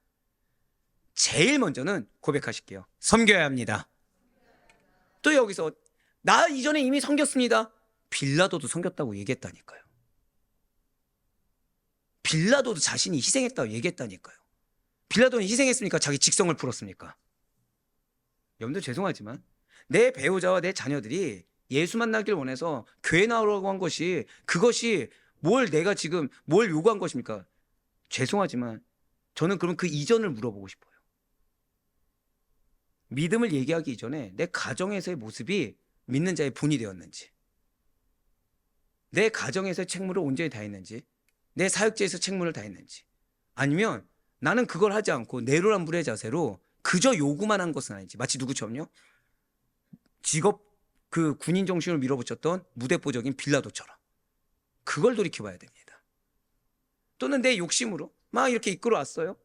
제일 먼저는 고백하실게요. 섬겨야 합니다. 또 여기서 나 이전에 이미 섬겼습니다. 빌라도도 섬겼다고 얘기했다니까요. 빌라도도 자신이 희생했다고 얘기했다니까요. 빌라도는 희생했습니까? 자기 직성을 풀었습니까? 여러분들 죄송하지만 내 배우자와 내 자녀들이 예수 만나길 원해서 교회 나오라고 한 것이, 그것이 뭘 내가 지금 뭘 요구한 것입니까? 죄송하지만 저는 그럼 그 이전을 물어보고 싶어요. 믿음을 얘기하기 이전에 내 가정에서의 모습이 믿는 자의 본이 되었는지, 내 가정에서의 책무를 온전히 다했는지, 내 사역지에서 책무를 다했는지, 아니면 나는 그걸 하지 않고 내로남불의 자세로 그저 요구만 한 것은 아닌지, 마치 누구처럼요? 직업 그 군인 정신을 밀어붙였던 무대포적인 빌라도처럼 그걸 돌이켜봐야 됩니다. 또는 내 욕심으로 막 이렇게 이끌어왔어요.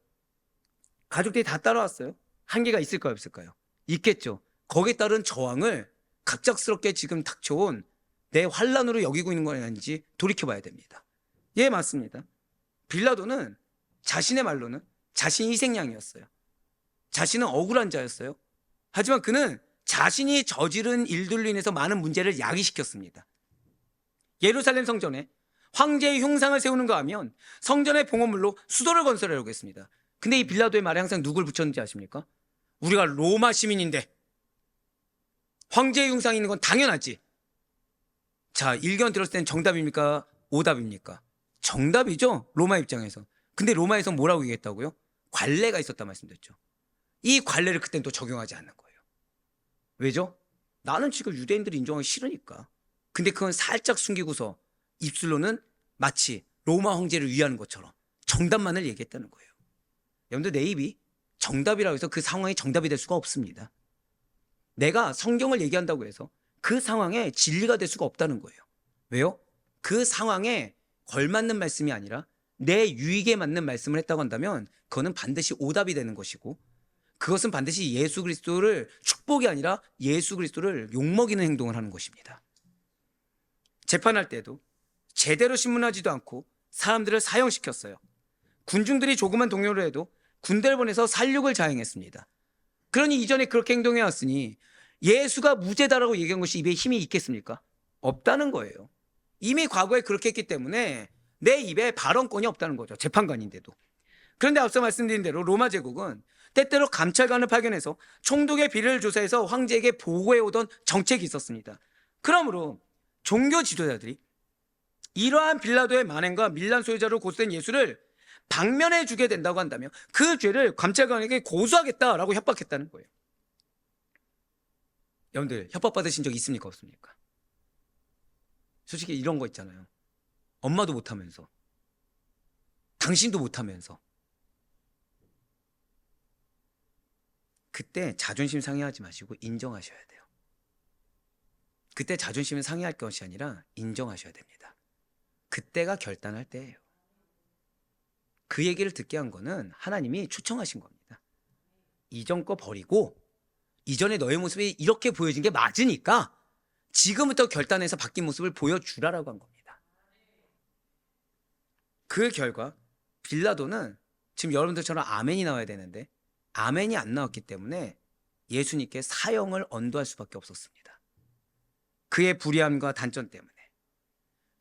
가족들이 다 따라왔어요. 한계가 있을까요, 없을까요? 있겠죠. 거기에 따른 저항을 갑작스럽게 지금 닥쳐온 내 환란으로 여기고 있는 건 아닌지 돌이켜봐야 됩니다. 예, 맞습니다. 빌라도는 자신의 말로는 자신이 희생양이었어요. 자신은 억울한 자였어요. 하지만 그는 자신이 저지른 일들로 인해서 많은 문제를 야기시켰습니다. 예루살렘 성전에 황제의 흉상을 세우는가 하면 성전의 봉헌물로 수도를 건설하려고 했습니다. 근데 이 빌라도의 말에 항상 누굴 붙였는지 아십니까? 우리가 로마 시민인데 황제의 흉상이 있는 건 당연하지. 자, 일견 들었을 땐 정답입니까? 오답입니까? 정답이죠, 로마 입장에서. 근데 로마에서 뭐라고 얘기했다고요? 관례가 있었다 말씀드렸죠. 이 관례를 그땐 또 적용하지 않는 거예요. 왜죠? 나는 지금 유대인들이 인정하기 싫으니까. 근데 그건 살짝 숨기고서 입술로는 마치 로마 황제를 위하는 것처럼 정답만을 얘기했다는 거예요. 여러분들, 내 입이 정답이라고 해서 그 상황이 정답이 될 수가 없습니다. 내가 성경을 얘기한다고 해서 그 상황에 진리가 될 수가 없다는 거예요. 왜요? 그 상황에 걸맞는 말씀이 아니라 내 유익에 맞는 말씀을 했다고 한다면 그거는 반드시 오답이 되는 것이고, 그것은 반드시 예수 그리스도를 축복이 아니라 예수 그리스도를 욕먹이는 행동을 하는 것입니다. 재판할 때도 제대로 신문하지도 않고 사람들을 사형시켰어요. 군중들이 조그만 동요를 해도 군대를 보내서 살육을 자행했습니다. 그러니 이전에 그렇게 행동해왔으니 예수가 무죄다라고 얘기한 것이 입에 힘이 있겠습니까? 없다는 거예요. 이미 과거에 그렇게 했기 때문에 내 입에 발언권이 없다는 거죠. 재판관인데도. 그런데 앞서 말씀드린 대로 로마 제국은 때때로 감찰관을 파견해서 총독의 비리를 조사해서 황제에게 보고해오던 정책이 있었습니다. 그러므로 종교 지도자들이 이러한 빌라도의 만행과 밀란 소유자로 고소된 예수를 방면해 주게 된다고 한다면 그 죄를 감찰관에게 고소하겠다라고 협박했다는 거예요. 여러분들, 협박받으신 적 있습니까, 없습니까? 솔직히 이런 거 있잖아요. 엄마도 못하면서, 당신도 못하면서. 그때 자존심 상해하지 마시고 인정하셔야 돼요. 그때 자존심을 상해할 것이 아니라 인정하셔야 됩니다. 그때가 결단할 때예요. 그 얘기를 듣게 한 거는 하나님이 초청하신 겁니다. 이전 거 버리고 이전에 너의 모습이 이렇게 보여진 게 맞으니까 지금부터 결단해서 바뀐 모습을 보여주라라고 한 겁니다. 그 결과 빌라도는 지금 여러분들처럼 아멘이 나와야 되는데 아멘이 안 나왔기 때문에 예수님께 사형을 언도할 수밖에 없었습니다. 그의 불의함과 단점 때문에,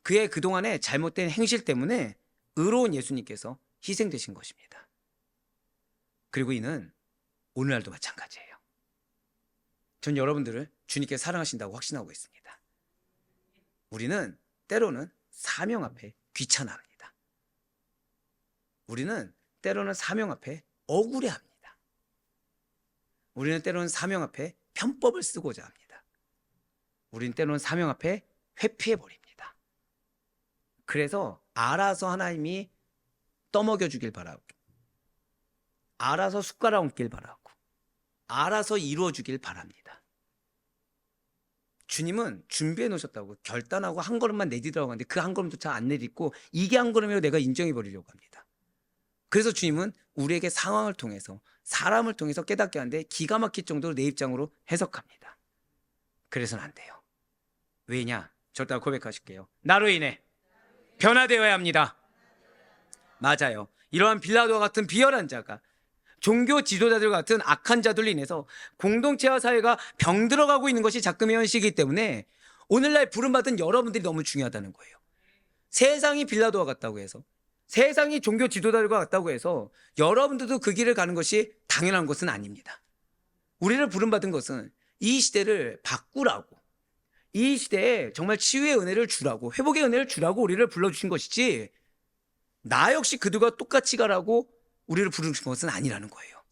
그의 그동안의 잘못된 행실 때문에 의로운 예수님께서 희생되신 것입니다. 그리고 이는 오늘날도 마찬가지예요. 전 여러분들을 주님께 사랑하신다고 확신하고 있습니다. 우리는 때로는 사명 앞에 귀찮아합니다. 우리는 때로는 사명 앞에 억울해합니다. 우리는 때로는 사명 앞에 편법을 쓰고자 합니다. 우리는 때로는 사명 앞에 회피해버립니다. 그래서 알아서 하나님이 떠먹여 주길 바라고, 알아서 숟가락 얹길 바라고, 알아서 이루어 주길 바랍니다. 주님은 준비해 놓으셨다고 결단하고 한 걸음만 내디더라고 하는데 그 한 걸음조차 안 내딛고 이게 한 걸음이라고 내가 인정해 버리려고 합니다. 그래서 주님은 우리에게 상황을 통해서, 사람을 통해서 깨닫게 하는데 기가 막힐 정도로 내 입장으로 해석합니다. 그래서는 안 돼요. 왜냐? 절대 고백하실게요. 나로 인해 변화되어야 합니다. 맞아요. 이러한 빌라도와 같은 비열한 자가 종교 지도자들 같은 악한 자들로 인해서 공동체와 사회가 병들어가고 있는 것이 작금의 현실이기 때문에 오늘날 부름받은 여러분들이 너무 중요하다는 거예요. 세상이 빌라도와 같다고 해서, 세상이 종교 지도자들과 같다고 해서 여러분들도 그 길을 가는 것이 당연한 것은 아닙니다. 우리를 부름받은 것은 이 시대를 바꾸라고, 이 시대에 정말 치유의 은혜를 주라고, 회복의 은혜를 주라고 우리를 불러주신 것이지, 나 역시 그들과 똑같이 가라고 우리를 부르신 것은 아니라는 거예요.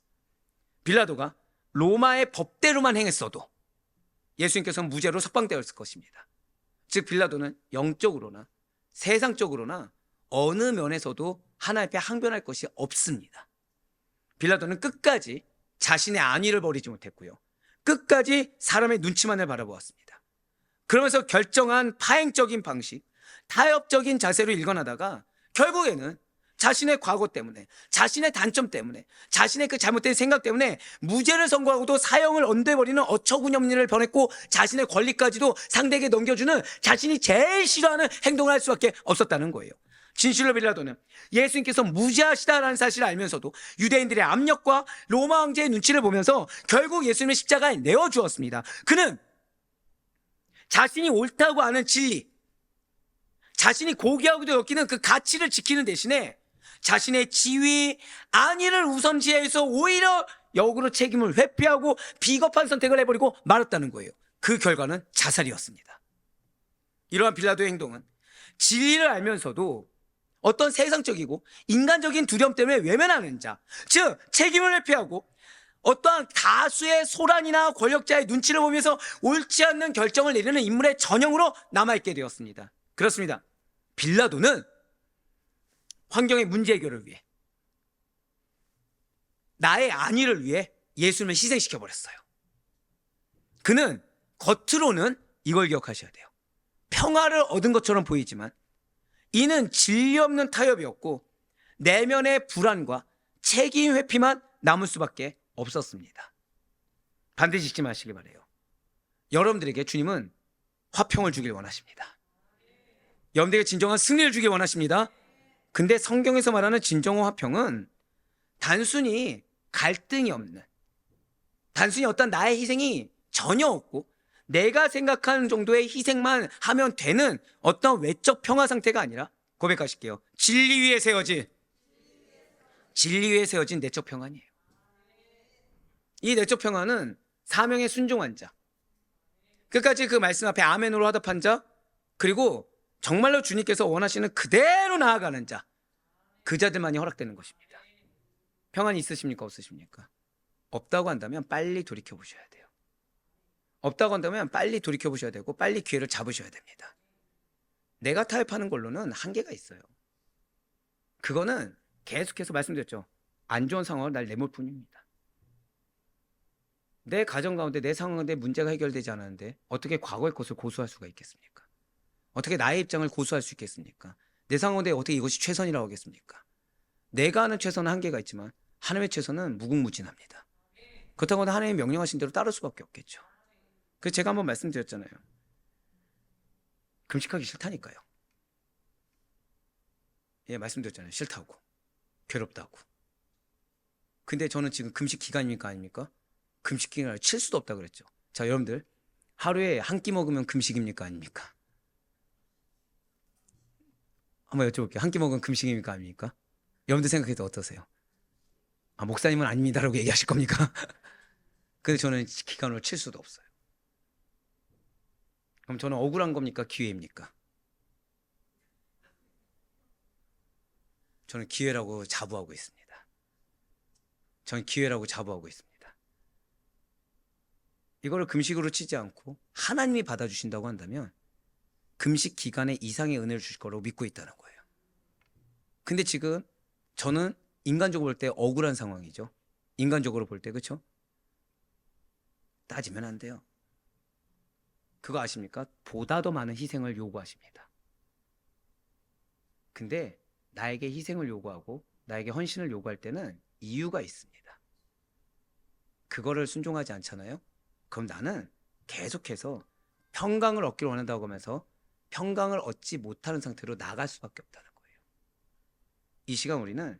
빌라도가 로마의 법대로만 행했어도 예수님께서는 무죄로 석방되었을 것입니다. 즉 빌라도는 영적으로나 세상적으로나 어느 면에서도 하나님 앞에 항변할 것이 없습니다. 빌라도는 끝까지 자신의 안위를 버리지 못했고요, 끝까지 사람의 눈치만을 바라보았습니다. 그러면서 결정한 파행적인 방식, 타협적인 자세로 일관하다가 결국에는 자신의 과거 때문에, 자신의 단점 때문에, 자신의 그 잘못된 생각 때문에 무죄를 선고하고도 사형을 언도해버리는 어처구니없는 변했고, 자신의 권리까지도 상대에게 넘겨주는 자신이 제일 싫어하는 행동을 할 수밖에 없었다는 거예요. 진실로 빌라도는 예수님께서 무죄하시다라는 사실을 알면서도 유대인들의 압력과 로마 황제의 눈치를 보면서 결국 예수님을 십자가에 내어주었습니다. 그는 자신이 옳다고 아는 진리, 자신이 고귀하고도 여기는 그 가치를 지키는 대신에 자신의 지위, 안위를 우선시해서 오히려 역으로 책임을 회피하고 비겁한 선택을 해버리고 말았다는 거예요. 그 결과는 자살이었습니다. 이러한 빌라도의 행동은 진리를 알면서도 어떤 세상적이고 인간적인 두려움 때문에 외면하는 자, 즉 책임을 회피하고 어떠한 다수의 소란이나 권력자의 눈치를 보면서 옳지 않는 결정을 내리는 인물의 전형으로 남아있게 되었습니다. 그렇습니다. 빌라도는 환경의 문제 해결을 위해, 나의 안위를 위해 예수님을 희생시켜버렸어요. 그는 겉으로는 이걸 기억하셔야 돼요. 평화를 얻은 것처럼 보이지만 이는 진리 없는 타협이었고 내면의 불안과 책임 회피만 남을 수밖에 없었습니다. 반드시 잊지 마시기 바라요. 여러분들에게 주님은 화평을 주길 원하십니다. 여러분들에게 진정한 승리를 주길 원하십니다. 근데 성경에서 말하는 진정한 화평은 단순히 갈등이 없는, 단순히 어떤 나의 희생이 전혀 없고 내가 생각하는 정도의 희생만 하면 되는 어떤 외적 평화 상태가 아니라, 고백하실게요, 진리 위에 세워진 내적 평안이에요. 이 내적 평안은 사명에 순종한 자, 끝까지 그 말씀 앞에 아멘으로 화답한 자, 그리고 정말로 주님께서 원하시는 그대로 나아가는 자, 그 자들만이 허락되는 것입니다. 평안이 있으십니까? 없으십니까? 없다고 한다면 빨리 돌이켜보셔야 돼요. 없다고 한다면 빨리 돌이켜보셔야 되고 빨리 기회를 잡으셔야 됩니다. 내가 타협하는 걸로는 한계가 있어요. 그거는 계속해서 말씀드렸죠. 안 좋은 상황을 날 내몰 뿐입니다. 내 가정 가운데 내 상황 가운데 문제가 해결되지 않았는데 어떻게 과거의 것을 고수할 수가 있겠습니까? 어떻게 나의 입장을 고수할 수 있겠습니까? 내 상황 가운데 어떻게 이것이 최선이라고 하겠습니까? 내가 하는 최선은 한계가 있지만 하나님의 최선은 무궁무진합니다. 그렇다고 하나님의 명령하신 대로 따를 수밖에 없겠죠. 그래서 제가 한번 말씀드렸잖아요. 금식하기 싫다니까요. 예, 말씀드렸잖아요. 싫다고, 괴롭다고. 근데 저는 지금 금식 기간입니까 아닙니까? 금식 기간을 칠 수도 없다 그랬죠. 자, 여러분들 하루에 한 끼 먹으면 금식입니까 아닙니까? 한번 여쭤볼게요. 한 끼 먹으면 금식입니까 아닙니까? 여러분들 생각해도 어떠세요? 아, 목사님은 아닙니다라고 얘기하실 겁니까? 근데 저는 기간으로 칠 수도 없어요. 그럼 저는 억울한 겁니까? 기회입니까? 저는 기회라고 자부하고 있습니다. 저는 기회라고 자부하고 있습니다. 이거를 금식으로 치지 않고 하나님이 받아주신다고 한다면 금식 기간에 이상의 은혜를 주실 거라고 믿고 있다는 거예요. 근데 지금 저는 인간적으로 볼 때 억울한 상황이죠. 인간적으로 볼 때, 그렇죠? 따지면 안 돼요. 그거 아십니까? 보다 더 많은 희생을 요구하십니다. 근데 나에게 희생을 요구하고 나에게 헌신을 요구할 때는 이유가 있습니다. 그거를 순종하지 않잖아요? 그럼 나는 계속해서 평강을 얻기를 원한다고 하면서 평강을 얻지 못하는 상태로 나아갈 수밖에 없다는 거예요. 이 시간 우리는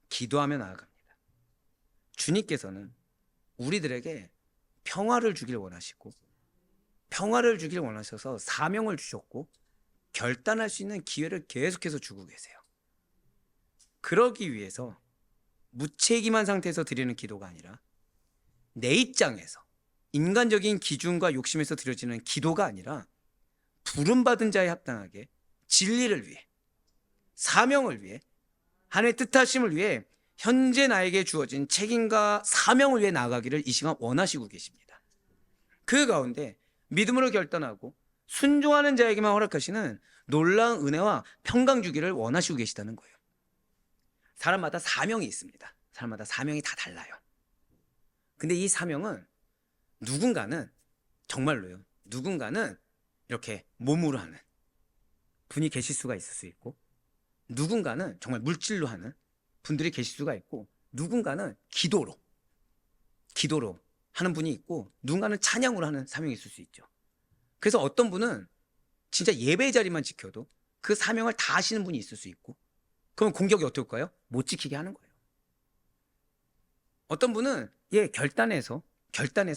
기도하며 나아갑니다. 주님께서는 우리들에게 평화를 주길 원하시고 평화를 주길 원하셔서 사명을 주셨고 결단할 수 있는 기회를 계속해서 주고 계세요. 그러기 위해서 무책임한 상태에서 드리는 기도가 아니라 내 입장에서 인간적인 기준과 욕심에서 드려지는 기도가 아니라 부름받은 자에 합당하게 진리를 위해 사명을 위해 하나님의 뜻하심을 위해 현재 나에게 주어진 책임과 사명을 위해 나아가기를 이 시간 원하시고 계십니다. 그 가운데 믿음으로 결단하고 순종하는 자에게만 허락하시는 놀라운 은혜와 평강 주기를 원하시고 계시다는 거예요. 사람마다 사명이 있습니다. 사람마다 사명이 다 달라요. 근데 이 사명은 누군가는 정말로요. 누군가는 이렇게 몸으로 하는 분이 계실 수가 있을 수 있고 누군가는 정말 물질로 하는 분들이 계실 수가 있고 누군가는 기도로 하는 분이 있고 누군가는 찬양으로 하는 사명이 있을 수 있죠. 그래서 어떤 분은 진짜 예배 자리만 지켜도 그 사명을 다 하시는 분이 있을 수 있고 그럼 공격이 어떨까요? 못 지키게 하는 거예요. 어떤 분은 결단해서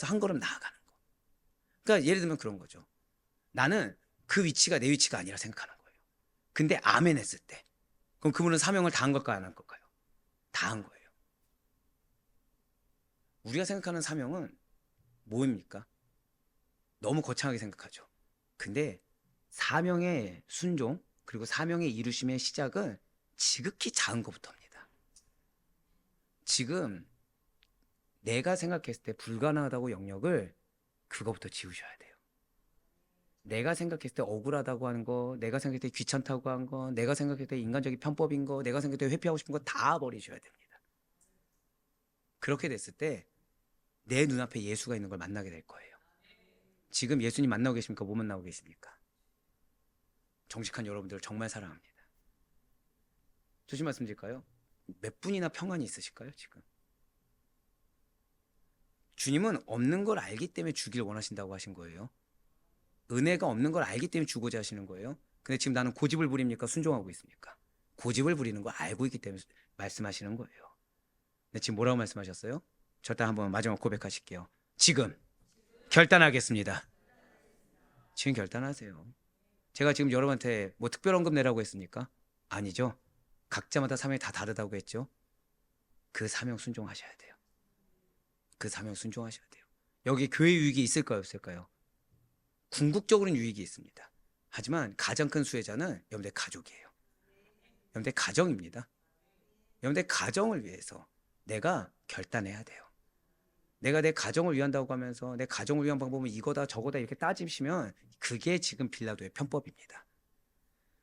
한 걸음 나아가는 거. 그러니까 예를 들면 그런 거죠. 나는 그 위치가 내 위치가 아니라 생각하는 거예요. 근데 아멘 했을 때 그럼 그분은 사명을 다 한 걸까요? 안 한 걸까요? 다 한 거예요. 우리가 생각하는 사명은 뭐입니까? 너무 거창하게 생각하죠. 근데 사명의 순종 그리고 사명의 이루심의 시작은 지극히 작은 것부터입니다. 지금 내가 생각했을 때 불가능하다고 영역을 그거부터 지우셔야 돼요. 내가 생각했을 때 억울하다고 하는 거, 내가 생각했을 때 귀찮다고 한 거, 내가 생각했을 때 인간적인 편법인 거, 내가 생각했을 때 회피하고 싶은 거 다 버리셔야 됩니다. 그렇게 됐을 때 내 눈앞에 예수가 있는 걸 만나게 될 거예요. 지금 예수님 만나고 계십니까? 못 만나고 계십니까? 정직한 여러분들을 정말 사랑합니다. 조심 말씀드릴까요? 몇 분이나 평안이 있으실까요? 지금 주님은 없는 걸 알기 때문에 주길 원하신다고 하신 거예요. 은혜가 없는 걸 알기 때문에 주고자 하시는 거예요. 근데 지금 나는 고집을 부립니까? 순종하고 있습니까? 고집을 부리는 걸 알고 있기 때문에 말씀하시는 거예요. 근데 지금 뭐라고 말씀하셨어요? 저 일단 한번 마지막 고백하실게요. 지금 결단하겠습니다. 지금 결단하세요. 제가 지금 여러분한테 뭐 특별 헌금 내라고 했습니까? 아니죠. 각자마다 사명이 다 다르다고 했죠. 그 사명 순종하셔야 돼요. 그 사명 순종하셔야 돼요. 여기 교회 유익이 있을까요? 없을까요? 궁극적으로는 유익이 있습니다. 하지만 가장 큰 수혜자는 여러분들 가족이에요. 여러분들 가정입니다. 여러분들 가정을 위해서 내가 결단해야 돼요. 내가 내 가정을 위한다고 하면서 내 가정을 위한 방법은 이거다 저거다 이렇게 따지시면 그게 지금 빌라도의 편법입니다.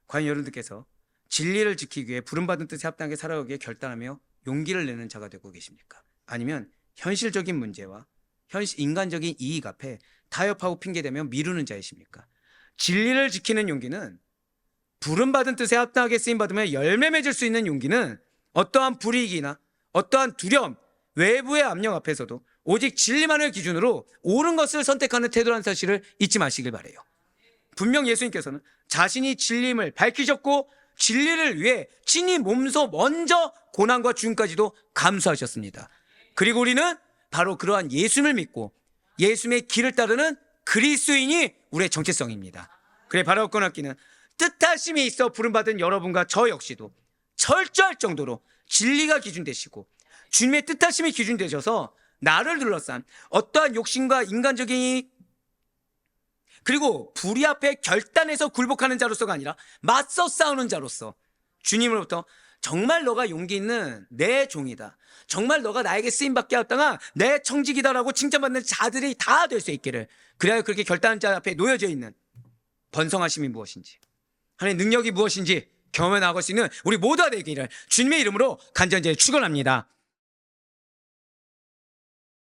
과연 여러분들께서 진리를 지키기 위해 부름받은 뜻에 합당하게 살아가기에 결단하며 용기를 내는 자가 되고 계십니까? 아니면 현실적인 문제와 인간적인 이익 앞에 타협하고 핑계대며 미루는 자이십니까? 진리를 지키는 용기는 부름받은 뜻에 합당하게 쓰임받으며 열매 맺을 수 있는 용기는 어떠한 불이익이나 어떠한 두려움, 외부의 압력 앞에서도 오직 진리만을 기준으로 옳은 것을 선택하는 태도라는 사실을 잊지 마시길 바라요. 분명 예수님께서는 자신이 진리임을 밝히셨고 진리를 위해 친히 몸소 먼저 고난과 죽음까지도 감수하셨습니다. 그리고 우리는 바로 그러한 예수님을 믿고 예수님의 길을 따르는 그리스도인이 우리의 정체성입니다. 그래 바라고 꺼놨기는 뜻하심이 있어 부름받은 여러분과 저 역시도 철저할 정도로 진리가 기준 되시고 주님의 뜻하심이 기준 되셔서 나를 둘러싼 어떠한 욕심과 인간적인 이익 그리고 불의 앞에 결단해서 굴복하는 자로서가 아니라 맞서 싸우는 자로서 주님으로부터 정말 너가 용기 있는 내 종이다. 정말 너가 나에게 쓰임받게 합당한 내 청직이다라고 칭찬받는 자들이 다 될 수 있기를. 그래야 그렇게 결단한 자 앞에 놓여져 있는 번성하심이 무엇인지 하나님의 능력이 무엇인지 경험해 나갈 수 있는 우리 모두가 되기를 주님의 이름으로 간절히 축원합니다.